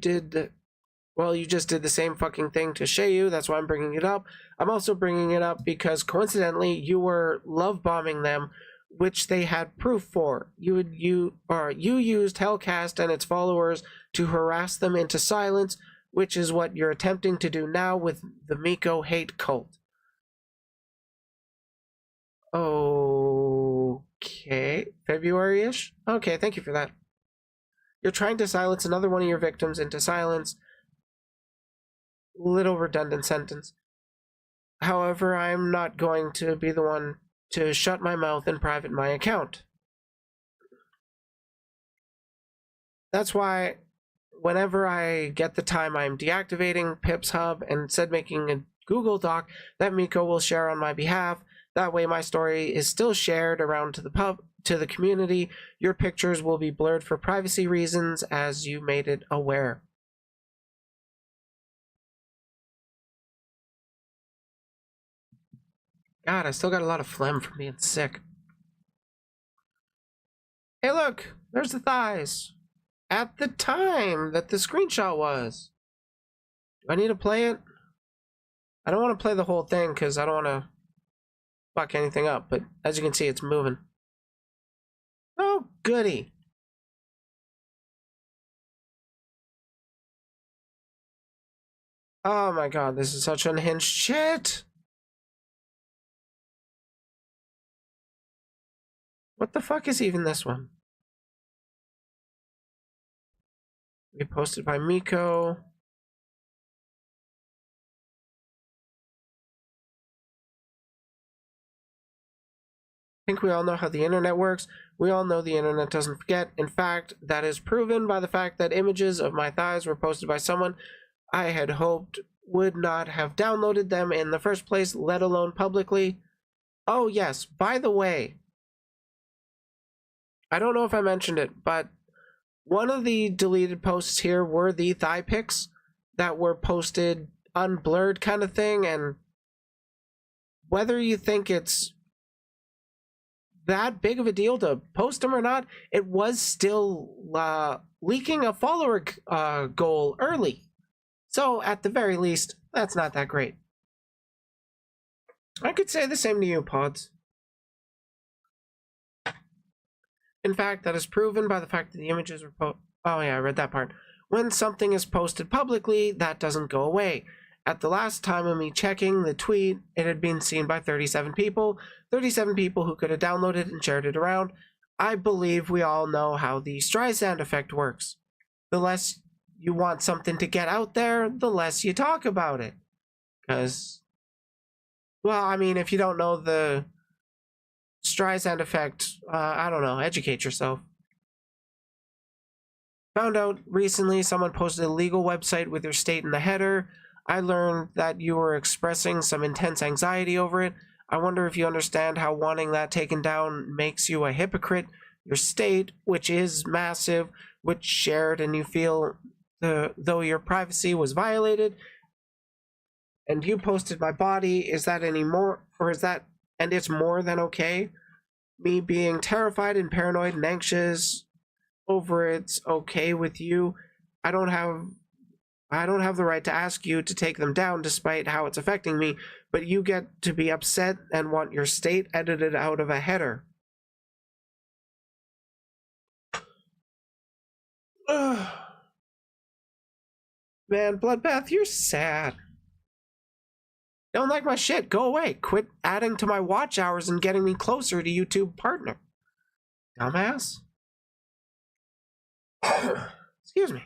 just did the same fucking thing to Shayu. That's why I'm bringing it up. I'm also bringing it up because coincidentally, you were love bombing them, which they had proof for. You used Hellcast and its followers to harass them into silence, which is what you're attempting to do now with the Miko hate cult. Okay, February-ish? Okay, thank you for that. You're trying to silence another one of your victims into silence. Little redundant sentence. However, I'm not going to be the one to shut my mouth and private my account. That's why whenever I get the time, I'm deactivating Pip's Hub and instead making a Google Doc that Miko will share on my behalf. That way my story is still shared around to the community. Your pictures will be blurred for privacy reasons, as you made it aware. God, I still got a lot of phlegm from being sick. Hey look, there's the thighs. At the time that the screenshot was. Do I need to play it? I don't want to play the whole thing because I don't want to fuck anything up, but as you can see, it's moving. Oh, goody. Oh my god, this is such unhinged shit. What the fuck is even this one? Reposted by Miko. I think we all know how the internet works. We all know the internet doesn't forget. In fact, that is proven by the fact that images of my thighs were posted by someone I had hoped would not have downloaded them in the first place, let alone publicly. Oh yes, by the way, I don't know if I mentioned it, but one of the deleted posts here were the thigh pics that were posted unblurred kind of thing, and whether you think it's that big of a deal to post them or not, it was still leaking a follower goal early. So at the very least, that's not that great. I could say the same to you, Pods. In fact, that is proven by the fact that the images were oh yeah, I read that part. When something is posted publicly, that doesn't go away. At the last time of me checking the tweet, it had been seen by 37 people. 37 people who could have downloaded and shared it around. I believe we all know how the Streisand effect works. The less you want something to get out there, the less you talk about it. Because Well, I mean, if you don't know the Streisand effect, I don't know, educate yourself. Found out recently someone posted a legal website with your state in the header. I learned that you were expressing some intense anxiety over it. I wonder if you understand how wanting that taken down makes you a hypocrite. Your state, which is massive, which shared, and you feel though your privacy was violated, and you posted my body, is that any more, or is that, and it's more than okay? Me being terrified and paranoid and anxious over it's okay with you. I don't have the right to ask you to take them down despite how it's affecting me, but you get to be upset and want your state edited out of a header. Ugh. Man, Bloodbath, you're sad. Don't like my shit, go away. Quit adding to my watch hours and getting me closer to YouTube partner. Dumbass. Excuse me.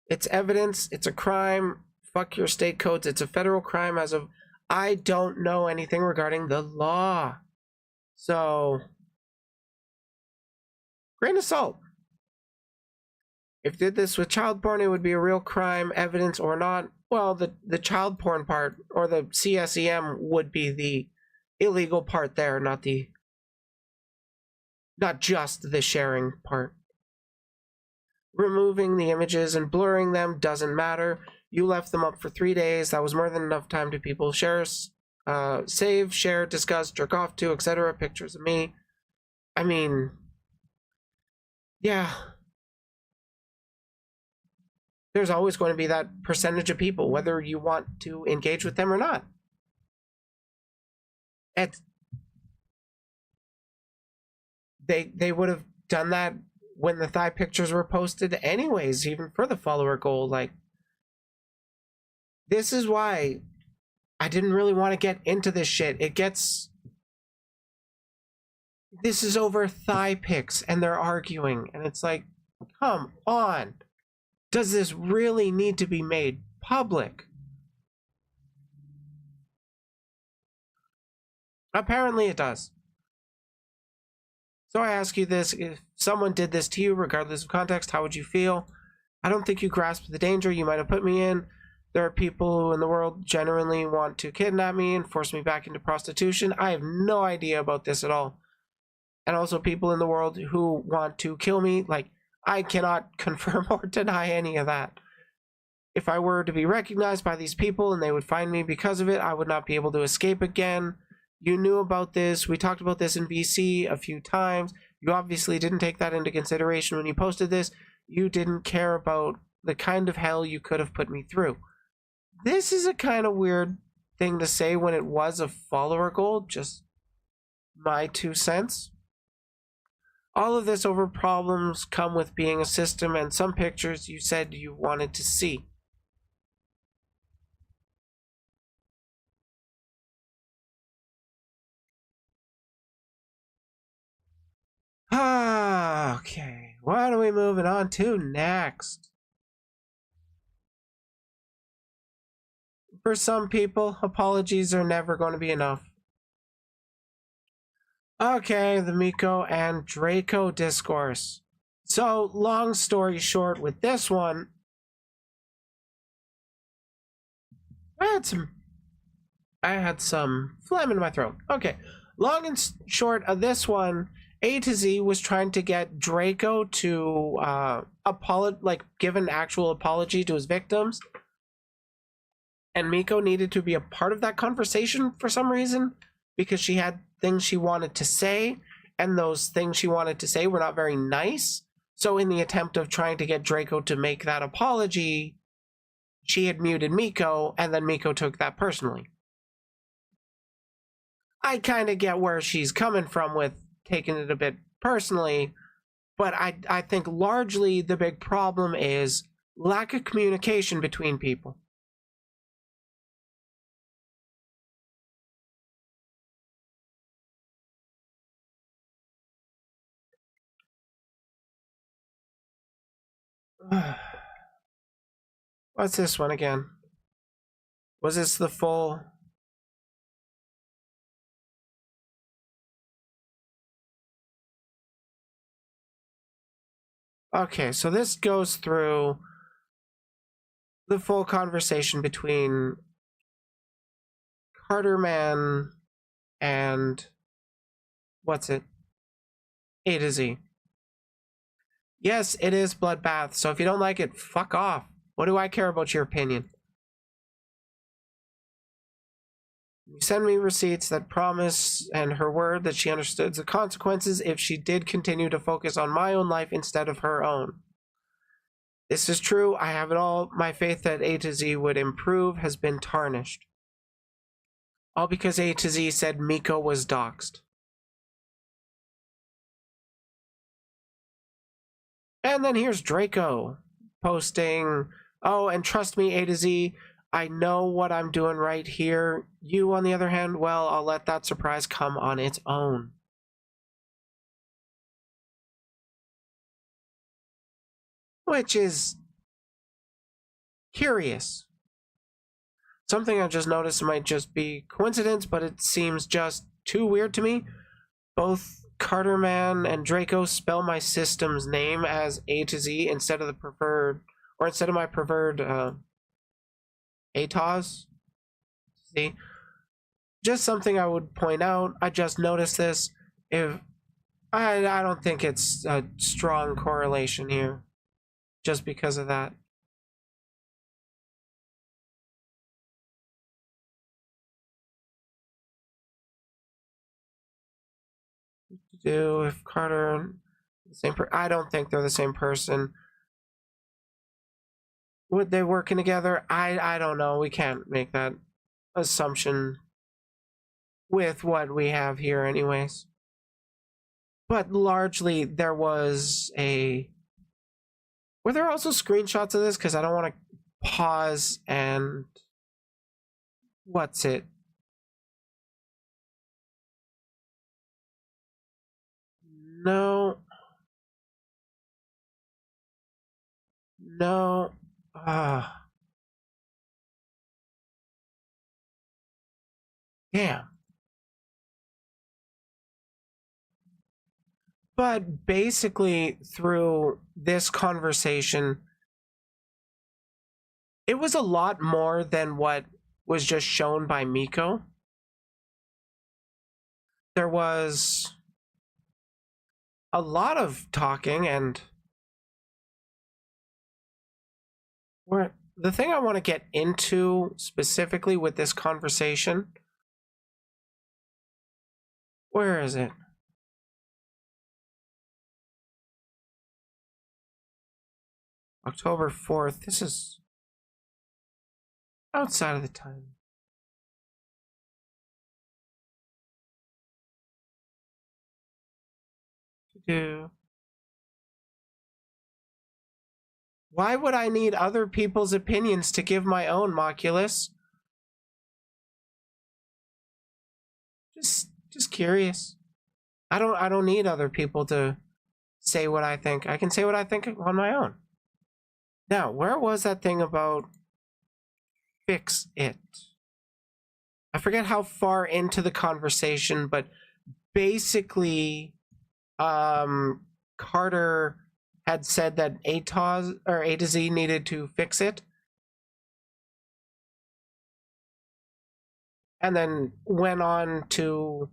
It's evidence, it's a crime. Fuck your state codes, it's a federal crime as of I don't know anything regarding the law. So, grain of salt. If did this with child porn, it would be a real crime, evidence or not. Well, the child porn part, or the CSEM, would be the illegal part there, not just the sharing part. Removing the images and blurring them doesn't matter. You left them up for 3 days. That was more than enough time to people share, save, share, discuss, jerk off to, etc. Pictures of me. I mean, yeah. There's always going to be that percentage of people, whether you want to engage with them or not. They would have done that when the thigh pictures were posted anyways, even for the follower goal. Like, this is why I didn't really want to get into this shit. This is over thigh pics and they're arguing, and it's like, come on. Does this really need to be made public? Apparently it does. So I ask you this, if someone did this to you, regardless of context, how would you feel? I don't think you grasp the danger you might have put me in. There are people who in the world genuinely want to kidnap me and force me back into prostitution. I have no idea about this at all. And also people in the world who want to kill me. Like, I cannot confirm or deny any of that. If I were to be recognized by these people and they would find me because of it, I would not be able to escape again. You knew about this. We talked about this in VC a few times. You obviously didn't take that into consideration when you posted this. You didn't care about the kind of hell you could have put me through. This is a kind of weird thing to say when it was a follower goal. Just my 2 cents. All of this over problems come with being a system and some pictures you said you wanted to see. Okay, what are we moving on to next? For some people, apologies are never going to be enough. Okay, the Miko and Draco discourse. So, long story short with this one, I had some phlegm in my throat. Okay, long and short of this one, A to Z was trying to get Draco to give an actual apology to his victims. And Miko needed to be a part of that conversation for some reason, because she had things she wanted to say, and those things she wanted to say were not very nice. So in the attempt of trying to get Draco to make that apology, she had muted Miko, and then Miko took that personally. I kind of get where she's coming from with taking it a bit personally, but I think largely the big problem is lack of communication between people. What's this one again? Was this the full? Okay, so this goes through the full conversation between Carterman and what's it? A to Z. Yes, it is Bloodbath, so if you don't like it, fuck off. What do I care about your opinion? You send me receipts that promise and her word that she understood the consequences if she did continue to focus on my own life instead of her own. This is true. I have it all. My faith that A to Z would improve has been tarnished. All because A to Z said Miko was doxxed. And then here's Draco posting, oh, and trust me, A to Z, I know what I'm doing right here. You, on the other hand, well, I'll let that surprise come on its own. Which is curious. Something I just noticed might just be coincidence, but it seems just too weird to me. Both Carterman and Draco spell my system's name as A to Z instead of the preferred, or instead of my preferred ATOS. See? Just something I would point out. I just noticed this. If I don't think it's a strong correlation here. Just because of that. Do if Carter the same I don't think they're the same person. Would they working together? I don't know. We can't make that assumption with what we have here anyways. But largely there was a... Were there also screenshots of this? Because I don't want to pause and... What's it? No. No. Damn. But basically, through this conversation, it was a lot more than what was just shown by Miko. There was a lot of talking, and the thing I want to get into specifically with this conversation, where is it? October 4th. This is outside of the time. Why would I need other people's opinions to give my own, Moculus? Just curious. I don't need other people to say what I think. I can say what I think on my own. Now, where was that thing about fix it? I forget how far into the conversation, but basically Carter had said that ATOS or A to Z needed to fix it. And then went on to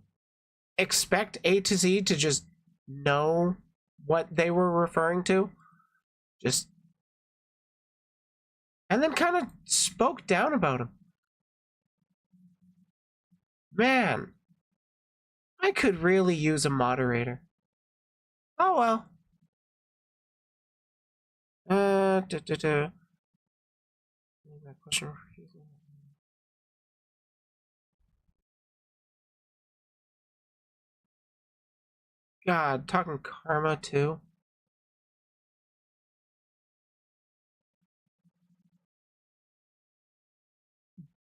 expect A to Z to just know what they were referring to. And then kind of spoke down about him. Man, I could really use a moderator. Oh well. God, talking karma too.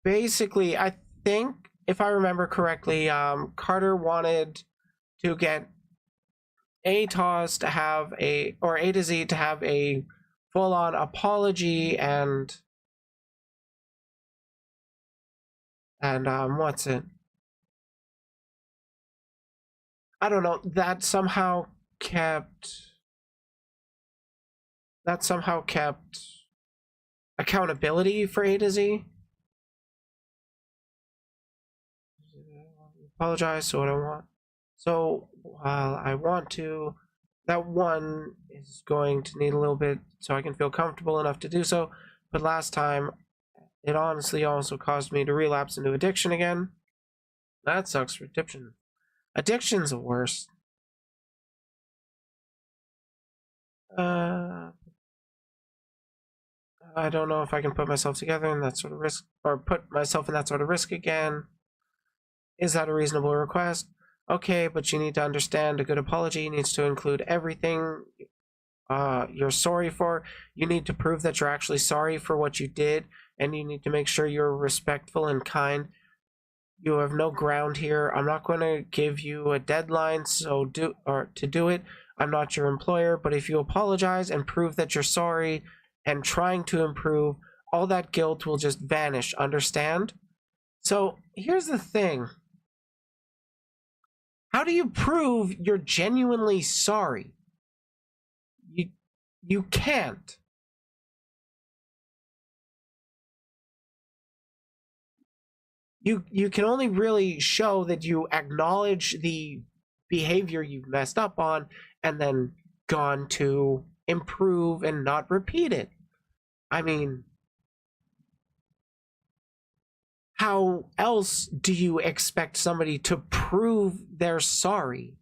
Basically, I think, if I remember correctly, Carter wanted to get ATOS to have or A to Z to have a full-on apology and And what's it? I don't know. That somehow kept accountability for A to Z. Apologize. So what I want. So while I want to, that one is going to need a little bit so I can feel comfortable enough to do so. But last time, it honestly also caused me to relapse into addiction again. That sucks for addiction. Addiction's the worst. I don't know if I can put myself together in that sort of risk, or put myself in that sort of risk again. Is that a reasonable request? Okay, but you need to understand a good apology needs to include everything you're sorry for. You need to prove that you're actually sorry for what you did, and you need to make sure you're respectful and kind. You have no ground here. I'm not going to give you a deadline to do it. I'm not your employer, but if you apologize and prove that you're sorry and trying to improve, all that guilt will just vanish, understand? So here's the thing. How do you prove you're genuinely sorry? You can't. You can only really show that you acknowledge the behavior you've messed up on and then gone to improve and not repeat it. I mean, how else do you expect somebody to prove they're sorry?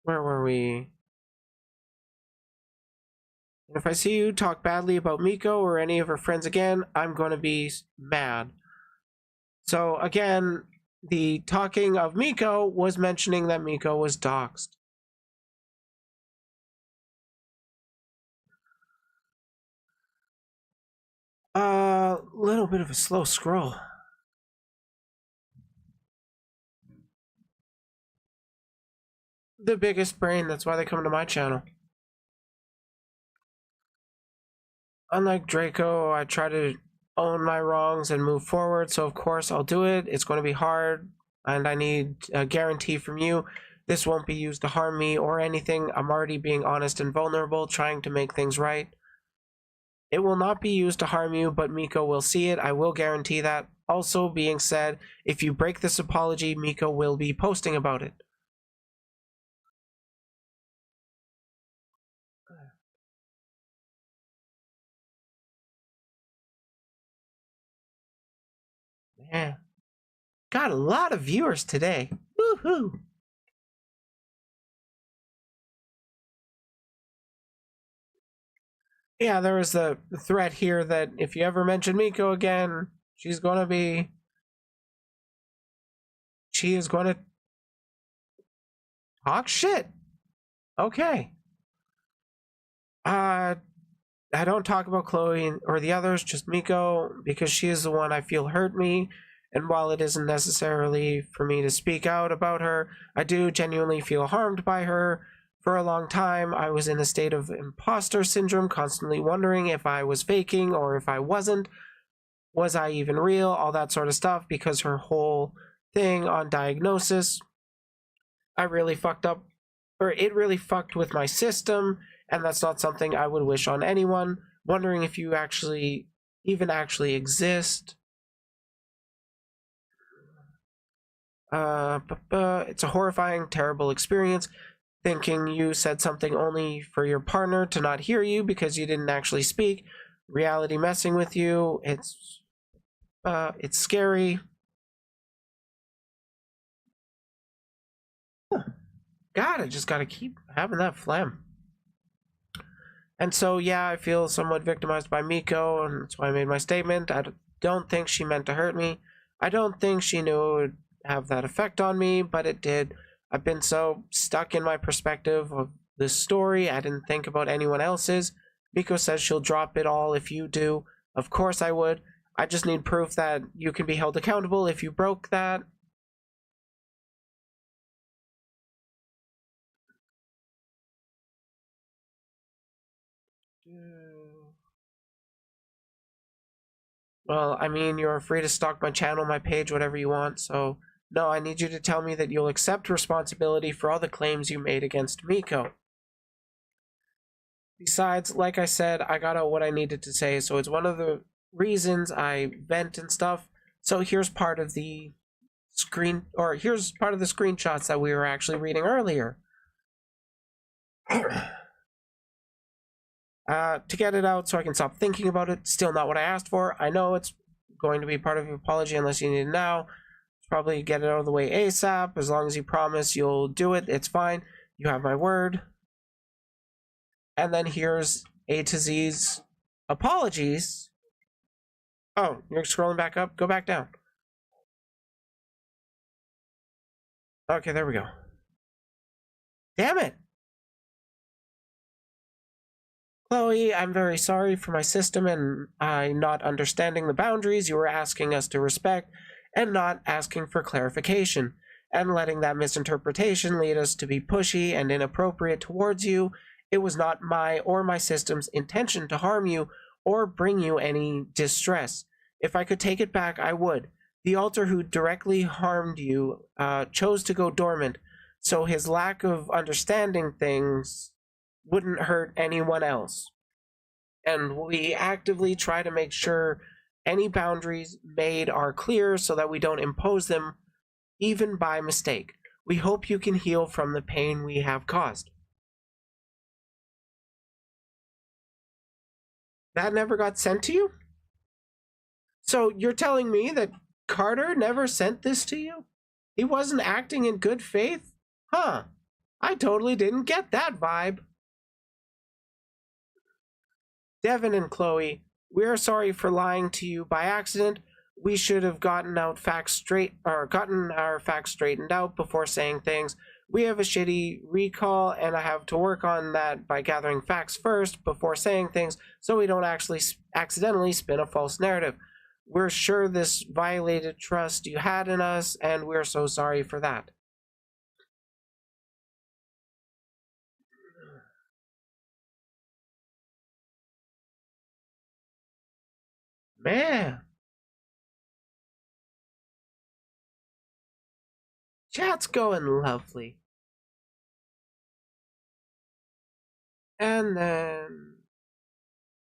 Where were we? If I see you talk badly about Miko or any of her friends again, I'm going to be mad. So again, the talking of Miko was mentioning that Miko was doxxed. Little bit of a slow scroll. The biggest brain, that's why they come to my channel. Unlike Draco, I try to own my wrongs and move forward, so of course I'll do it. It's going to be hard, and I need a guarantee from you. This won't be used to harm me or anything. I'm already being honest and vulnerable, trying to make things right. It will not be used to harm you, but Miko will see it. I will guarantee that. Also being said, if you break this apology, Miko will be posting about it. Yeah. Got a lot of viewers today. Woohoo! Yeah, there was the threat here that if you ever mention Miko again, she is going to talk shit. Okay. I don't talk about Chloe or the others, just Miko, because she is the one I feel hurt me. And while it isn't necessarily for me to speak out about her, I do genuinely feel harmed by her. For a long time, I was in a state of imposter syndrome, constantly wondering if I was faking or if I wasn't. Was I even real? All that sort of stuff, because her whole thing on diagnosis, I really fucked up, or it really fucked with my system, and that's not something I would wish on anyone. Wondering if you actually exist. It's a horrifying, terrible experience. Thinking you said something only for your partner to not hear you because you didn't actually speak. Reality messing with you. It's scary. God, I just gotta keep having that phlegm. And so, yeah, I feel somewhat victimized by Miko, and that's why I made my statement. I don't think she meant to hurt me. I don't think she knew it would have that effect on me, but it did. I've been so stuck in my perspective of this story, I didn't think about anyone else's. Miko says she'll drop it all if you do. Of course I would. I just need proof that you can be held accountable if you broke that. Well, I mean, you're free to stalk my channel, my page, whatever you want, so no, I need you to tell me that you'll accept responsibility for all the claims you made against Miko. Besides, like I said, I got out what I needed to say, so it's one of the reasons I vent and stuff. So here's part of the here's part of the screenshots that we were actually reading earlier. To get it out so I can stop thinking about it. Still not what I asked for. I know it's going to be part of your apology unless you need it now. Probably get it out of the way ASAP. As long as you promise you'll do it, it's fine. You have my word. And then here's A to Z's apologies. Oh, you're scrolling back up? Go back down. Okay, there we go. Damn it! Chloe, I'm very sorry for my system and I not understanding the boundaries you were asking us to respect and not asking for clarification, and letting that misinterpretation lead us to be pushy and inappropriate towards you. It was not my or my system's intention to harm you or bring you any distress. If I could take it back, I would. The altar who directly harmed you chose to go dormant, so his lack of understanding things wouldn't hurt anyone else. And we actively try to make sure any boundaries made are clear so that we don't impose them even by mistake. We hope you can heal from the pain we have caused. That never got sent to you? So you're telling me that Carter never sent this to you? He wasn't acting in good faith? Huh. I totally didn't get that vibe. Devin and Chloe, we're sorry for lying to you by accident. We should have gotten our facts straightened out before saying things. We have a shitty recall, and I have to work on that by gathering facts first before saying things, so we don't actually accidentally spin a false narrative. We're sure this violated trust you had in us, and we're so sorry for that. Man. Chat's going lovely. And then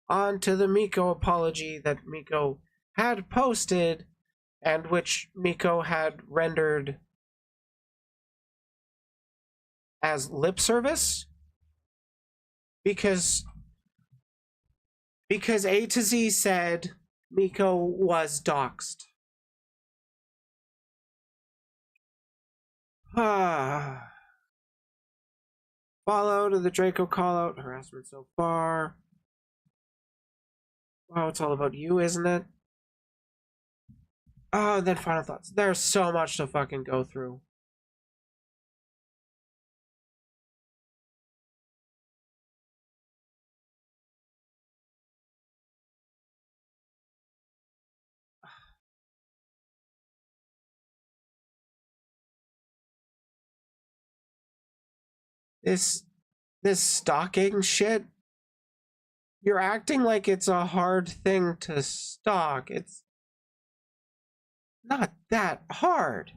on to the Miko apology that Miko had posted and which Miko had rendered as lip service because A to Z said Miko was doxxed. Fallout of the Draco callout, harassment so far. Wow, it's all about you, isn't it? Oh, then final thoughts. There's so much to fucking go through. This stalking shit, you're acting like it's a hard thing to stalk. It's not that hard.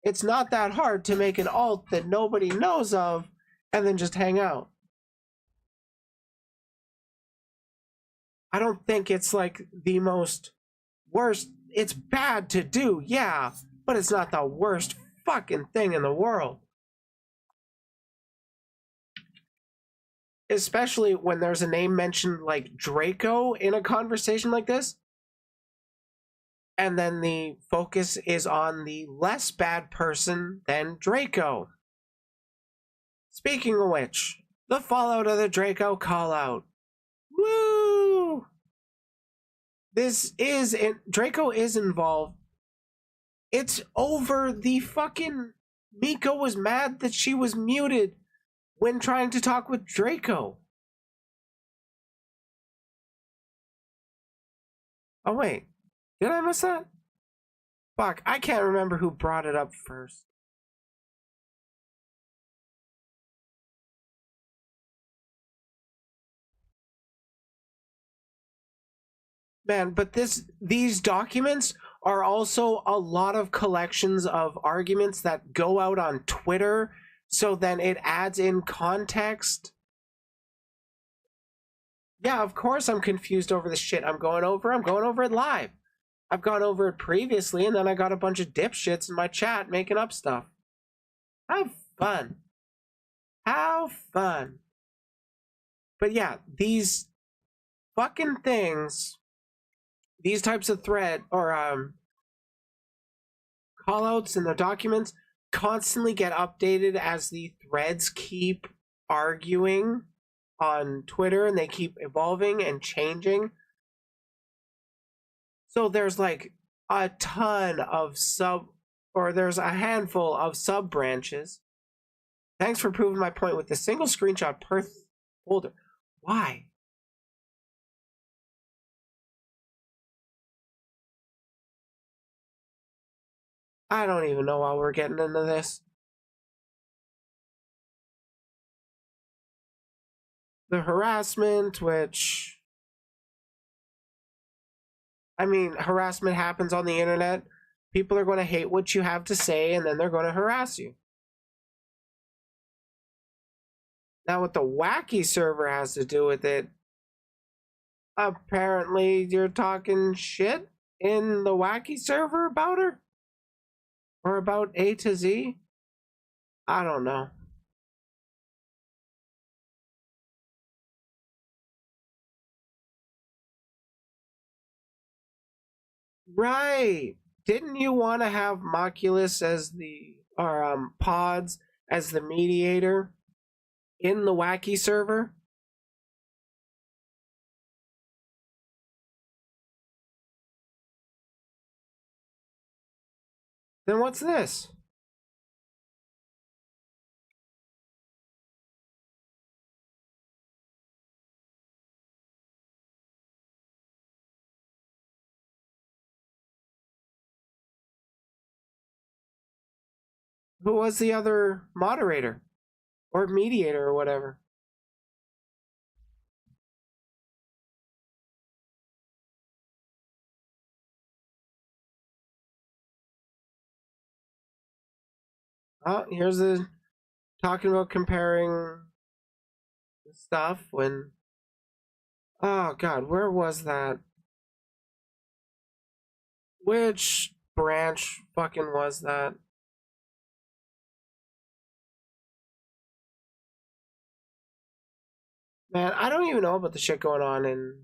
It's not that hard to make an alt that nobody knows of and then just hang out. I don't think it's like the most worst. It's bad to do, yeah, but it's not the worst fucking thing in the world. Especially when there's a name mentioned like Draco in a conversation like this. And then the focus is on the less bad person than Draco. Speaking of which, the fallout of the Draco callout. Woo! Draco is involved. It's over the fucking... Miko was mad that she was muted when trying to talk with Draco. Oh wait, did I miss that? Fuck, I can't remember who brought it up first. Man, but these documents are also a lot of collections of arguments that go out on Twitter, so then it adds in context. Yeah, of course I'm confused over the shit I'm going over it live. I've gone over it previously, and then I got a bunch of dipshits in my chat making up stuff. Have fun. Have fun. But yeah, these fucking things, these types of thread or callouts in the documents constantly get updated as the threads keep arguing on Twitter, and they keep evolving and changing. So there's like a ton of there's a handful of sub branches. Thanks for proving my point with the single screenshot per folder. Why? I don't even know why we're getting into this. The harassment, which... I mean, harassment happens on the internet. People are going to hate what you have to say, and then they're going to harass you. Now, what the wacky server has to do with it, apparently you're talking shit in the wacky server about her? Or about A to Z? I don't know. Right. Didn't you want to have Moculus as Pods as the mediator in the wacky server? Then what's this? Who was the other moderator? Or mediator or whatever? Oh, here's the talking about comparing stuff when... Oh god, where was that? Which branch fucking was that? Man, I don't even know about the shit going on in...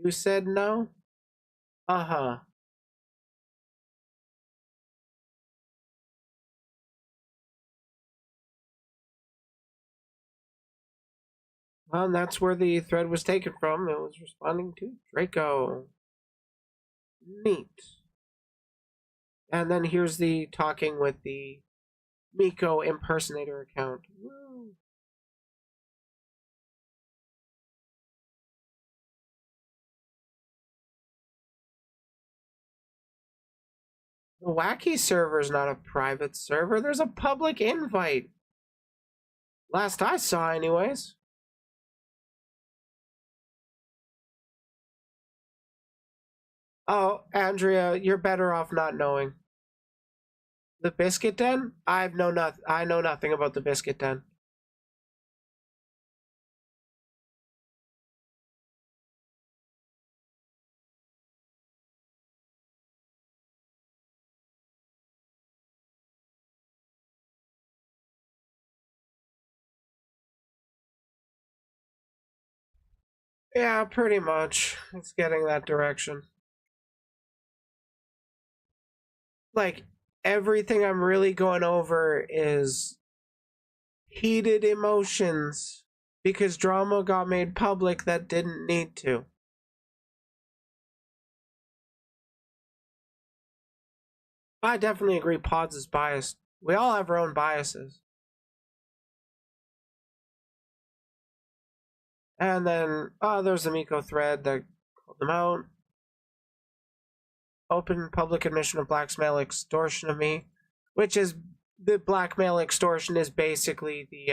You said no? Uh-huh. Well, and that's where the thread was taken from. It was responding to Draco. Neat. And then here's the talking with the Miko impersonator account. Woo. The wacky server is not a private server. There's a public invite. Last I saw, anyways. Oh, Andrea, you're better off not knowing. The Biscuit Den? I know nothing about the Biscuit Den. Yeah, pretty much. It's getting that direction. Like, everything I'm really going over is heated emotions because drama got made public that didn't need to. I definitely agree Pods is biased. We all have our own biases. And then, there's a Miko thread that called them out. Open public admission of blackmail extortion of me, which is the blackmail extortion is basically the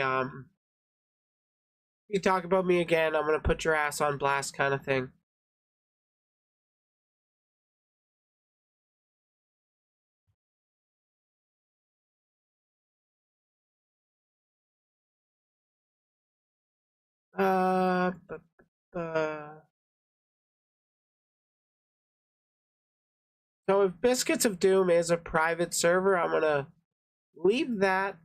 You talk about me again, I'm gonna put your ass on blast kind of thing. Uh, So if Biscuits of Doom is a private server, I'm gonna leave that.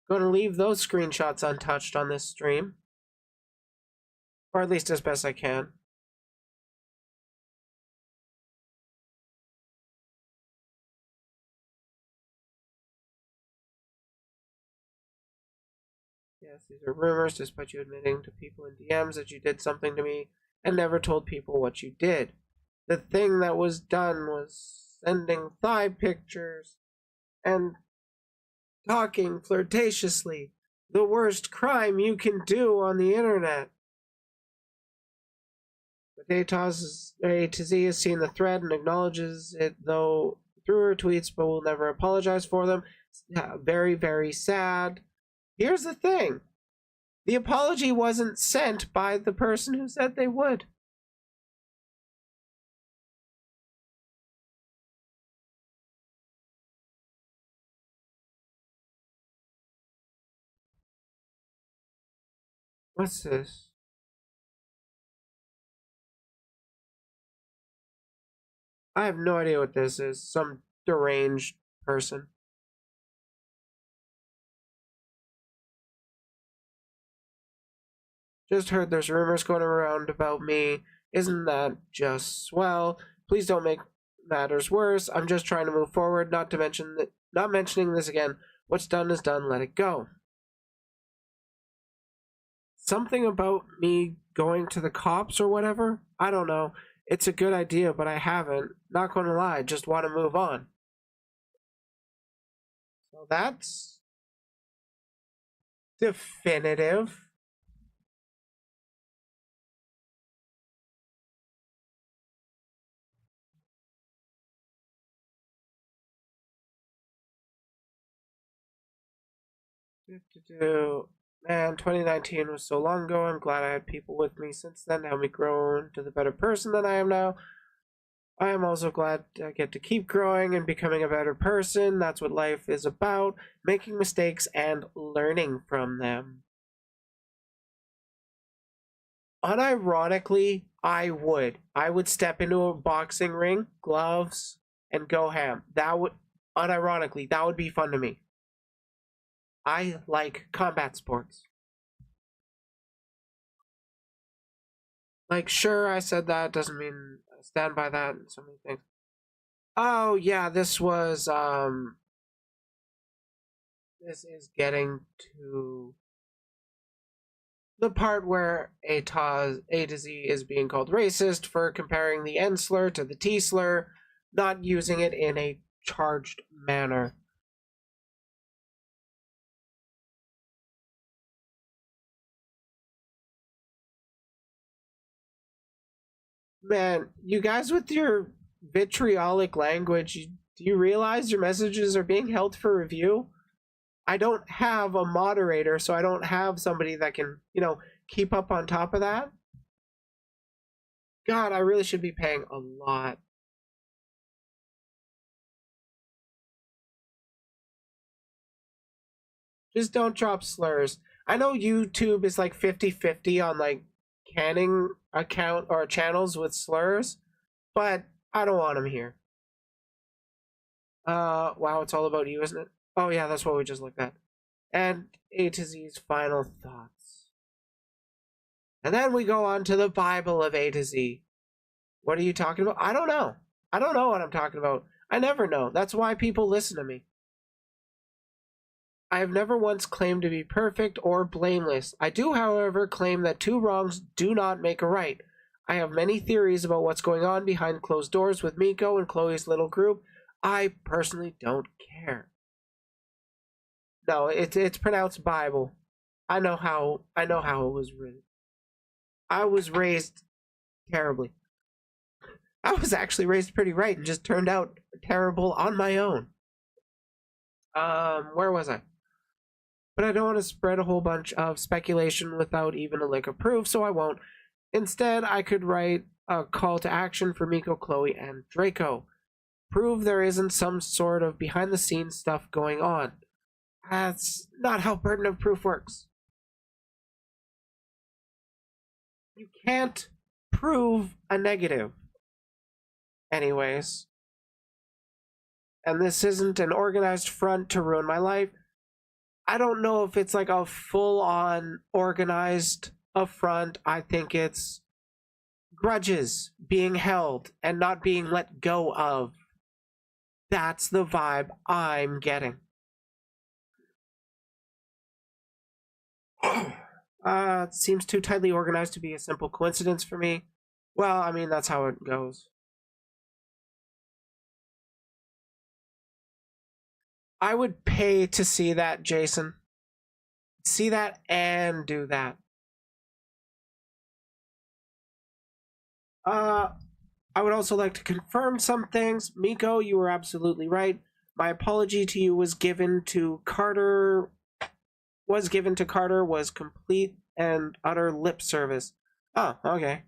Gonna leave those screenshots untouched on this stream. Or at least as best I can. Yes, these are rumors, despite you admitting to people in DMs that you did something to me and never told people what you did. The thing that was done was sending thigh pictures and talking flirtatiously. The worst crime you can do on the internet. But A to Z has seen the thread and acknowledges it, though through her tweets, but will never apologize for them. Very, very sad. Here's the thing. The apology wasn't sent by the person who said they would. What's this? I have no idea what this is. Some deranged person. Just heard there's rumors going around about me. Isn't that just swell? Please don't make matters worse. I'm just trying to move forward, not mentioning this again. What's done is done, let it go. Something about me going to the cops or whatever? I don't know. It's a good idea, but I haven't. Not gonna lie, just want to move on. So that's definitive. Man, 2019 was so long ago. I'm glad I had people with me since then to help me grow into the better person that I am now. I am also glad I get to keep growing and becoming a better person. That's what life is about, making mistakes and learning from them. Unironically, I would step into a boxing ring, gloves, and go ham. Unironically, that would be fun to me. I like combat sports. Like, sure, I said that, doesn't mean I stand by that and so many things. Oh, yeah, this is getting to the part where A to Z is being called racist for comparing the N slur to the T slur, not using it in a charged manner. Man, you guys with your vitriolic language, do you realize your messages are being held for review? I don't have a moderator, so I don't have somebody that can, keep up on top of that. God, I really should be paying a lot. Just don't drop slurs. I know YouTube is like 50-50 on like canning account or channels with slurs, but I don't want them here. Wow, it's all about you, isn't it? Oh yeah, that's what we just looked at. And A to Z's final thoughts. And then we go on to the Bible of A to Z. What are you talking about? I don't know. I don't know what I'm talking about. I never know. That's why people listen to me. I have never once claimed to be perfect or blameless. I do, however, claim that two wrongs do not make a right. I have many theories about what's going on behind closed doors with Miko and Chloe's little group. I personally don't care. No, it's pronounced Bible. I know how it was written. I was raised terribly. I was actually raised pretty right and just turned out terrible on my own. Where was I? but I don't want to spread a whole bunch of speculation without even a lick of proof, so I won't. Instead, I could write a call to action for Miko, Chloe, and Draco. Prove there isn't some sort of behind-the-scenes stuff going on. That's not how burden of proof works. You can't prove a negative. Anyways. And this isn't an organized front to ruin my life. I don't know if it's like a full-on organized affront. I think it's grudges being held and not being let go of. That's the vibe I'm getting. It seems too tightly organized to be a simple coincidence for me. Well, I mean, that's how it goes. I would pay to see that, Jason. See that and do that. I would also like to confirm some things. Miko, you were absolutely right. My apology to you was given to Carter. Was complete and utter lip service. Oh, okay.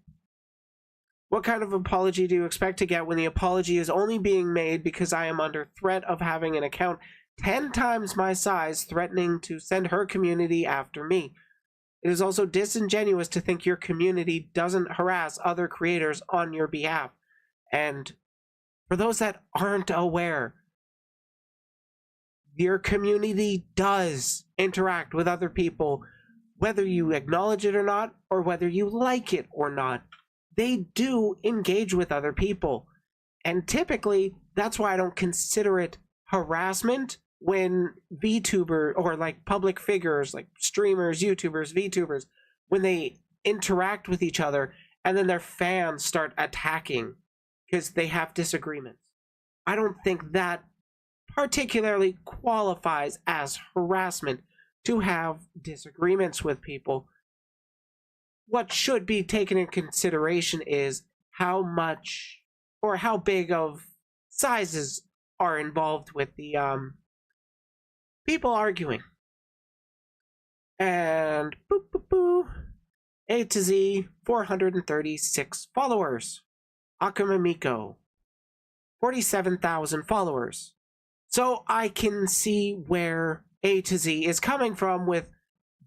What kind of apology do you expect to get when the apology is only being made because I am under threat of having an account 10 times my size threatening to send her community after me? It is also disingenuous to think your community doesn't harass other creators on your behalf. And for those that aren't aware, your community does interact with other people, whether you acknowledge it or not, or whether you like it or not. They do engage with other people. And typically, that's why I don't consider it harassment when VTuber or like public figures, like streamers, YouTubers, VTubers, when they interact with each other and then their fans start attacking because they have disagreements. I don't think that particularly qualifies as harassment to have disagreements with people. What should be taken into consideration is how much or how big of sizes are involved with the people arguing. And boop boop boo. A to Z, 436 followers. Akuma Miko, 47,000 followers. So I can see where A to Z is coming from with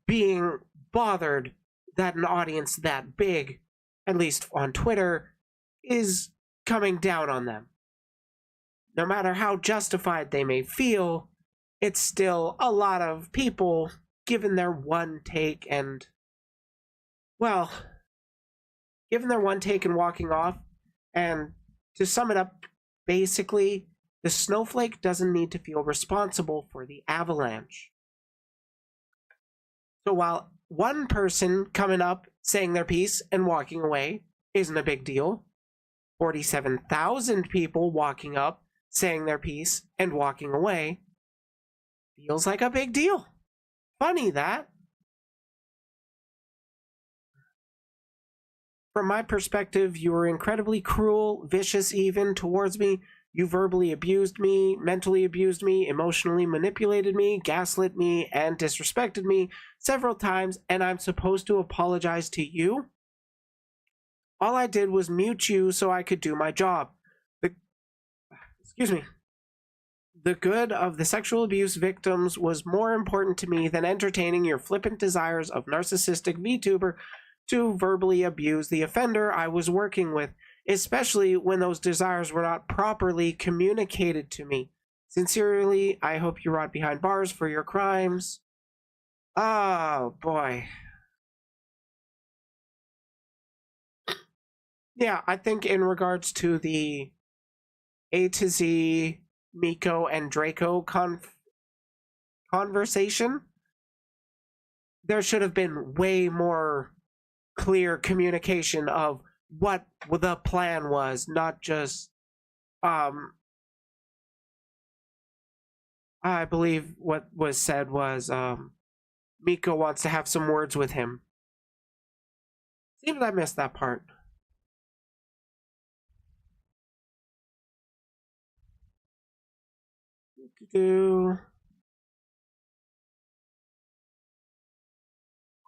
being bothered that an audience that big, at least on Twitter, is coming down on them. No matter how justified they may feel, it's still a lot of people given their one take and, well, given their one take and walking off. And to sum it up, basically, the snowflake doesn't need to feel responsible for the avalanche. So while one person coming up, saying their piece, and walking away isn't a big deal, 47,000 people walking up, saying their piece, and walking away feels like a big deal. Funny that. From my perspective, you were incredibly cruel, vicious even, towards me. You verbally abused me, mentally abused me, emotionally manipulated me, gaslit me, and disrespected me several times, and I'm supposed to apologize to you? All I did was mute you so I could do my job. The good of the sexual abuse victims was more important to me than entertaining your flippant desires of narcissistic VTuber to verbally abuse the offender I was working with, especially when those desires were not properly communicated to me. Sincerely, I hope you rot behind bars for your crimes. Oh, boy. Yeah, I think in regards to the A to Z, Miko, and Draco conversation, there should have been way more clear communication of what the plan was, not just I believe what was said was Miko wants to have some words with him. Seems I missed that part.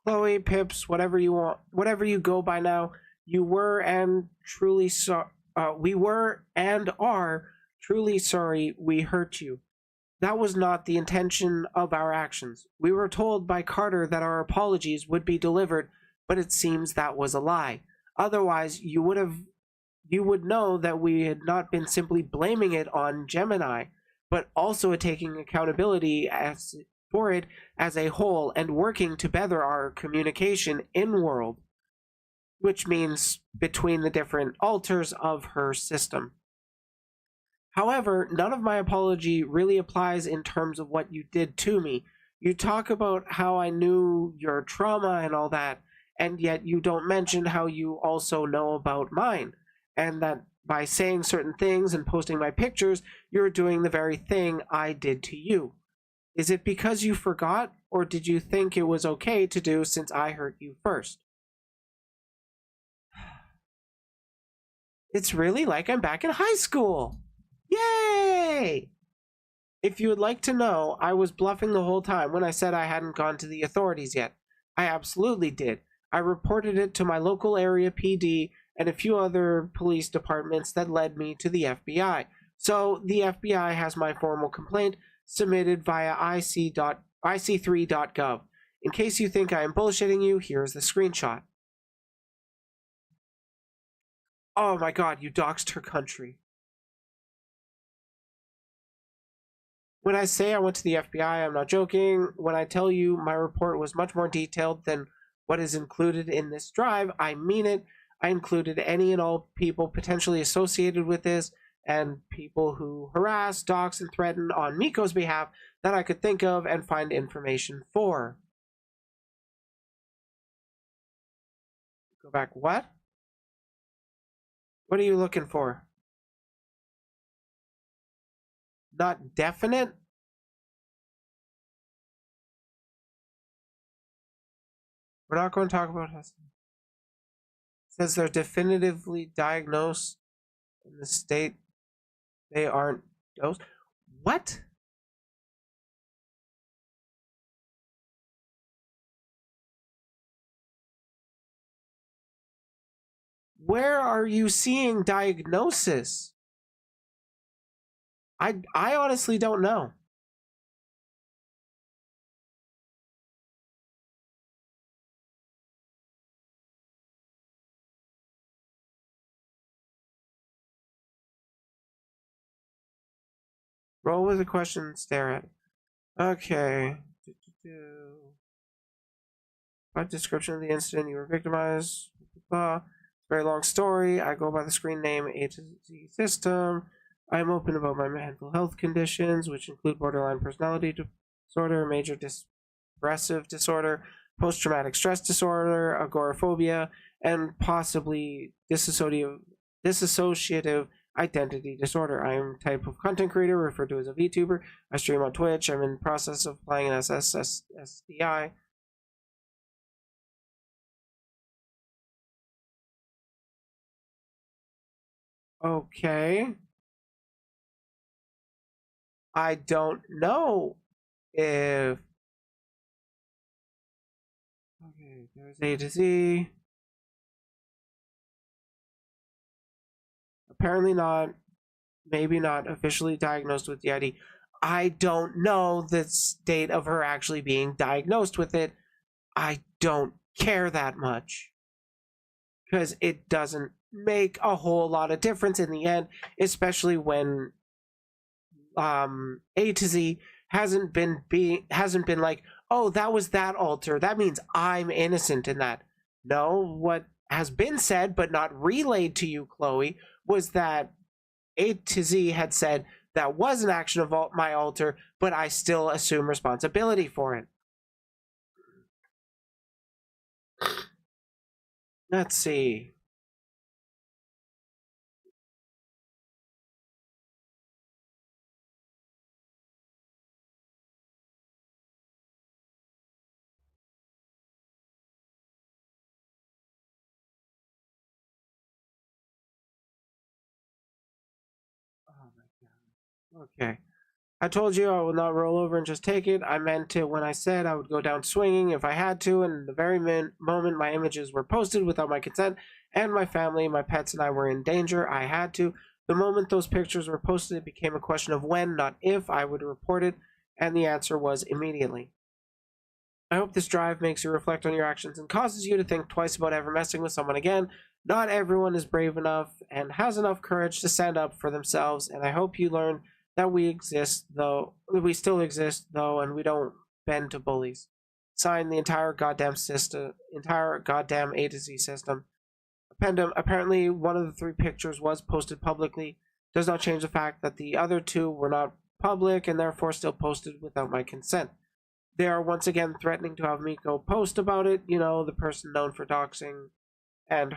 Chloe, Pips, whatever you want, whatever you go by now, you were and truly we were and are truly sorry we hurt you. That was not the intention of our actions. We were told by Carter that our apologies would be delivered, but it seems that was a lie. Otherwise, you would know that we had not been simply blaming it on Gemini, but also taking accountability for it as a whole and working to better our communication in world, which means between the different alters of her system. However, none of my apology really applies in terms of what you did to me. You talk about how I knew your trauma and all that, and yet you don't mention how you also know about mine, and that by saying certain things and posting my pictures, you're doing the very thing I did to you. Is it because you forgot, or did you think it was okay to do since I hurt you first? It's really like I'm back in high school. Yay! If you would like to know, I was bluffing the whole time when I said I hadn't gone to the authorities yet. I absolutely did. I reported it to my local area PD and a few other police departments that led me to the FBI. So the FBI has my formal complaint submitted via ic3.gov. In case you think I am bullshitting you, here's the screenshot. Oh my god, you doxed her country. When I say I went to the FBI, I'm not joking. When I tell you my report was much more detailed than what is included in this drive, I mean it. I included any and all people potentially associated with this and people who harass, dox, and threaten on Miko's behalf that I could think of and find information for. Go back, what? What are you looking for? Not definite? We're not going to talk about this. It says they're definitively diagnosed in the state they aren't dosed. What? Where are you seeing diagnosis? I honestly don't know. Roll with a question and stare at it. Okay. What description of the incident you were victimized? Very long story. I go by the screen name A to Z system. I'm open about my mental health conditions, which include borderline personality disorder, major depressive disorder, post-traumatic stress disorder, agoraphobia, and possibly dissociative identity disorder. I am a type of content creator referred to as a VTuber. I stream on Twitch. I'm in the process of applying an SSDI. Okay. I don't know if... Okay, there's A to Z. Apparently not. Maybe not officially diagnosed with DID. I don't know the state of her actually being diagnosed with it. I don't care that much. Because it doesn't make a whole lot of difference in the end, especially when A to Z hasn't been like, oh, that was that alter, that means I'm innocent in that. No, what has been said but not relayed to you, Chloe, was that A to Z had said that was an action of my alter, but I still assume responsibility for it. Let's see. Oh my god. Okay. I told you I would not roll over and just take it. I meant it when I said I would go down swinging if I had to, and the very moment my images were posted without my consent, and my family, my pets, and I were in danger, I had to. The moment those pictures were posted, it became a question of when, not if, I would report it, and the answer was immediately. I hope this drive makes you reflect on your actions and causes you to think twice about ever messing with someone again. Not everyone is brave enough and has enough courage to stand up for themselves, and I hope you learn that we exist, though we still exist, though, and we don't bend to bullies. Sign the entire goddamn A to Z system. Apparently, one of the 3 pictures was posted publicly. Does not change the fact that the other 2 were not public and therefore still posted without my consent. They are once again threatening to have Miko post about it. You know, the person known for doxing and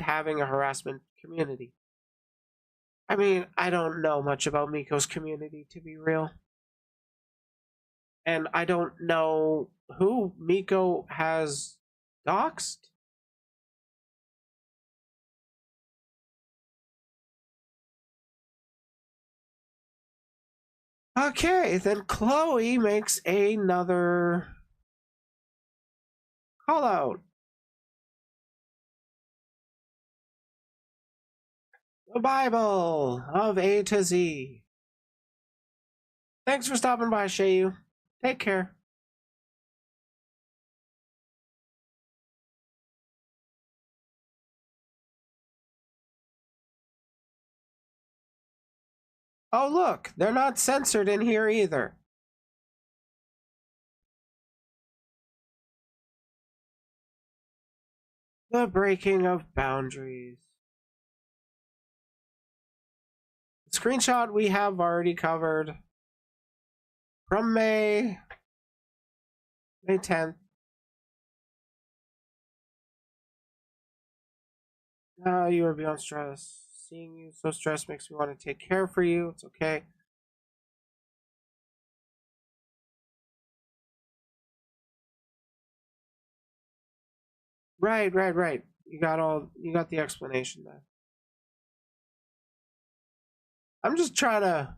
having a harassment community. I mean, I don't know much about Miko's community, to be real. And I don't know who Miko has doxed. Okay, then Chloe makes another call out. The Bible of A to Z. Thanks for stopping by, Shayu. Take care. Oh, look, they're not censored in here either. The breaking of boundaries. The screenshot we have already covered from May 10th. You are beyond stress. Seeing you so stressed makes me want to take care for you. It's okay. Right. You got the explanation there. I'm just trying to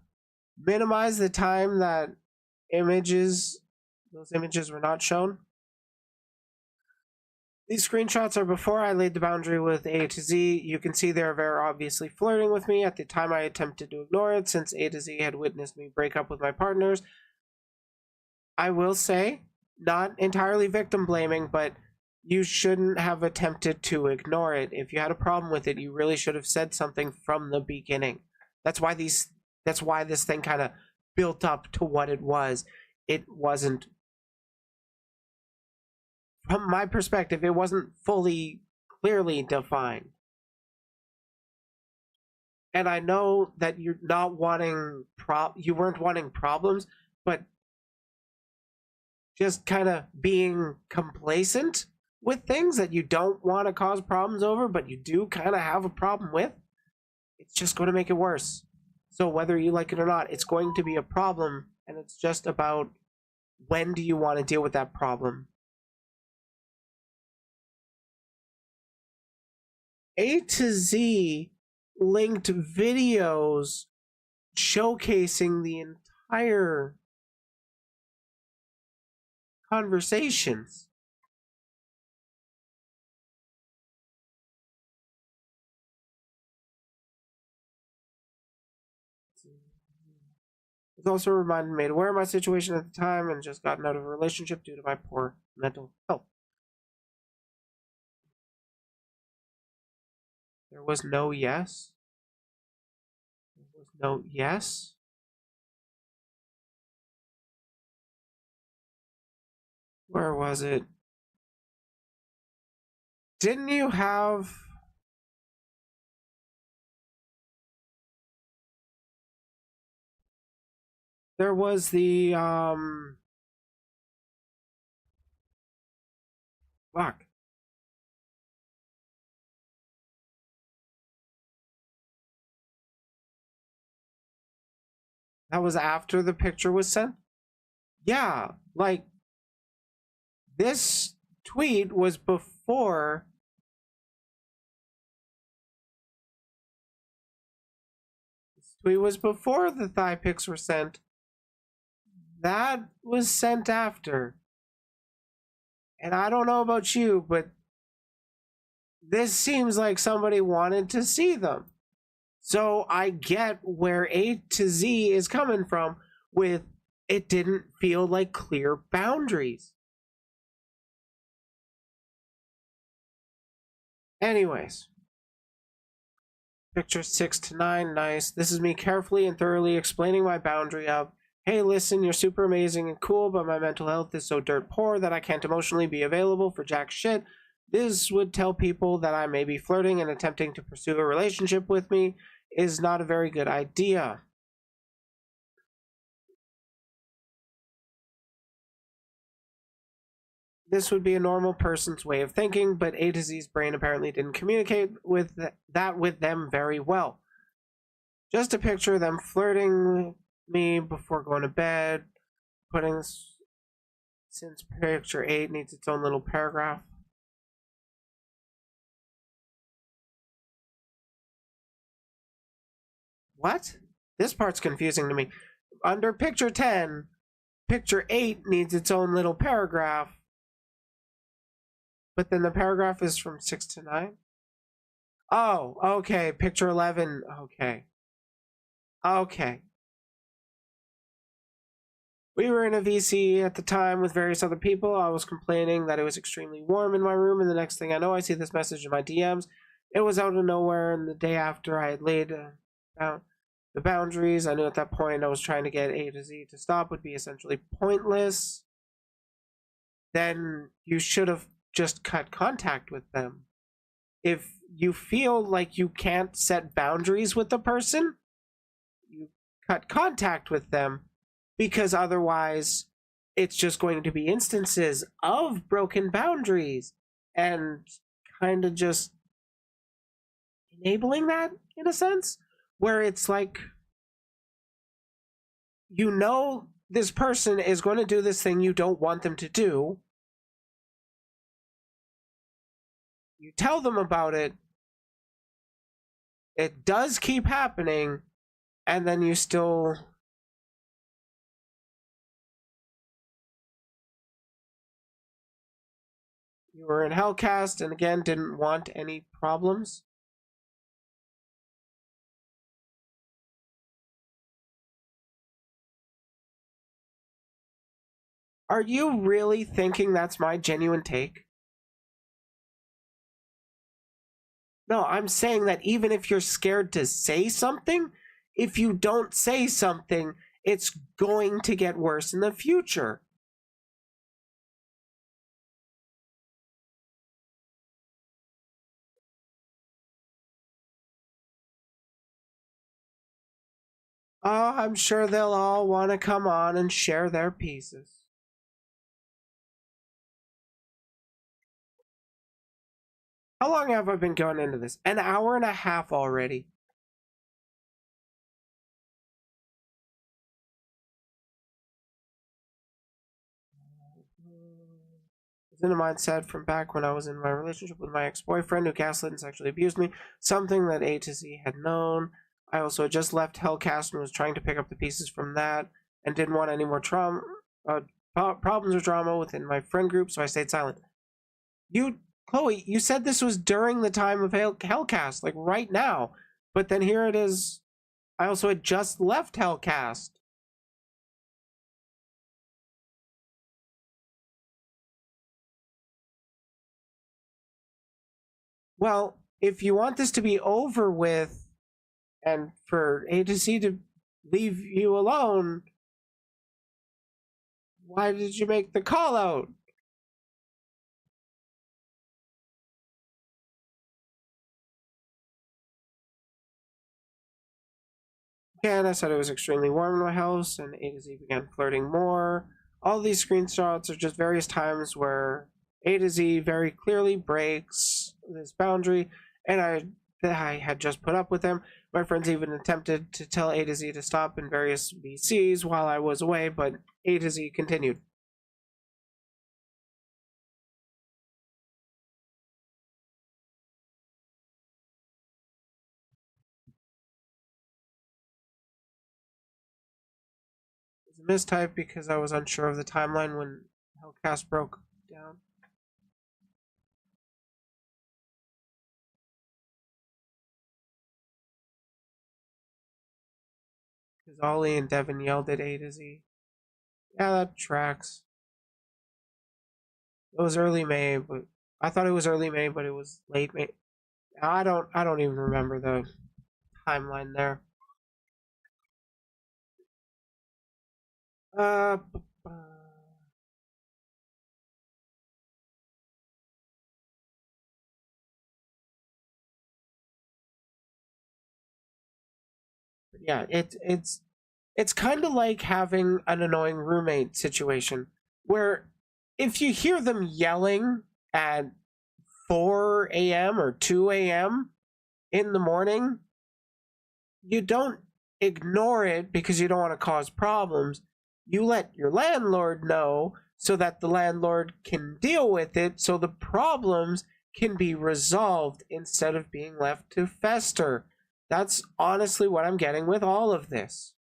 minimize the time that those images were not shown. These screenshots are before I laid the boundary with A to Z. You can see they're very obviously flirting with me. At the time I attempted to ignore it since A to Z had witnessed me break up with my partners. I will say, not entirely victim blaming, but you shouldn't have attempted to ignore it. If you had a problem with it, you really should have said something from the beginning. That's why this thing kind of built up to what it was. It wasn't, from my perspective, it wasn't fully clearly defined. And I know that you're not wanting you weren't wanting problems, but just kind of being complacent with things that you don't want to cause problems over, but you do kind of have a problem with, it's just going to make it worse. So whether you like it or not, it's going to be a problem, and it's just about when do you want to deal with that problem. A to Z linked videos showcasing the entire conversations. It's also reminded me aware of my situation at the time and just gotten out of a relationship due to my poor mental health. There was no yes. There was no yes. Where was it? Didn't you have... There was the, fuck. That was after the picture was sent? Yeah, like, this tweet was before tweet was before the thigh pics were sent. That was sent after. And I don't know about you, but this seems like somebody wanted to see them. So I get where A to Z is coming from with it didn't feel like clear boundaries. Anyways. Picture 6 to 9, nice. This is me carefully and thoroughly explaining my boundary of, hey, listen, you're super amazing and cool, but my mental health is so dirt poor that I can't emotionally be available for jack shit. This would tell people that I may be flirting and attempting to pursue a relationship with me is not a very good idea. This would be a normal person's way of thinking, but A to Z's brain apparently didn't communicate with that with them very well. Just a picture of them flirting with me before going to bed, putting since picture 8 needs its own little paragraph. What? This part's confusing to me. Under picture 10, picture 8 needs its own little paragraph. But then the paragraph is from 6 to 9? Oh, okay. Picture 11. Okay. Okay. We were in a VC at the time with various other people. I was complaining that it was extremely warm in my room, and the next thing I know, I see this message in my DMs. It was out of nowhere, and the day after I had laid out the boundaries, I knew at that point I was trying to get A to Z to stop would be essentially pointless. Then you should have just cut contact with them. If you feel like you can't set boundaries with the person, you cut contact with them, because otherwise it's just going to be instances of broken boundaries and kind of just enabling that in a sense, where it's like, you know, this person is going to do this thing you don't want them to do. You tell them about it. It does keep happening, and then you still you were in Hellcast and again didn't want any problems. Are you really thinking that's my genuine take? No, I'm saying that even if you're scared to say something, if you don't say something, it's going to get worse in the future. Oh, I'm sure they'll all want to come on and share their pieces. How long have I been going into this? An hour and a half already. I was in a mindset from back when I was in my relationship with my ex-boyfriend who gaslit and sexually abused me, something that A to Z had known. I also had just left Hellcast and was trying to pick up the pieces from that and didn't want any more problems or drama within my friend group, so I stayed silent. Chloe, you said this was during the time of Hellcast, like right now, but then here it is. I also had just left Hellcast. Well, if you want this to be over with and for A to Z to leave you alone, why did you make the call out? Again, I said it was extremely warm in my house, and A to Z began flirting more. All these screenshots are just various times where A to Z very clearly breaks this boundary, and I had just put up with him. My friends even attempted to tell A to Z to stop in various VCs while I was away, but A to Z continued. It's a mistype because I was unsure of the timeline when Hellcast broke down. Because Ollie and Devin yelled at A to Z. Yeah, that tracks. It was early May, but I thought it was early May, but it was late May. I don't even remember the timeline there. Uh, yeah, it's kind of like having an annoying roommate situation where if you hear them yelling at 4 a.m. or 2 a.m. in the morning, you don't ignore it because you don't want to cause problems. You let your landlord know so that the landlord can deal with it so the problems can be resolved instead of being left to fester. That's honestly what I'm getting with all of this.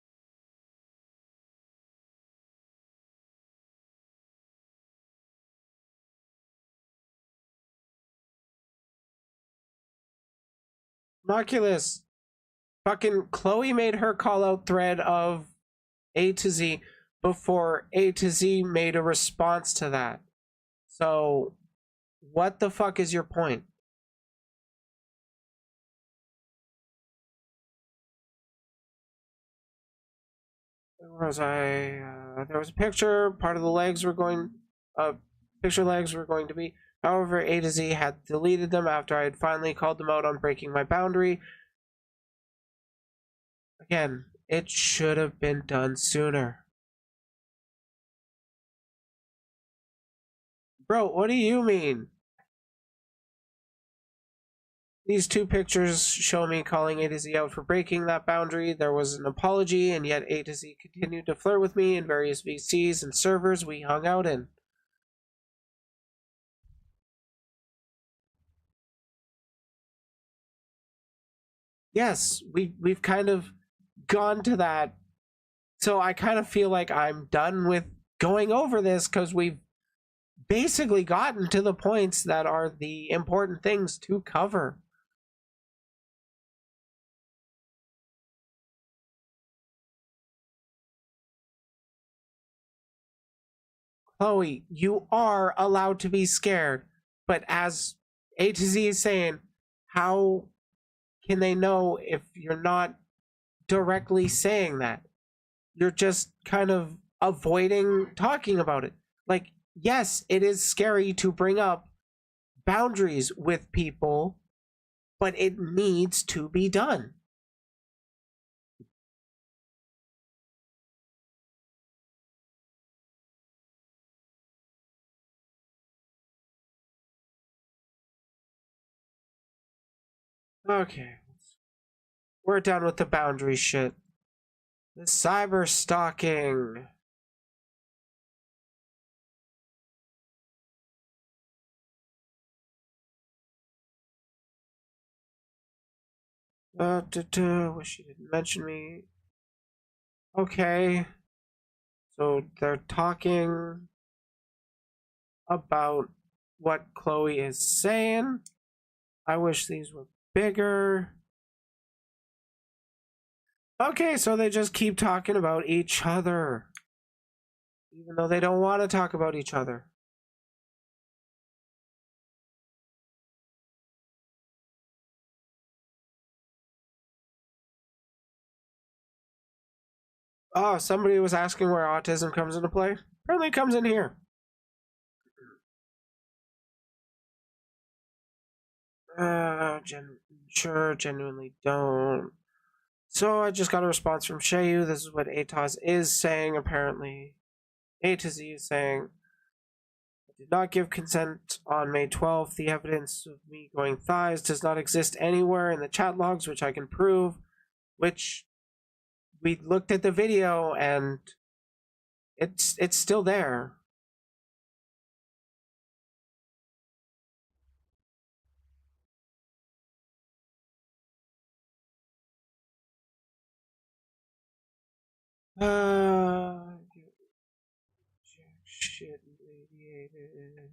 Oculus, fucking Chloe made her call out thread of A to Z before A to Z made a response to that. So, what the fuck is your point? Where was I? There was a picture. Part of the legs were going. Picture legs were going to be. However, A to Z had deleted them after I had finally called them out on breaking my boundary. Again, it should have been done sooner. Bro, what do you mean? These two pictures show me calling A to Z out for breaking that boundary. There was an apology, and yet A to Z continued to flirt with me in various VCs and servers we hung out in. Yes, we've kind of gone to that. So I kind of feel like I'm done with going over this because we've basically gotten to the points that are the important things to cover. Chloe, you are allowed to be scared, but as A to Z is saying, how can they know if you're not directly saying that? You're just kind of avoiding talking about it. Like, yes, it is scary to bring up boundaries with people, but it needs to be done. Okay. We're done with the boundary shit. The cyber stalking. Wish you didn't mention me. Okay. So they're talking about what Chloe is saying. I wish these were bigger. Okay, so they just keep talking about each other. Even though they don't want to talk about each other. Oh, somebody was asking where autism comes into play. Apparently it comes in here. Genuinely don't. So I just got a response from Shayu. This is what Atos is saying, apparently. A to Z is saying, I did not give consent on May 12th. The evidence of me going thighs does not exist anywhere in the chat logs, which I can prove. Which we looked at the video and it's still there. shit radiated.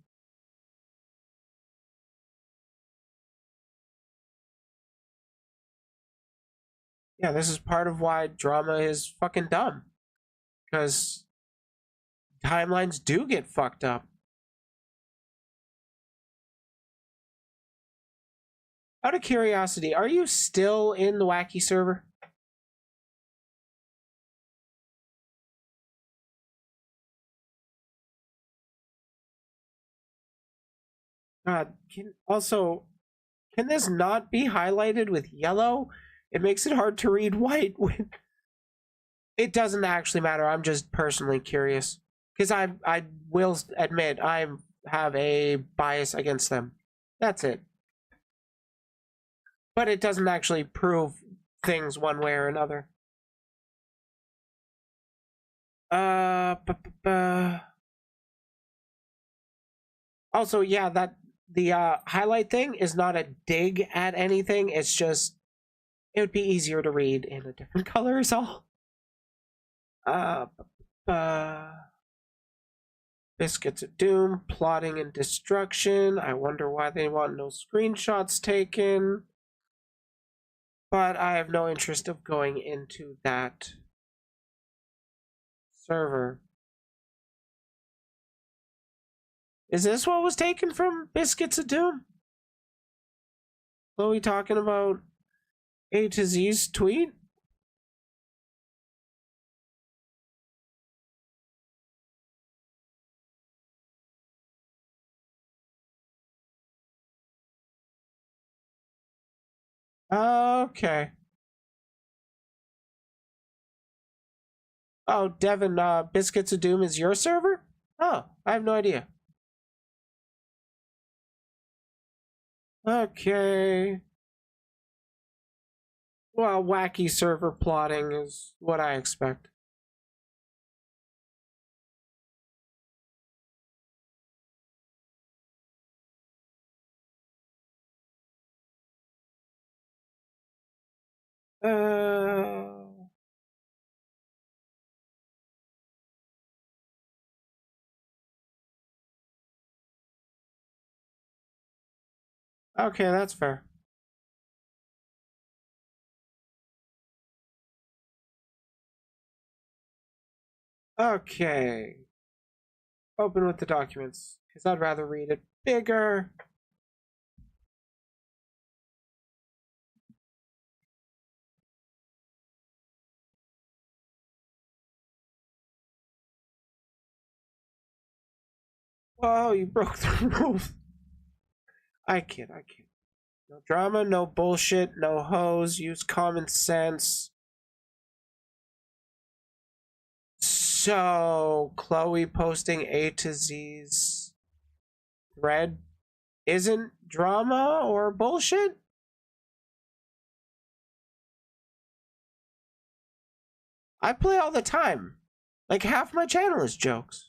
Yeah, this is part of why drama is fucking dumb. Because timelines do get fucked up. Out of curiosity, are you still in the wacky server? God, can this not be highlighted with yellow? It makes it hard to read white. It doesn't actually matter. I'm just personally curious. Because I will admit, I have a bias against them. That's it. But it doesn't actually prove things one way or another. Also, yeah, that the highlight thing is not a dig at anything. It's just it would be easier to read in a different color is all. Biscuits of Doom, plotting and destruction. I wonder why they want no screenshots taken. But I have no interest of going into that server. Is this what was taken from Biscuits of Doom? Chloe talking about A to Z's tweet? Okay. Oh, Devin, Biscuits of Doom is your server? Oh, I have no idea. Okay. Well, wacky server plotting is what I expect. Okay, that's fair. Okay. Open with the documents, because I'd rather read it bigger. Oh, you broke the rules. I kid. No drama, no bullshit, no hoes, use common sense. So, Chloe posting A to Z's thread isn't drama or bullshit? I play all the time. Like, half my channel is jokes.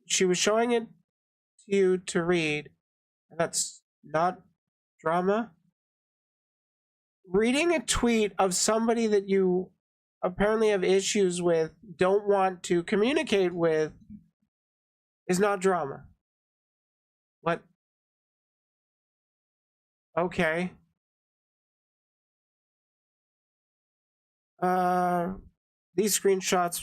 She was showing it to you to read, and that's not drama. Reading a tweet of somebody that you apparently have issues with, don't want to communicate with, is not drama. What? Okay. These screenshots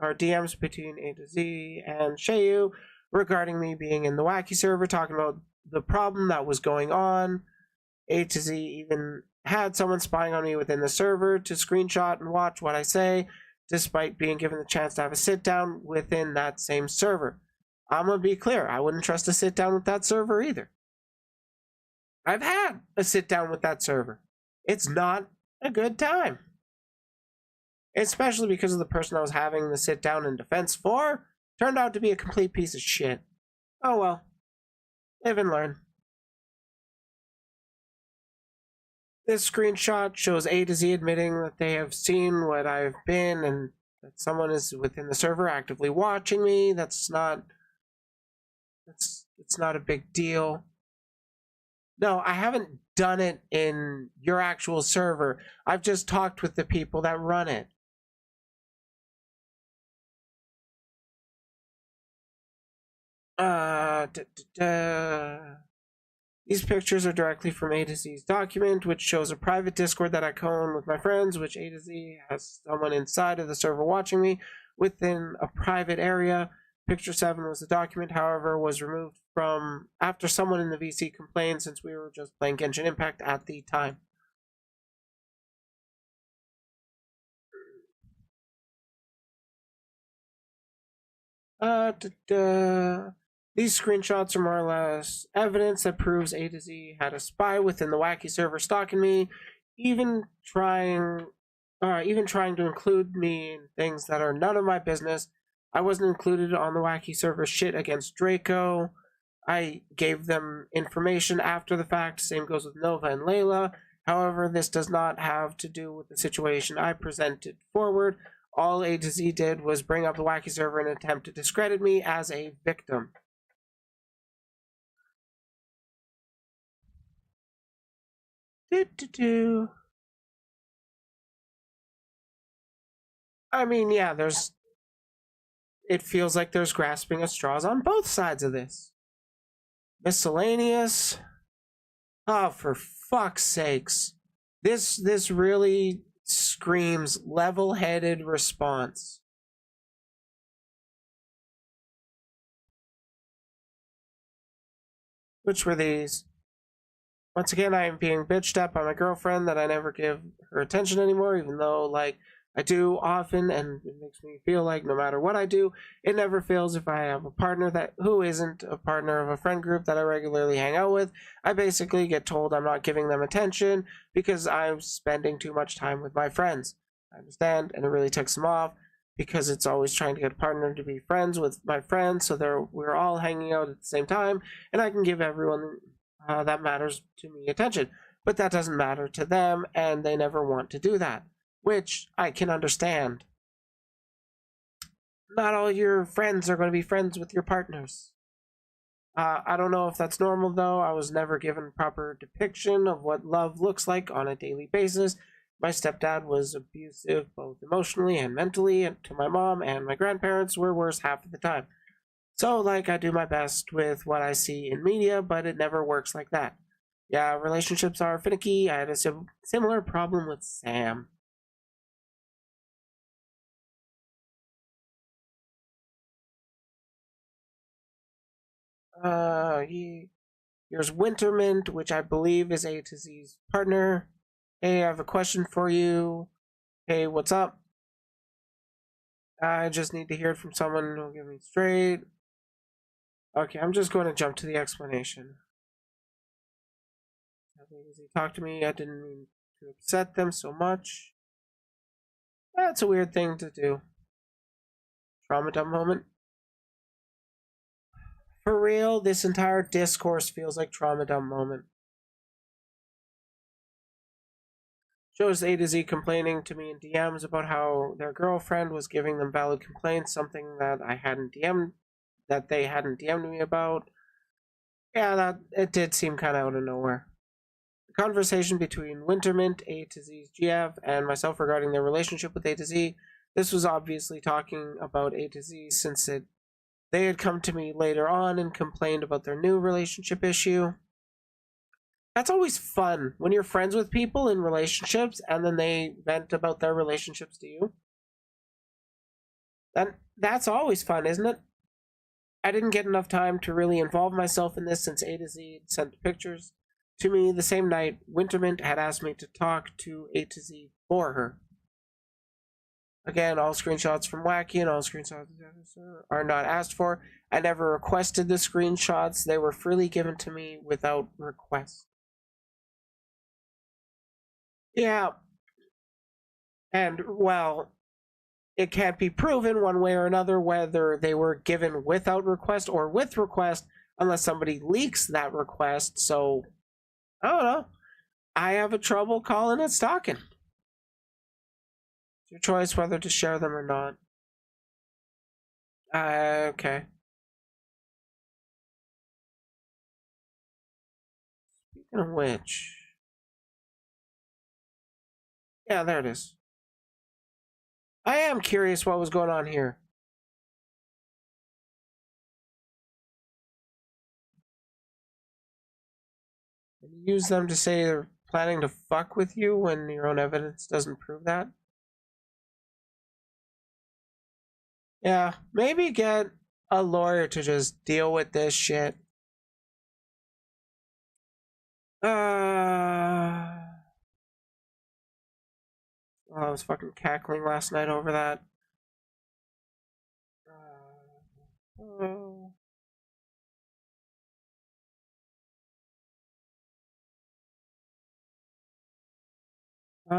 are DMs between A to Z and Shayu regarding me being in the wacky server, talking about the problem that was going on. A to Z even had someone spying on me within the server to screenshot and watch what I say, despite being given the chance to have a sit down within that same server. I'm gonna be clear, I wouldn't trust a sit down with that server either. I've had a sit down with that server. It's not a good time. Especially because of the person I was having the sit down in defense for turned out to be a complete piece of shit. Oh well. Live and learn. This screenshot shows A to Z admitting that they have seen what I've been and that someone is within the server actively watching me. That's not It's not a big deal. No, I haven't done it in your actual server. I've just talked with the people that run it. These pictures are directly from A to Z's document, which shows a private Discord that I co-own with my friends, which A to Z has someone inside of the server watching me within a private area. Picture 7 was the document, however, was removed from after someone in the VC complained since we were just playing Genshin Impact at the time. These screenshots are more or less evidence that proves A to Z had a spy within the wacky server stalking me, even trying to include me in things that are none of my business. I wasn't included on the wacky server shit against Draco. I gave them information after the fact. Same goes with Nova and Layla. However, this does not have to do with the situation I presented forward. All A to Z did was bring up the wacky server in an attempt to discredit me as a victim. I mean, yeah, it feels like there's grasping at straws on both sides of this. Miscellaneous. Oh, for fuck's sakes. This really screams level-headed response. Which were these? Once again, I am being bitched at by my girlfriend that I never give her attention anymore, even though, like, I do often, and it makes me feel like no matter what I do, it never fails if I have a partner who isn't a partner of a friend group that I regularly hang out with. I basically get told I'm not giving them attention because I'm spending too much time with my friends. I understand, and it really ticks them off because it's always trying to get a partner to be friends with my friends, so we're all hanging out at the same time, and I can give everyone that matters to me attention. But that doesn't matter to them, and they never want to do that. Which I can understand. Not all your friends are going to be friends with your partners. I don't know if that's normal, though. I was never given proper depiction of what love looks like on a daily basis. My stepdad was abusive, both emotionally and mentally, and to my mom, and my grandparents were worse half of the time. So, like, I do my best with what I see in media, but it never works like that. Yeah, relationships are finicky. I had a similar problem with Sam. Here's Wintermint, which I believe is A to Z's partner. Hey, I have a question for you. Hey, what's up? I just need to hear it from someone who'll give me straight. Okay, I'm just going to jump to the explanation. As he talked to me, I didn't mean to upset them so much. That's a weird thing to do. Trauma dump moment. For real, this entire discourse feels like trauma dump moment. Shows A to Z complaining to me in DMs about how their girlfriend was giving them valid complaints, something that they hadn't DM'd me about. Yeah, it did seem kind of out of nowhere. The conversation between Wintermint, A to Z's GF, and myself regarding their relationship with A to Z. This was obviously talking about A to Z since they had come to me later on and complained about their new relationship issue. That's always fun when you're friends with people in relationships and then they vent about their relationships to you. That's always fun, isn't it? I didn't get enough time to really involve myself in this since A to Z sent pictures to me the same night Wintermint had asked me to talk to A to Z for her. Again, all screenshots from Wacky and all screenshots are not asked for. I never requested the screenshots. They were freely given to me without request. Yeah. And, well, it can't be proven one way or another whether they were given without request or with request unless somebody leaks that request. So, I don't know. I have a trouble calling it stalking. It's your choice whether to share them or not. Okay. Speaking of which... Yeah, there it is. I am curious what was going on here. And you use them to say they're planning to fuck with you when your own evidence doesn't prove that? Yeah, maybe get a lawyer to just deal with this shit. I was fucking cackling last night over that. I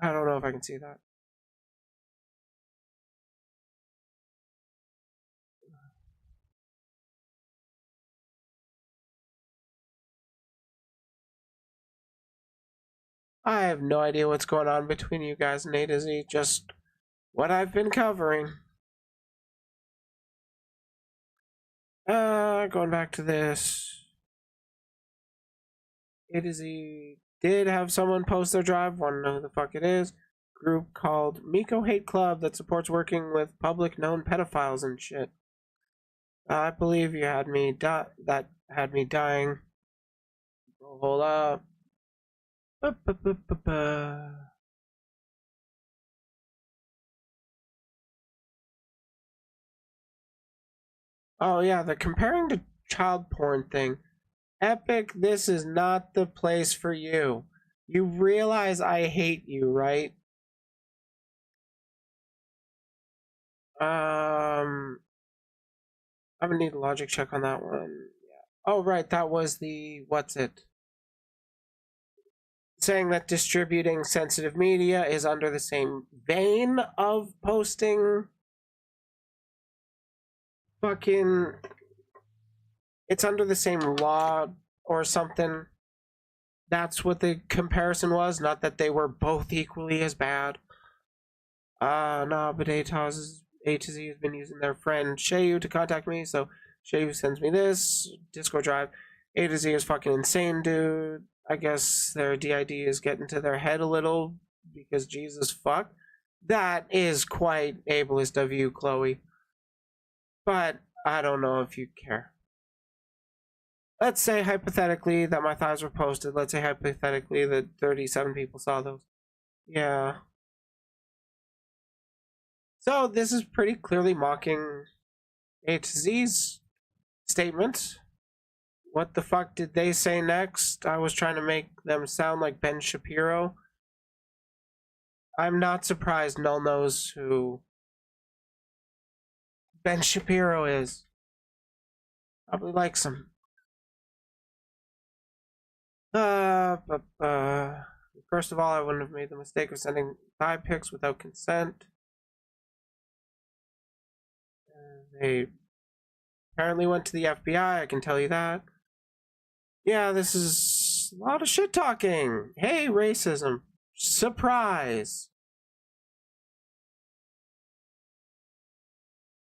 don't know if I can see that. I have no idea what's going on between you guys and A to Z, just what I've been covering. Going back to this. A to Z did have someone post their drive, wanna know who the fuck it is. Group called Miko Hate Club that supports working with public known pedophiles and shit. I believe you had me that had me dying. Hold up. Oh yeah, the comparing to child porn thing. Epic, this is not the place for you. You realize I hate you, right? I'm gonna need a logic check on that one. Yeah. Oh right, that was the what's it? Saying that distributing sensitive media is under the same vein of posting fucking... It's under the same law or something. That's what the comparison was, not that they were both equally as bad. No, but A to Z has been using their friend Shayu to contact me, so Shayu sends me this Discord drive. A to Z is fucking insane, dude. I guess their DID is getting to their head a little because Jesus fuck. That is quite ableist of you, Chloe. But I don't know if you care. Let's say hypothetically that my thighs were posted. Let's say hypothetically that 37 people saw those. Yeah. So this is pretty clearly mocking A to Z's statement. What the fuck did they say next? I was trying to make them sound like Ben Shapiro. I'm not surprised Null knows who Ben Shapiro is. Probably likes him. First of all, I wouldn't have made the mistake of sending thigh pics without consent. They apparently went to the FBI, I can tell you that. Yeah, this is a lot of shit talking. Hey, racism. Surprise.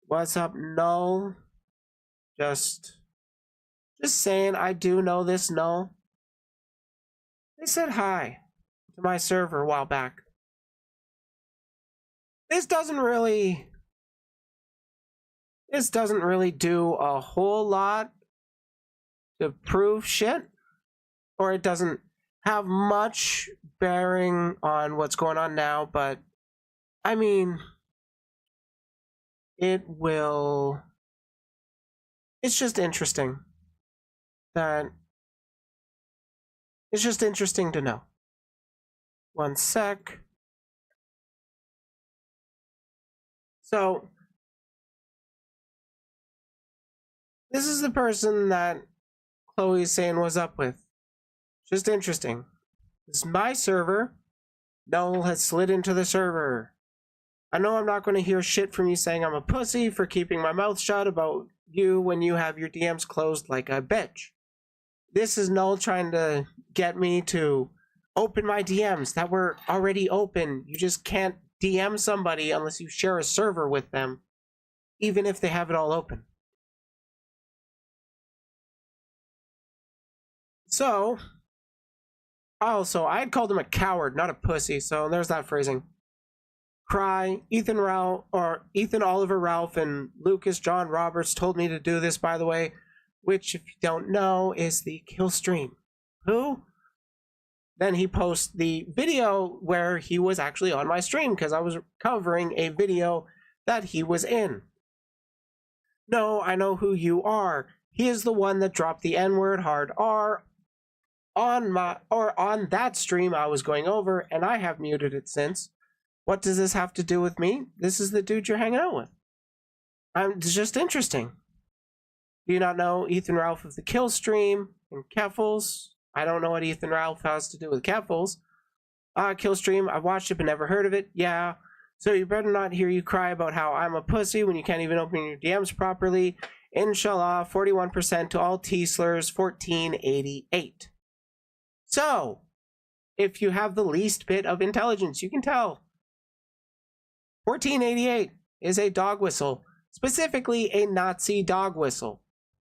What's up, Null? Just saying, I do know this, Null. They said hi to my server a while back. This doesn't really do a whole lot to prove shit, or it doesn't have much bearing on what's going on now, but I mean, it's just interesting it's just interesting to know. One sec. So this is the person that Chloe's saying was up with. Just interesting. This is my server. Noel has slid into the server. I know I'm not going to hear shit from you saying I'm a pussy for keeping my mouth shut about you when you have your DMs closed like a bitch. This is Noel trying to get me to open my DMs that were already open. You just can't DM somebody unless you share a server with them, even if they have it all open. So, also, I had called him a coward, not a pussy, so there's that phrasing. Cry, Ethan Oliver Ralph, and Lucas John Roberts told me to do this, by the way, which, if you don't know, is the kill stream. Who? Then he posts the video where he was actually on my stream, because I was covering a video that he was in. No, I know who you are. He is the one that dropped the N-word hard R on that stream I was going over, and I have muted it since. What does this have to do with me? This is the dude you're hanging out with. It's just interesting. Do you not know Ethan Ralph of the Kill Stream and Keffels? I don't know what Ethan Ralph has to do with Keffels. Kill Stream, I've watched it but never heard of it. Yeah. So you better not hear you cry about how I'm a pussy when you can't even open your DMs properly. Inshallah, 41% to all T-slurs, 1488. So, if you have the least bit of intelligence, you can tell. 1488 is a dog whistle, specifically a Nazi dog whistle.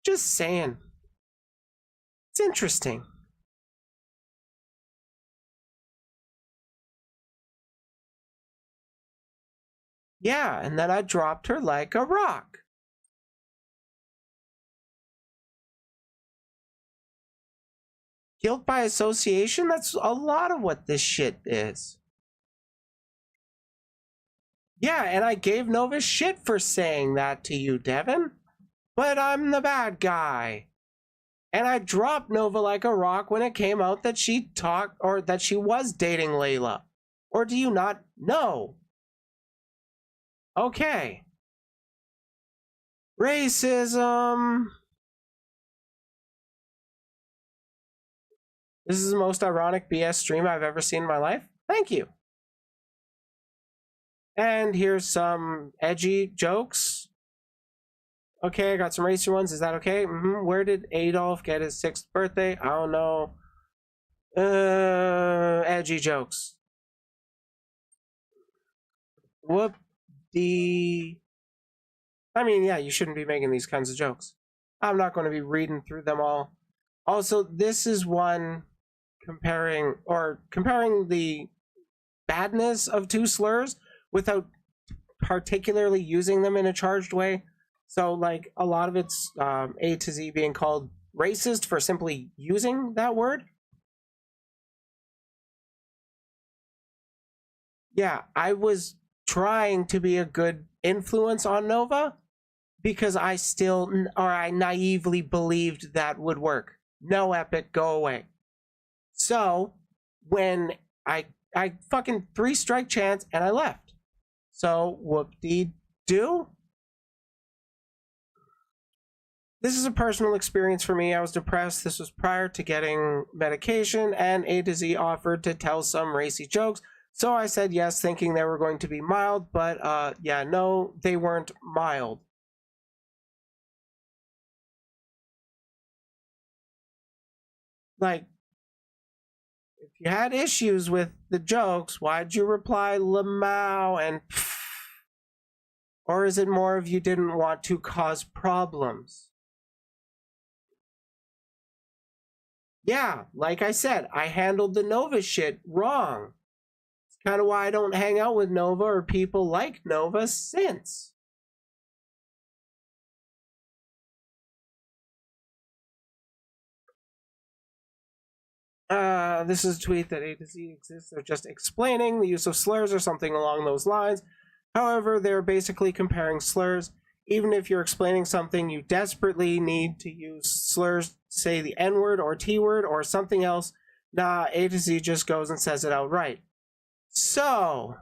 Just saying. It's interesting. Yeah, and then I dropped her like a rock. Guilt by association? That's a lot of what this shit is. Yeah, and I gave Nova shit for saying that to you, Devin. But I'm the bad guy. And I dropped Nova like a rock when it came out that she was dating Layla. Or do you not know? Okay. Racism. This is the most ironic BS stream I've ever seen in my life. Thank you. And here's some edgy jokes. Okay, I got some racer ones. Is that okay? Where did Adolf get his 6th birthday? I don't know. Edgy jokes. I mean, yeah, you shouldn't be making these kinds of jokes. I'm not going to be reading through them all. Also, this is one comparing the badness of two slurs without particularly using them in a charged way. So, like, a lot of it's A to Z being called racist for simply using that word. Yeah, I was trying to be a good influence on Nova because I naively believed that would work. No, Epic, go away. So, when I fucking 3-strike chance and I left. So, whoop-dee-doo. This is a personal experience for me. I was depressed. This was prior to getting medication, and A to Z offered to tell some racy jokes. So I said yes, thinking they were going to be mild, but yeah, no, they weren't mild. Like, if you had issues with the jokes, why'd you reply Lamau and pff? Or is it more of you didn't want to cause problems? Yeah, like I said, I handled the Nova shit wrong. It's kind of why I don't hang out with Nova or people like Nova since. This is a tweet that A to Z exists. They're just explaining the use of slurs or something along those lines. However, they're basically comparing slurs. Even if you're explaining something, you desperately need to use slurs, say the N-word or T-word or something else. Nah, A to Z just goes and says it outright. So,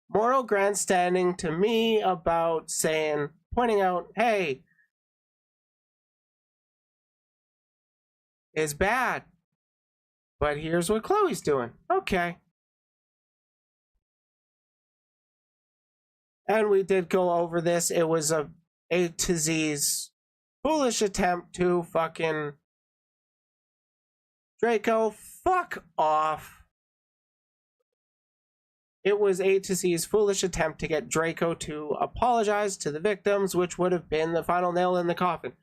moral grandstanding to me about pointing out, hey, is bad. But here's what Chloe's doing. Okay. And we did go over this. It was a to Z's foolish attempt to fucking Draco, fuck off. It was A to Z's foolish attempt to get Draco to apologize to the victims, which would have been the final nail in the coffin.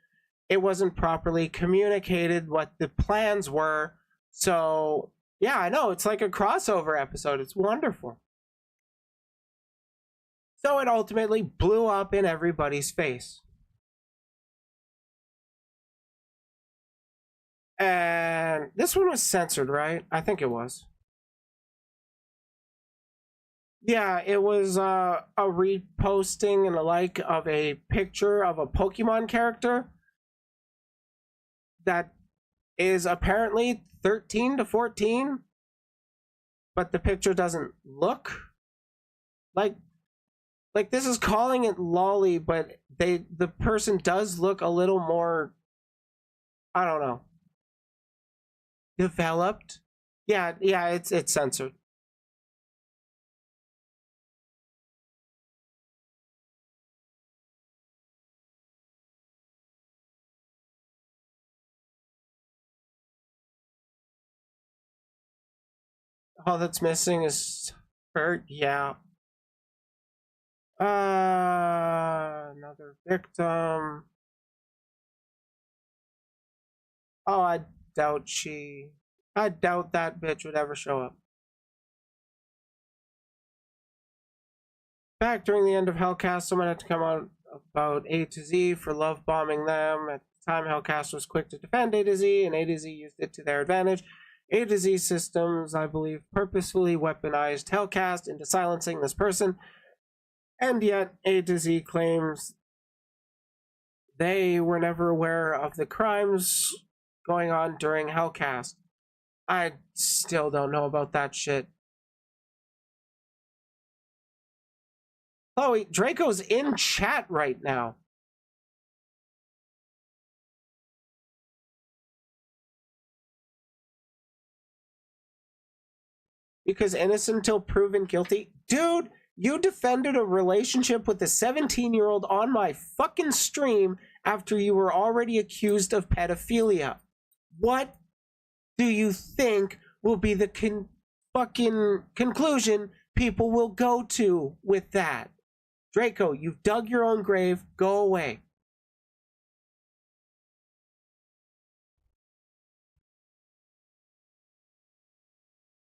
it wasn't properly communicated what the plans were. So yeah, I know, it's like a crossover episode. It's wonderful. So it ultimately blew up in everybody's face. And this one was censored, right? I think it was. Yeah, it was a reposting and a like of a picture of a Pokemon character that is apparently 13 to 14, but the picture doesn't look like this is calling it lolly, but the person does look a little more, I don't know, developed. Yeah, it's censored. All that's missing is her. Yeah. Another victim. Oh, I doubt that bitch would ever show up. Back during the end of Hellcast, someone had to come out about A to Z for love bombing them. At the time, Hellcast was quick to defend A to Z, and A to Z used it to their advantage. A to Z systems, I believe, purposefully weaponized Hellcast into silencing this person, and yet A to Z claims they were never aware of the crimes going on during Hellcast. I still don't know about that shit. Chloe, Draco's in chat right now. Because innocent until proven guilty. Dude, you defended a relationship with a 17-year-old on my fucking stream after you were already accused of pedophilia. What do you think will be the fucking conclusion people will go to with that? Draco, you've dug your own grave. Go away.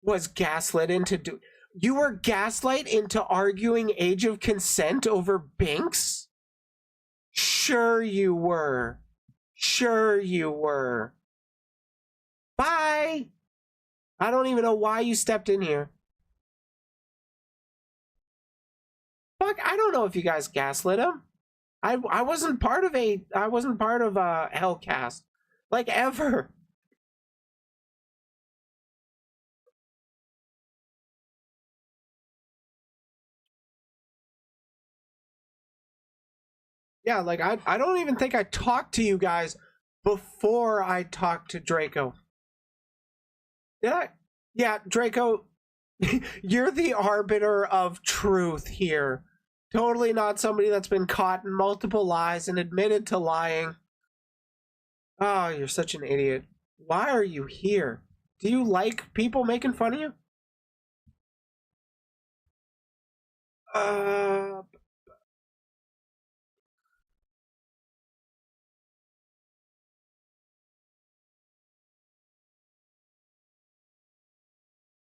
Was gaslit into you were gaslight into arguing age of consent over Binks? Sure you were. Sure you were. Bye. I don't even know why you stepped in here. Fuck, I don't know if you guys gaslit him. I wasn't part of Hellcast. Like, ever. Yeah, like, I don't even think I talked to you guys before I talked to Draco. Did I? Yeah, Draco, you're the arbiter of truth here. Totally not somebody that's been caught in multiple lies and admitted to lying. Oh, you're such an idiot. Why are you here? Do you like people making fun of you?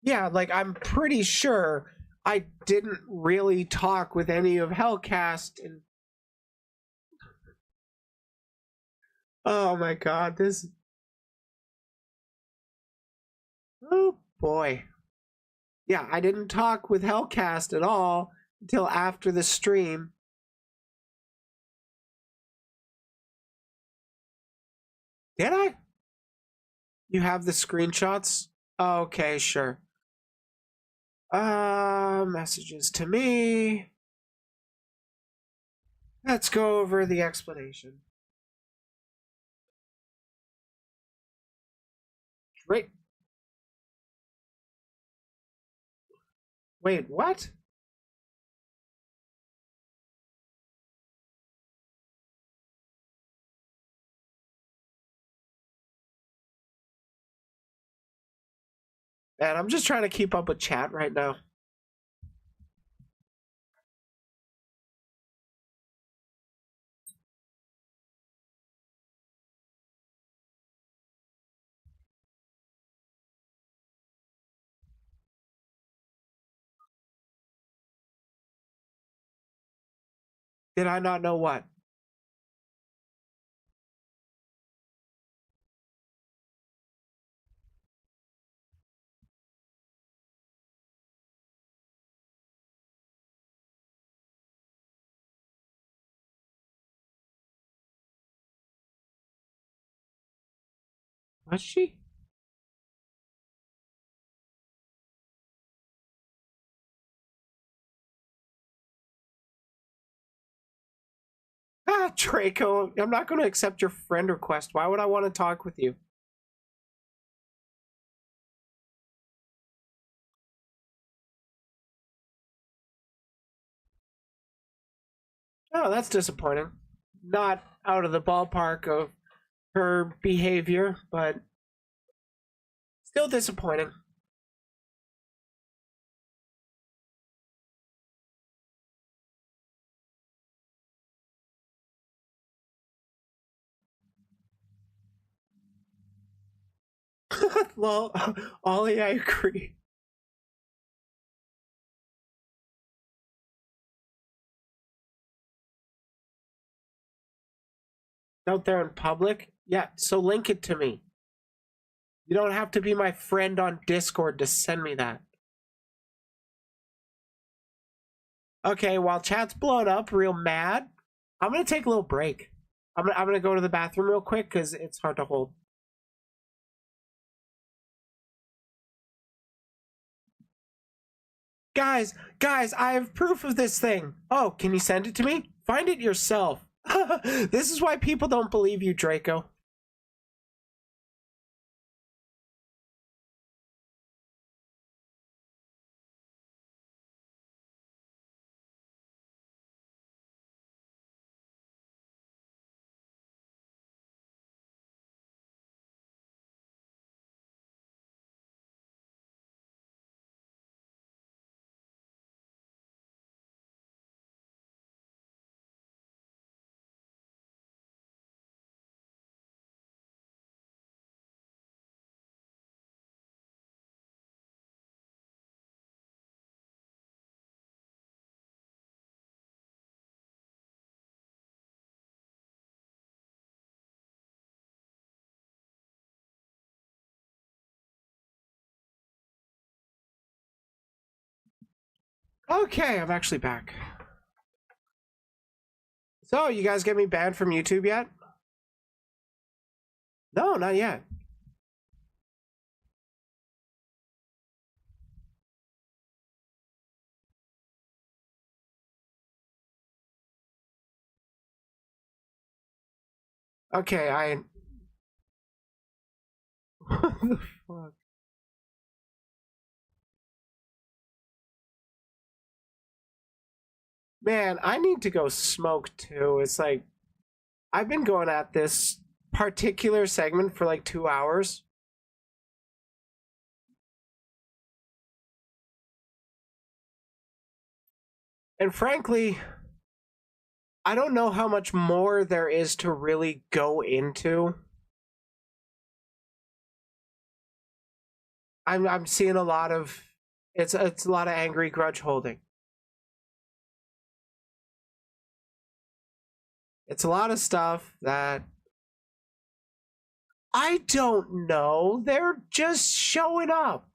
Yeah, like, I'm pretty sure I didn't really talk with any of Hellcast and oh my god, this. Oh boy. Yeah, I didn't talk with Hellcast at all until after the stream. Did I? You have the screenshots? Okay, sure. Messages to me. Let's go over the explanation. Great. Wait, what? Man, I'm just trying to keep up with chat right now. Did I not know what? Was she? Ah, Draco, I'm not going to accept your friend request. Why would I want to talk with you? Oh, that's disappointing. Not out of the ballpark of her behavior, but still disappointing. Lol, Ollie, I agree. Out there in public? Yeah, so link it to me. You don't have to be my friend on Discord to send me that. Okay, while chat's blown up real mad, I'm gonna take a little break. I'm gonna go to the bathroom real quick because it's hard to hold. Guys, I have proof of this thing. Oh, can you send it to me? Find it yourself. This is why people don't believe you, Draco. Okay, I'm actually back. So, you guys get me banned from YouTube yet? No, not yet. Okay, what the fuck? Man, I need to go smoke too. It's like, I've been going at this particular segment for like 2 hours. And frankly, I don't know how much more there is to really go into. I'm seeing a lot of it's a lot of angry grudge holding. It's a lot of stuff that I don't know. They're just showing up.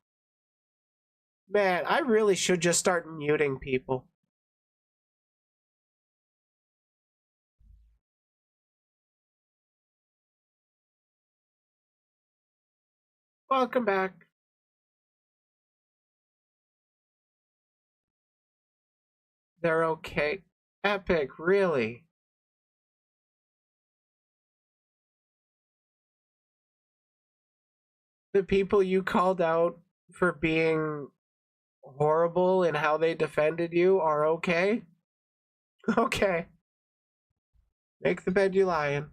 Man, I really should just start muting people. Welcome back. They're okay. Epic, really? The people you called out for being horrible in how they defended you are okay? Okay. Make the bed you lie in.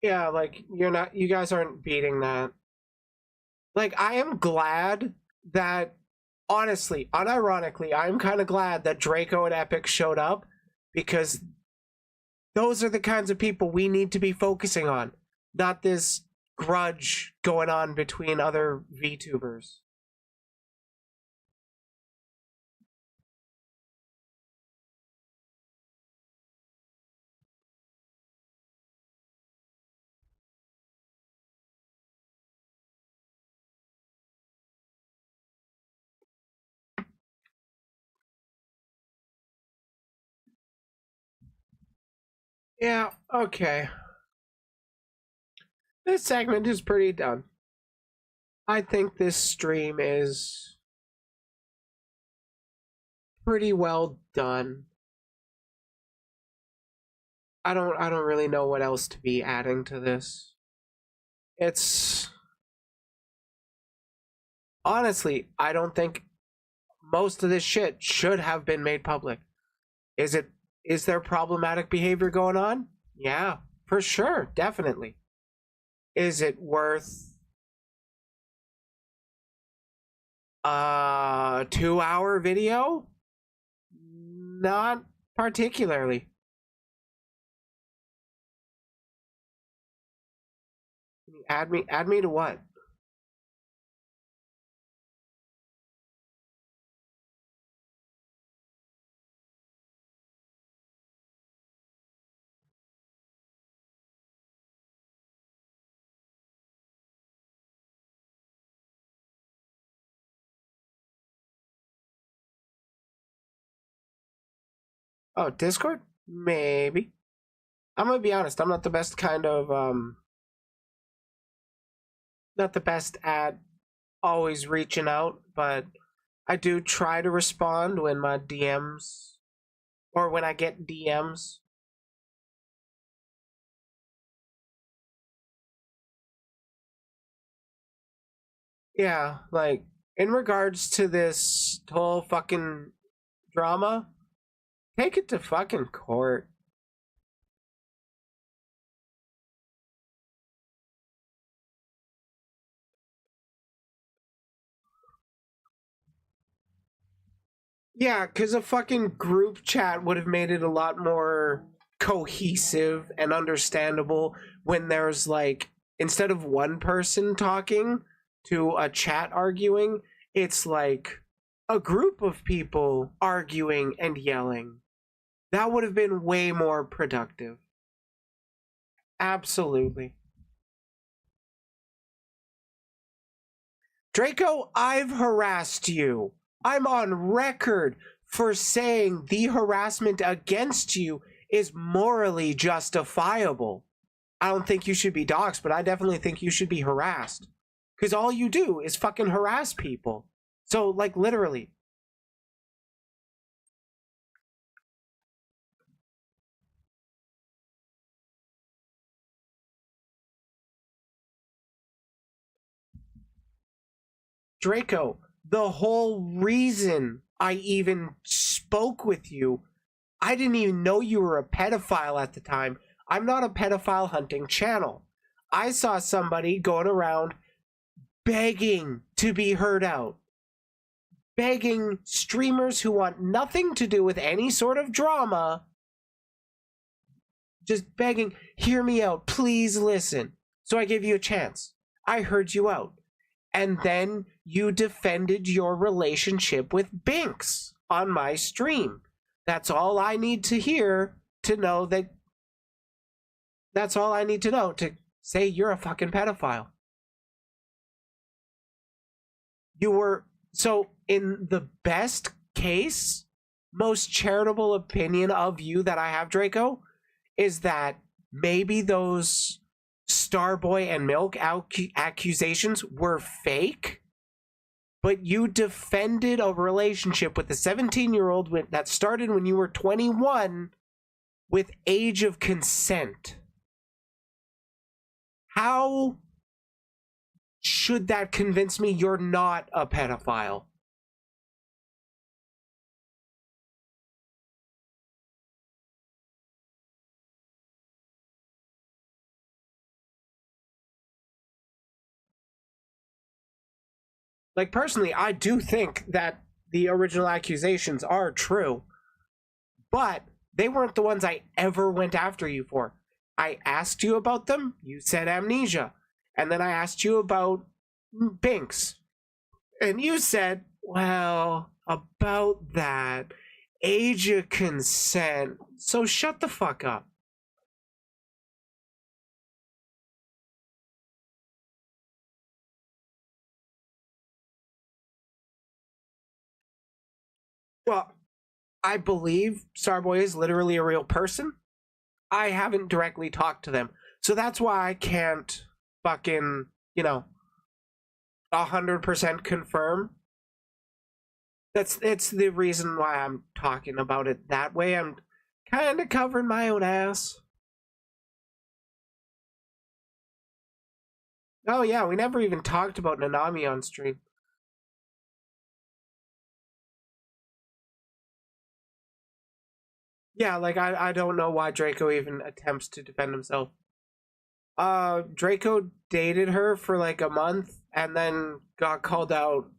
Yeah, like, you guys aren't beating that. Like, I am glad that, honestly, unironically, I'm kind of glad that Draco and Epic showed up, because those are the kinds of people we need to be focusing on, not this grudge going on between other VTubers. Yeah, okay. This segment is pretty done. I think this stream is pretty well done. I don't really know what else to be adding to this. It's honestly, I don't think most of this shit should have been made public. Is there problematic behavior going on? Yeah, for sure, definitely. Is it worth a 2-hour video? Not particularly. Add me to what? Oh, Discord? Maybe. I'm gonna be honest, I'm not the best kind of not the best at always reaching out, but I do try to respond when my DMs or when I get DMs. Yeah, like in regards to this whole fucking drama, take it to fucking court. Yeah, because a fucking group chat would have made it a lot more cohesive and understandable when there's like, instead of one person talking to a chat arguing, it's like a group of people arguing and yelling. That would have been way more productive. Absolutely. Draco, I've harassed you. I'm on record for saying the harassment against you is morally justifiable. I don't think you should be doxxed, but I definitely think you should be harassed. Because all you do is fucking harass people. So, like, literally. Draco, the whole reason I even spoke with you, I didn't even know you were a pedophile at the time. I'm not a pedophile hunting channel. I saw somebody going around begging to be heard out. Begging streamers who want nothing to do with any sort of drama, just begging, hear me out, please listen. So I gave you a chance. I heard you out. And then you defended your relationship with Binks on my stream. That's all I need to hear to know that. That's all I need to know to say you're a fucking pedophile. You were. So, in the best case, most charitable opinion of you that I have, Draco, is that maybe those Starboy and Milk accusations were fake, but you defended a relationship with a 17-year-old that started when you were 21 with age of consent. How should that convince me you're not a pedophile? Like, personally, I do think that the original accusations are true, but they weren't the ones I ever went after you for. I asked you about them, you said amnesia. And then I asked you about Binks. And you said, well, about that, age of consent. So shut the fuck up. Well, I believe Starboy is literally a real person. I haven't directly talked to them. So that's why I can't fucking, 100% confirm. It's the reason why I'm talking about it that way. I'm kind of covering my own ass. Oh yeah, we never even talked about Nanami on stream. Yeah, like I don't know why Draco even attempts to defend himself. Draco dated her for like a month and then got called out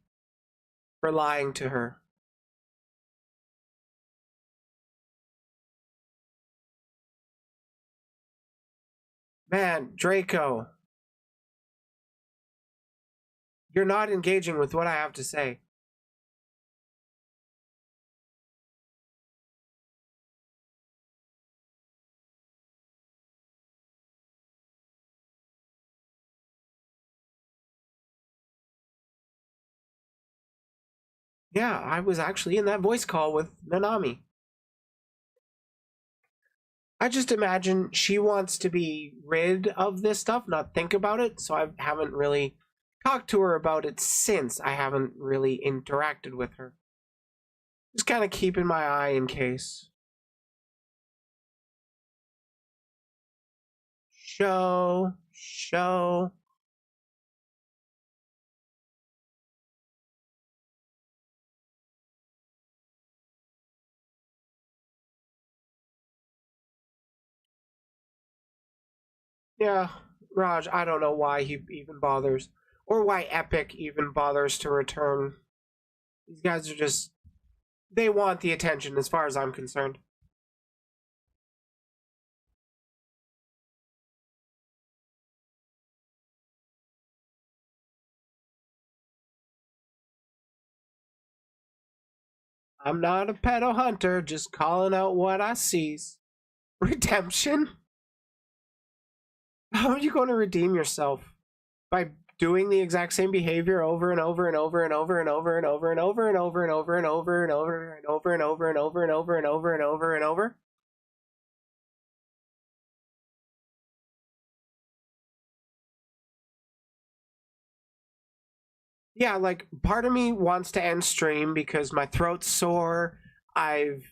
for lying to her. Man, Draco, you're not engaging with what I have to say. Yeah, I was actually in that voice call with Nanami. I just imagine she wants to be rid of this stuff, not think about it, so I haven't really talked to her about it since. I haven't really interacted with her. Just kind of keeping my eye in case. Show. Yeah, Raj, I don't know why he even bothers, or why Epic even bothers to return. These guys are just, they want the attention as far as I'm concerned. I'm not a pedo hunter, just calling out what I sees. Redemption? How are you going to redeem yourself? By doing the exact same behavior over and over and over and over and over and over and over and over and over and over and over and over and over and over and over and over and over and over? Yeah, like part of me wants to end stream because my throat's sore. I've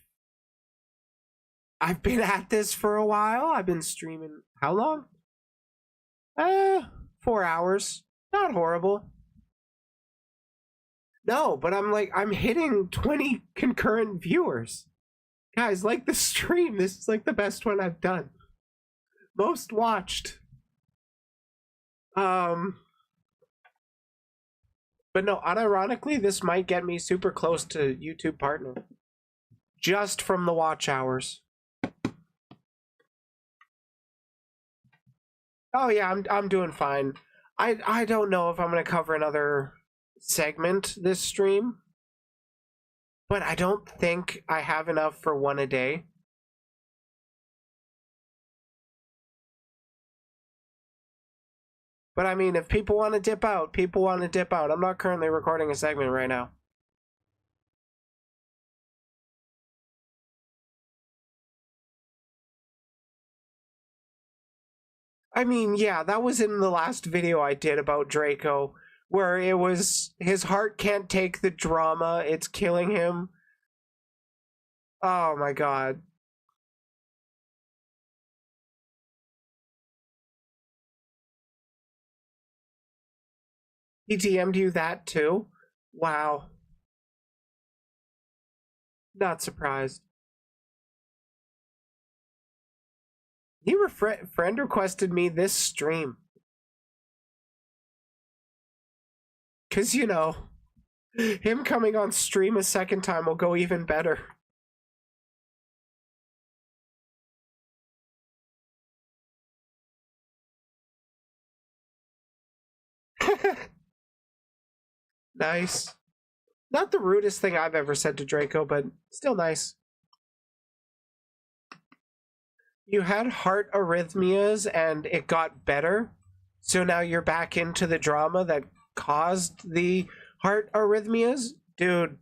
been at this for a while. I've been streaming how long? 4 hours. Not horrible. No, but I'm hitting 20 concurrent viewers. Guys, like the stream. This is like the best one I've done. Most watched. But no, unironically, this might get me super close to YouTube partner. Just from the watch hours. Oh yeah, I'm doing fine. I don't know if I'm gonna cover another segment this stream, but I don't think I have enough for one a day. But I mean, if people want to dip out, people want to dip out. I'm not currently recording a segment right now. I mean, yeah, that was in the last video I did about Draco, where it was his heart can't take the drama, it's killing him. Oh my god. He DM'd you that too? Wow. Not surprised. He friend requested me this stream. Cause him coming on stream a second time will go even better. Nice. Not the rudest thing I've ever said to Draco, but still nice. You had heart arrhythmias and it got better, so now you're back into the drama that caused the heart arrhythmias? Dude,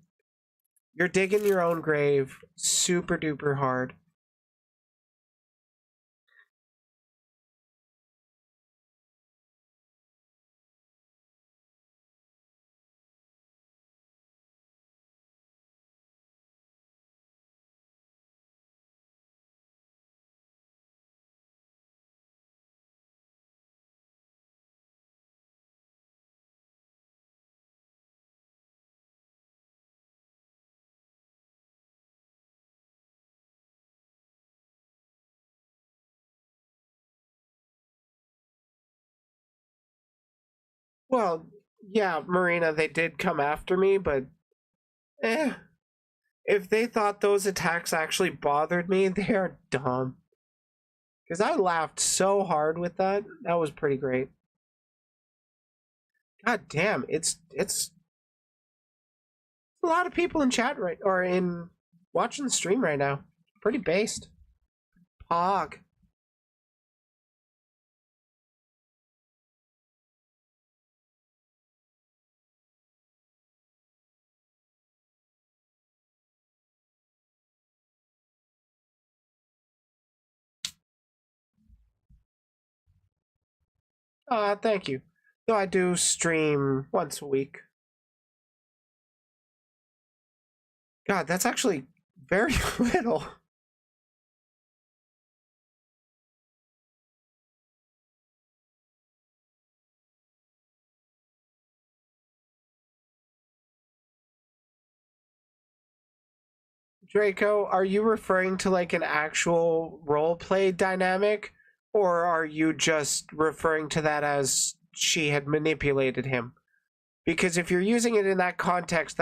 you're digging your own grave super duper hard. Well, yeah, Marina, they did come after me, but if they thought those attacks actually bothered me, they are dumb. Because I laughed so hard with that. That was pretty great. God damn, it's a lot of people in chat or in watching the stream right now. Pretty based. Pog. Thank you. So I do stream once a week. God, that's actually very little. Draco, are you referring to like an actual roleplay dynamic? Or are you just referring to that as she had manipulated him? Because if you're using it in that context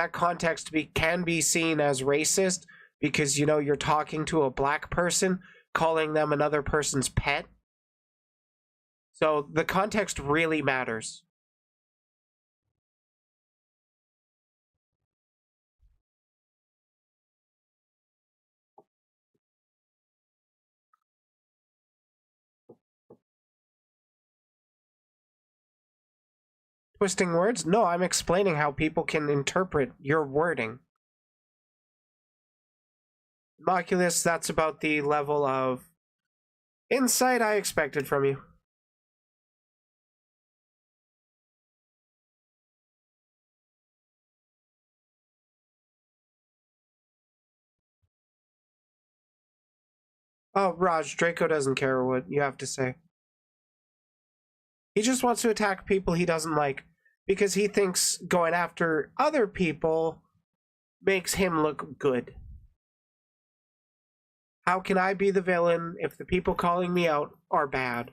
can be seen as racist because, you know, you're talking to a black person, calling them another person's pet. So the context really matters. Twisting words? No, I'm explaining how people can interpret your wording. Moculus, that's about the level of insight I expected from you. Oh, Raj, Draco doesn't care what you have to say. He just wants to attack people he doesn't like because he thinks going after other people makes him look good. How can I be the villain if the people calling me out are bad?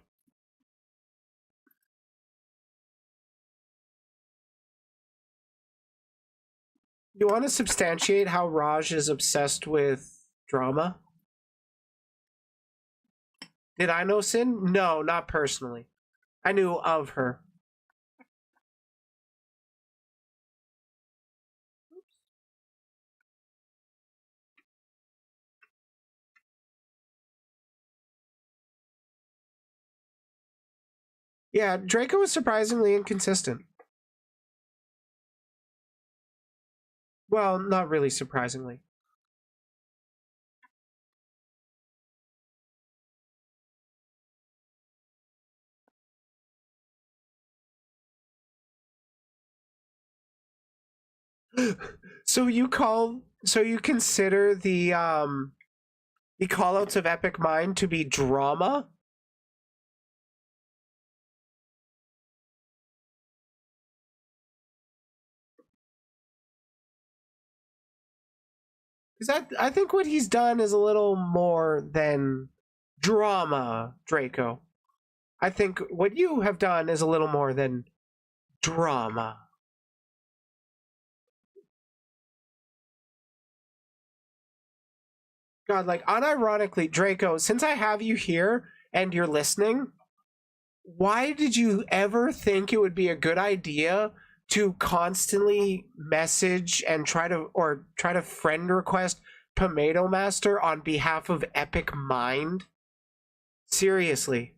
You want to substantiate how Raj is obsessed with drama? Did I know Sin? No, not personally. I knew of her. Yeah, Draco was surprisingly inconsistent. Well, not really surprisingly. So you consider the callouts of Epic Mind to be drama? Because I think what he's done is a little more than drama, Draco. I think what you have done is a little more than drama. God, like, unironically, Draco, since I have you here and you're listening, why did you ever think it would be a good idea to constantly message and try to friend request Pomato Master on behalf of Epic Mind? Seriously.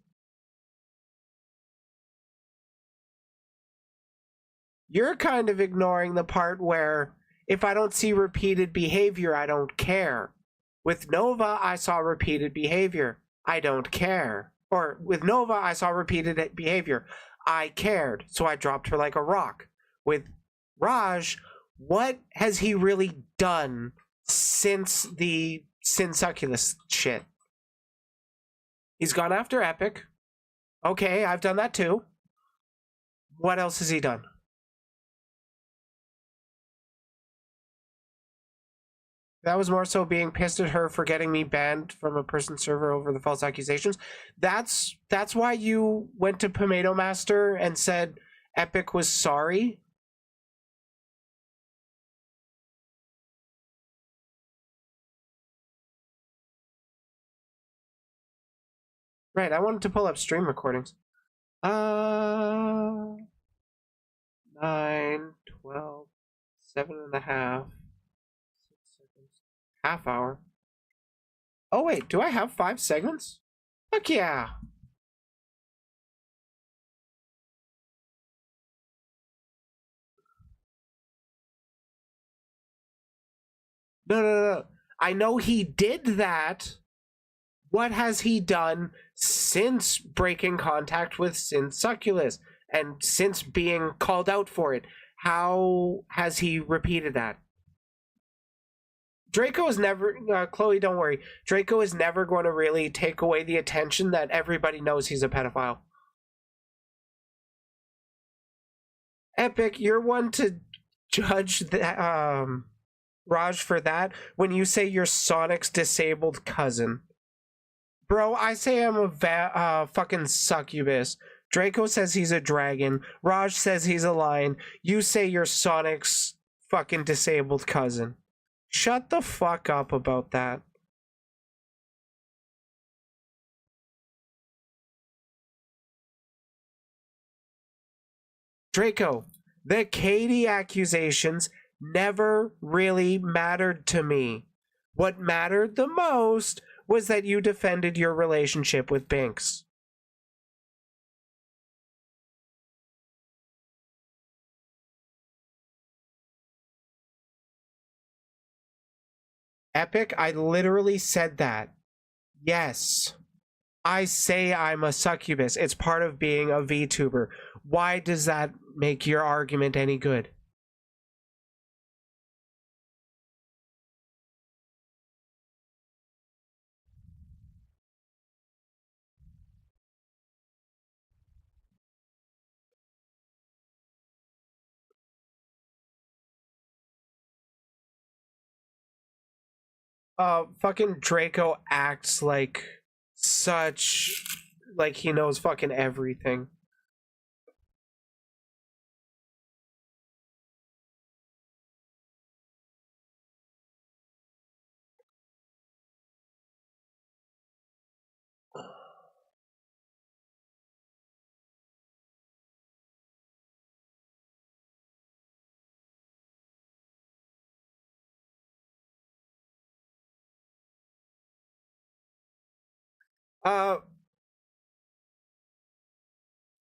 You're kind of ignoring the part where if I don't see repeated behavior, I don't care. With Nova, I saw repeated behavior. I don't care. Or with Nova, I saw repeated behavior. I cared, so I dropped her like a rock. With Raj, what has he really done since the Sinsuculus shit? He's gone after Epic. Okay, I've done that too. What else has he done? That was more so being pissed at her for getting me banned from a person's server over the false accusations. That's why you went to Pomato Master and said, Epic was sorry? Right, I wanted to pull up stream recordings. 9, 12, 7.5, 6 seconds, half hour. Oh wait, do I have 5 segments? Fuck yeah! No. I know he did that. What has he done since breaking contact with Succulus and since being called out for it? How has he repeated that? Draco is never, Chloe, don't worry. Draco is never going to really take away the attention that everybody knows he's a pedophile. Epic, you're one to judge that, Raj, for that when you say you're Sonic's disabled cousin. Bro, I say I'm a fucking succubus. Draco says he's a dragon. Raj says he's a lion. You say you're Sonic's fucking disabled cousin. Shut the fuck up about that. Draco, the Katie accusations never really mattered to me. What mattered the most was that you defended your relationship with Binks. Epic, I literally said that. Yes. I say I'm a succubus. It's part of being a VTuber. Why does that make your argument any good? Fucking Draco acts like like he knows fucking everything.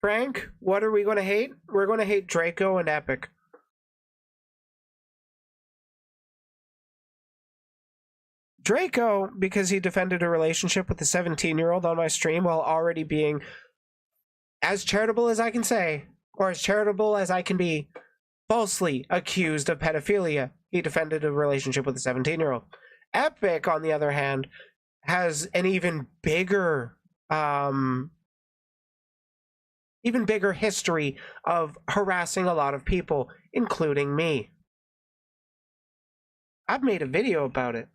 Frank, what are we going to hate? We're going to hate Draco and Epic. Draco, because he defended a relationship with a 17-year-old on my stream while already being as charitable as I can say, or as charitable as I can be, falsely accused of pedophilia. He defended a relationship with a 17-year-old. Epic, on the other hand, has an even bigger history of harassing a lot of people, including me. I've made a video about it.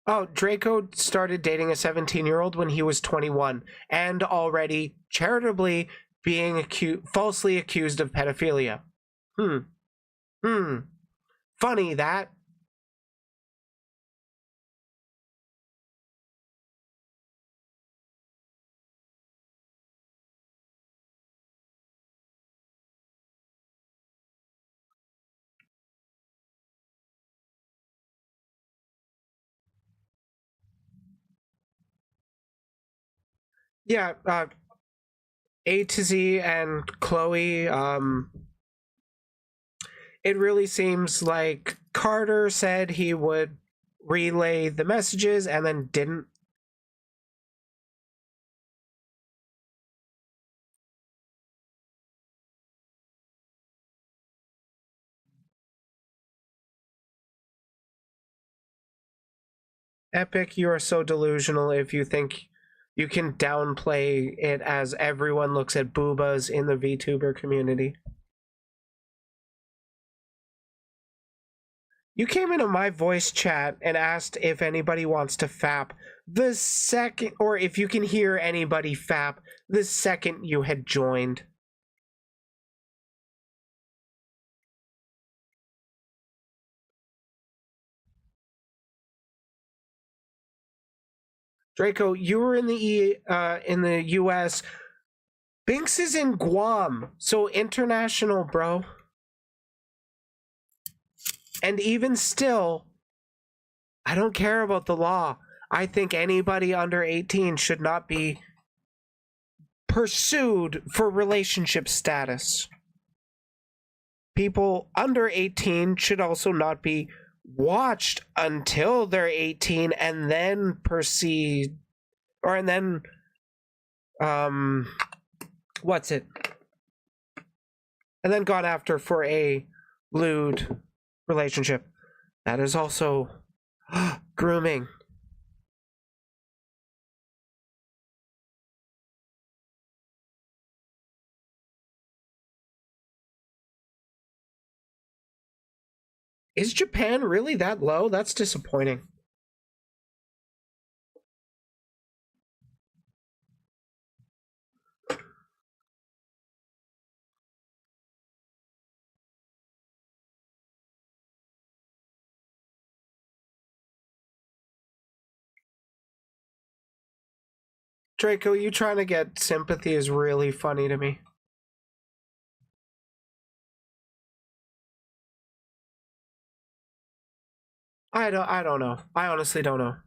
Oh, Draco started dating a 17-year-old when he was 21 and already charitably being falsely accused of pedophilia. Funny that. Yeah, A to Z and Chloe, it really seems like Carter said he would relay the messages and then didn't. Epic, you are so delusional if you think you can downplay it as everyone looks at boobas in the VTuber community. You came into my voice chat and asked if anybody wants to fap the second, or if you can hear anybody fap the second you had joined. Draco, you were in the US. Binks is in Guam, so international, bro. And even still, I don't care about the law. I think anybody under 18 should not be pursued for relationship status. People under 18 should also not be watched until they're 18 and then proceed, or and then what's it? And then gone after for a lewd relationship. That is also grooming. Is Japan really that low? That's disappointing. Draco, you trying to get sympathy is really funny to me. I don't know. I honestly don't know.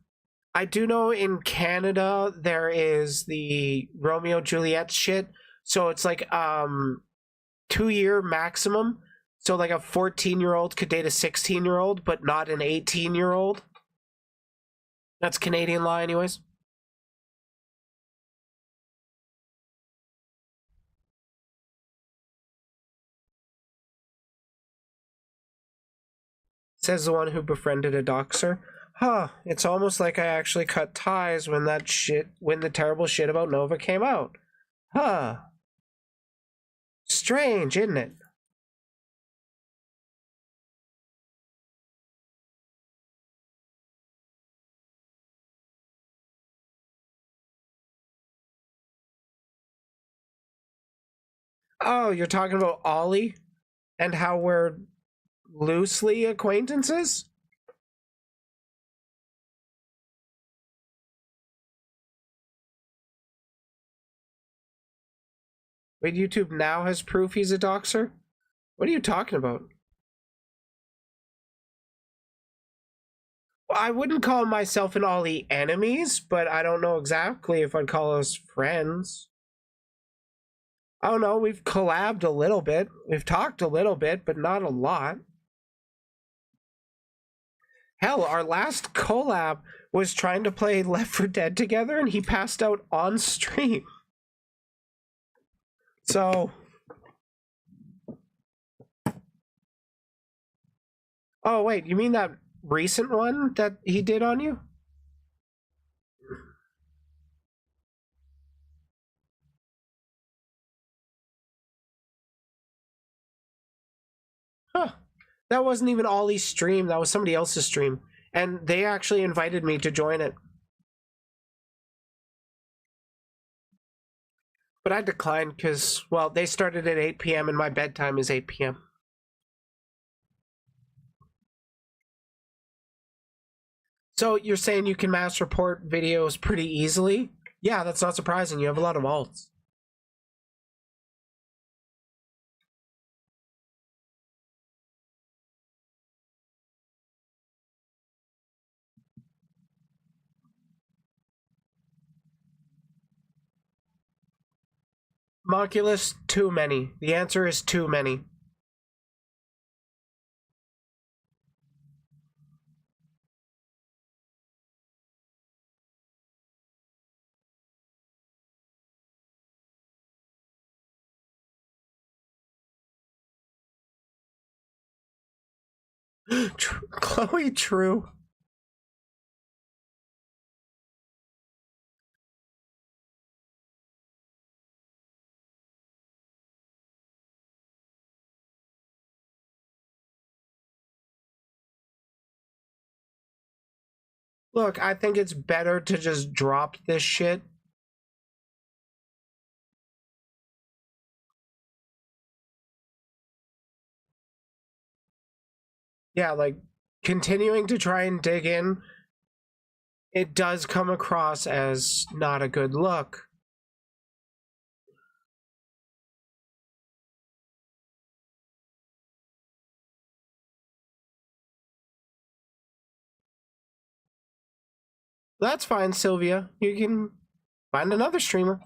I do know in Canada there is the Romeo Juliet shit. So it's like 2-year maximum. So like a 14-year-old could date a 16-year-old, but not an 18-year-old. That's Canadian law anyways. Says the one who befriended a doxer. Huh, it's almost like I actually cut ties when the terrible shit about Nova came out. Huh. Strange, isn't it? Oh, you're talking about Ollie and how we're loosely acquaintances? Wait, YouTube now has proof he's a doxer? What are you talking about? Well, I wouldn't call myself and Ollie enemies, but I don't know exactly if I'd call us friends. I don't know, we've collabed a little bit. We've talked a little bit, but not a lot. Hell, our last collab was trying to play Left 4 Dead together and he passed out on stream. So... Oh, wait, you mean that recent one that he did on you? Huh. That wasn't even Ollie's stream. That was somebody else's stream. And they actually invited me to join it. But I declined because, well, they started at 8 p.m. and my bedtime is 8 p.m. So you're saying you can mass report videos pretty easily? Yeah, that's not surprising. You have a lot of alts. Moculus, too many. The answer is too many. Chloe, true. Look, I think it's better to just drop this shit. Yeah, like, continuing to try and dig in, it does come across as not a good look. That's fine, Sylvia. You can find another streamer.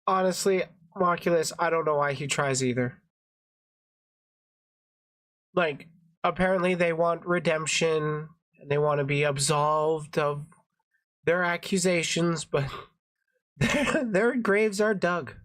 Honestly, Moculus, I don't know why he tries either. Like, apparently they want redemption and they want to be absolved of their accusations, but their graves are dug.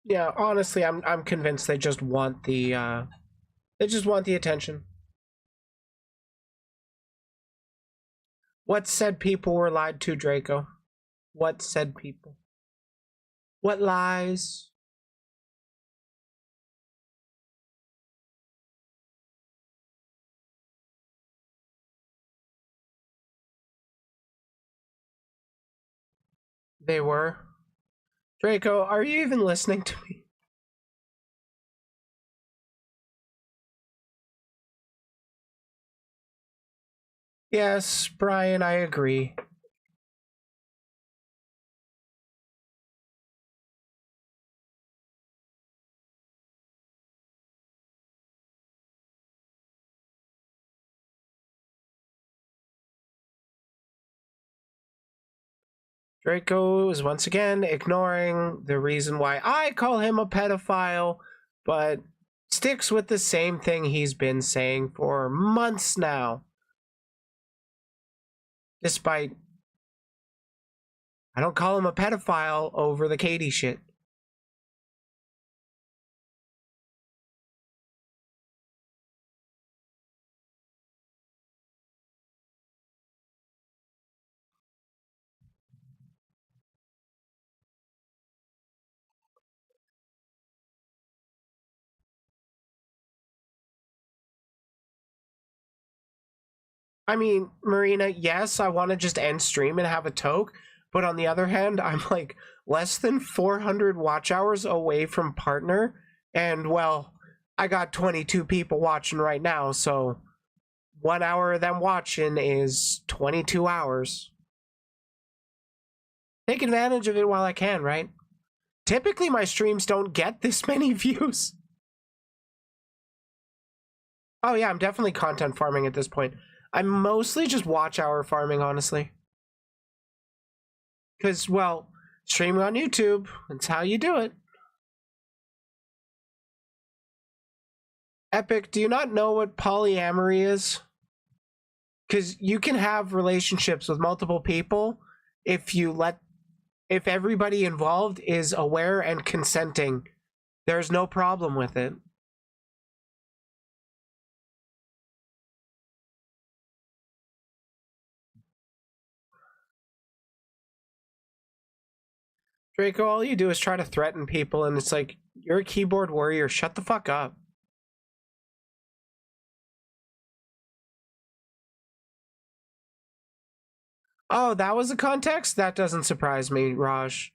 Yeah, honestly, I'm convinced they just want the attention. What said people were lied to, Draco? What said people? What lies? They were. Draco, are you even listening to me? Yes, Brian, I agree. Draco is once again ignoring the reason why I call him a pedophile, but sticks with the same thing he's been saying for months now. Despite, I don't call him a pedophile over the Katie shit. I mean, Marina, yes, I want to just end stream and have a toke, but on the other hand, I'm like less than 400 watch hours away from partner, and well, I got 22 people watching right now, so 1 hour of them watching is 22 hours. Take advantage of it while I can, right? Typically, my streams don't get this many views. Oh yeah, I'm definitely content farming at this point. I'm mostly just watch hour farming, honestly. Because, well, streaming on YouTube, that's how you do it. Epic, do you not know what polyamory is? Because you can have relationships with multiple people if everybody involved is aware and consenting. There's no problem with it. Draco, all you do is try to threaten people, and it's like, you're a keyboard warrior, shut the fuck up. Oh, that was the context? That doesn't surprise me, Raj.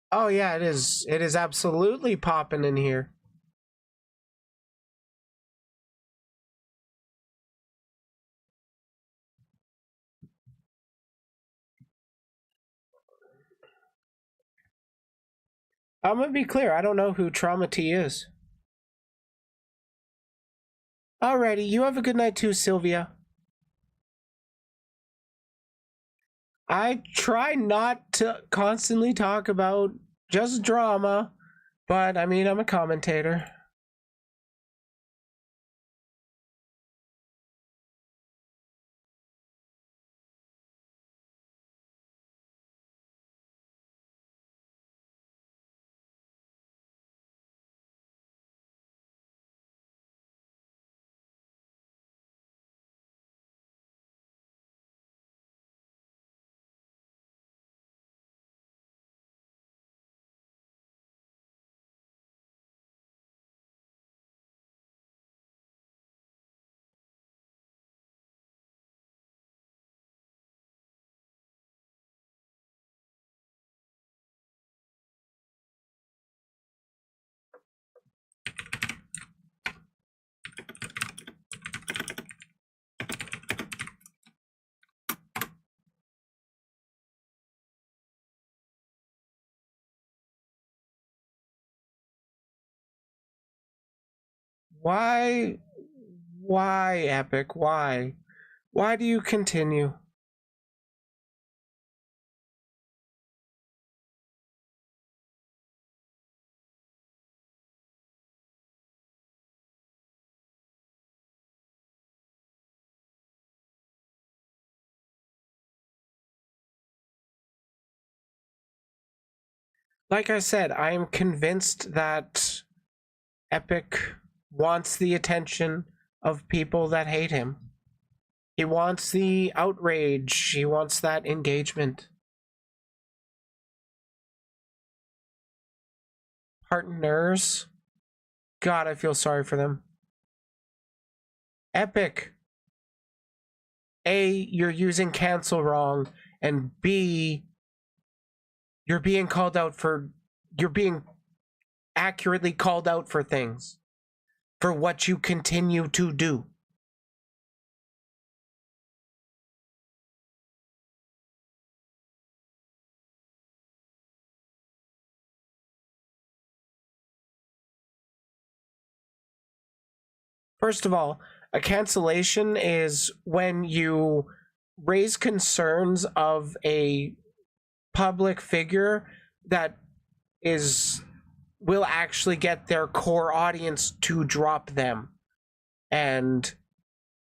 Oh yeah, it is. It is absolutely popping in here. I'm gonna be clear, I don't know who Trauma T is. Alrighty, you have a good night too, Sylvia. I try not to constantly talk about just drama, but I mean, I'm a commentator. Why? Why, Epic? Why? Why do you continue? Like I said, I am convinced that Epic wants the attention of people that hate him. He wants the outrage. He wants that engagement. Partners. God, I feel sorry for them. Epic. A, you're using cancel wrong, and B, you're being accurately called out for things. For what you continue to do. First of all, a cancellation is when you raise concerns of a public figure that will actually get their core audience to drop them. And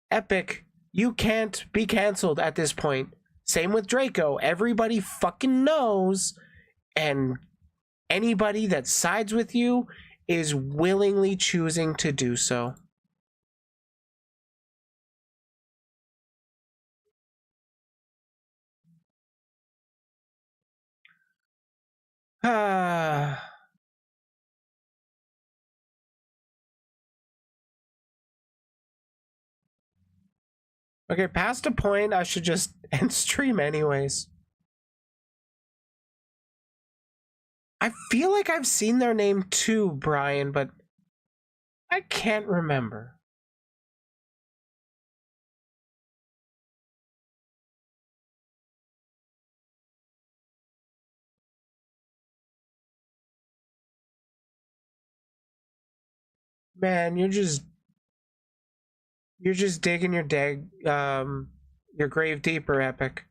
Epic, you can't be canceled at this point. Same with Draco. Everybody fucking knows, and anybody that sides with you is willingly choosing to do so. Ah. Okay, past a point, I should just end stream anyways. I feel like I've seen their name too, Brian, but I can't remember. Man, you're just digging your grave deeper, Epic.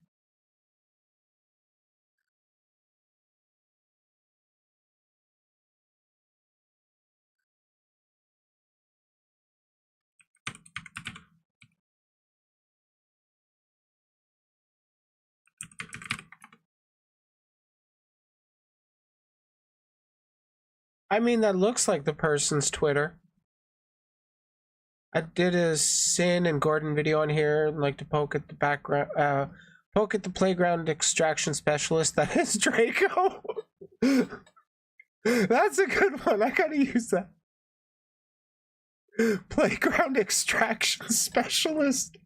I mean, that looks like the person's Twitter. I did a Sin and Gordon video on here, like to poke at the background, poke at the playground extraction specialist. That is Draco. That's a good one. I gotta use that. Playground extraction specialist.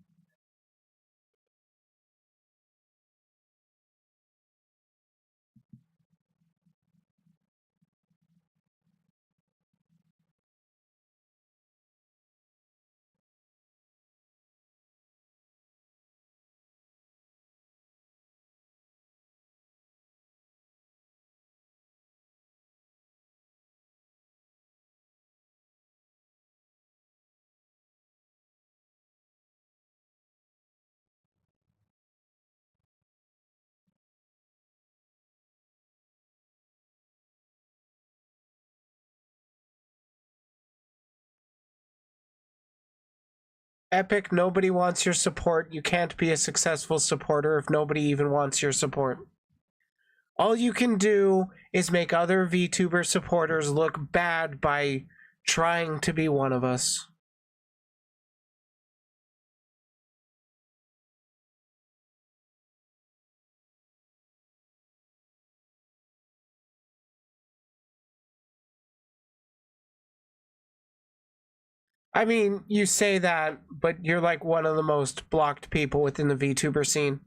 Epic, nobody wants your support. You can't be a successful supporter if nobody even wants your support. All you can do is make other VTuber supporters look bad by trying to be one of us. I mean, you say that, but you're like one of the most blocked people within the VTuber scene.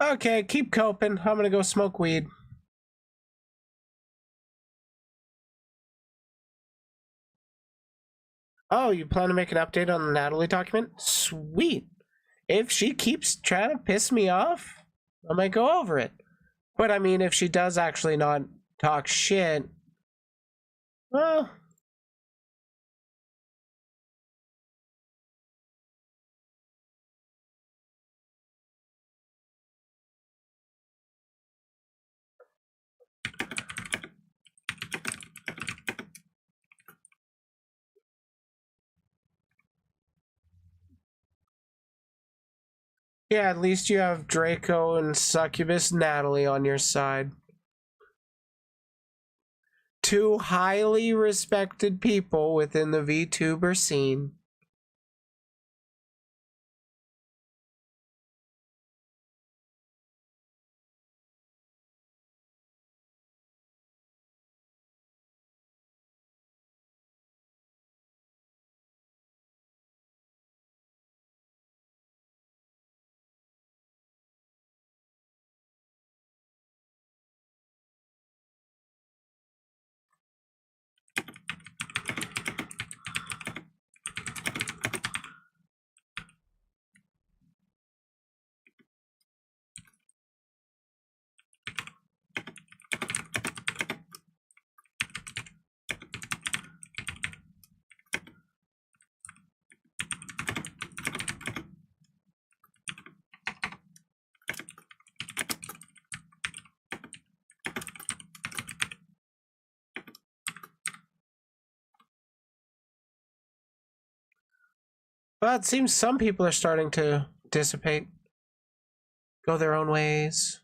Okay, keep coping. I'm gonna go smoke weed. Oh, you plan to make an update on the Natalie document? Sweet. If she keeps trying to piss me off, I might go over it. But I mean, if she does actually not talk shit, well... yeah, at least you have Draco and Succubus Natalie on your side. Two highly respected people within the VTuber scene. Well, it seems some people are starting to dissipate, go their own ways.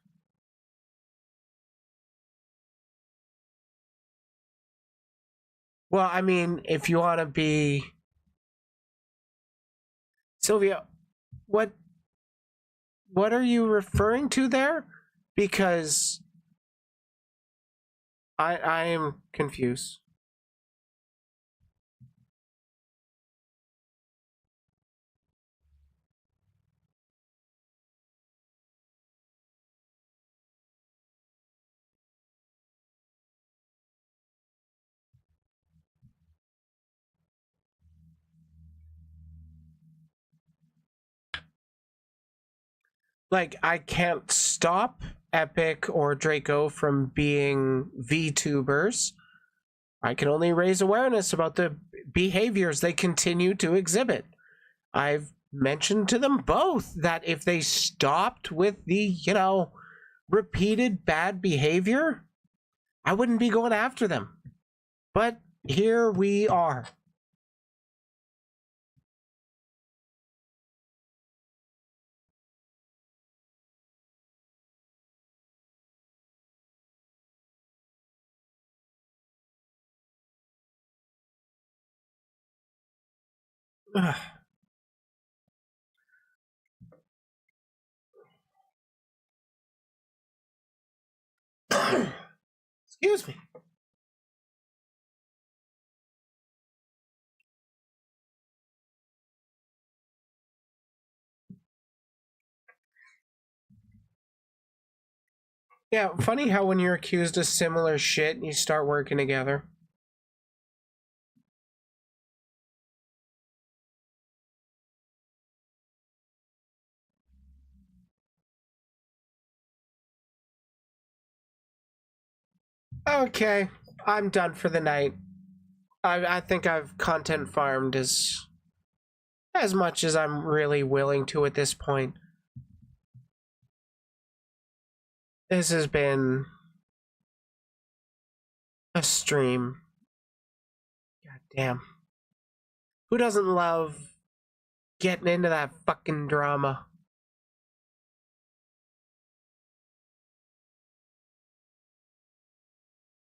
Well, I mean, if you want to be... Sylvia, what are you referring to there? Because I am confused. Like, I can't stop Epic or Draco from being VTubers. I can only raise awareness about the behaviors they continue to exhibit. I've mentioned to them both that if they stopped with the, repeated bad behavior, I wouldn't be going after them. But here we are. Ugh. Excuse me. Yeah, funny how when you're accused of similar shit, you start working together. Okay, I'm done for the night. I think I've content farmed as much as I'm really willing to at this point. This has been a stream. God damn. Who doesn't love getting into that fucking drama?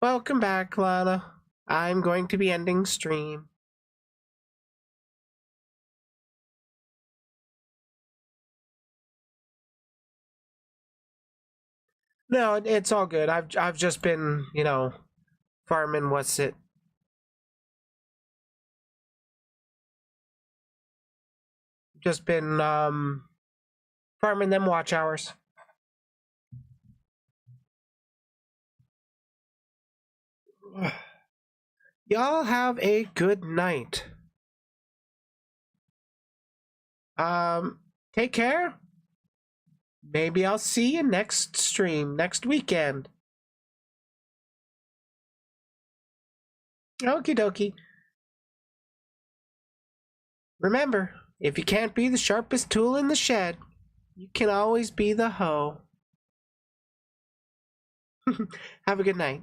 Welcome back, Lana. I'm going to be ending stream. No, it's all good. I've just been, you know, farming what's it. Just been farming them watch hours. Y'all have a good night. Take care. Maybe I'll see you next stream, next weekend. Okie dokie. Remember, if you can't be the sharpest tool in the shed, you can always be the hoe. Have a good night.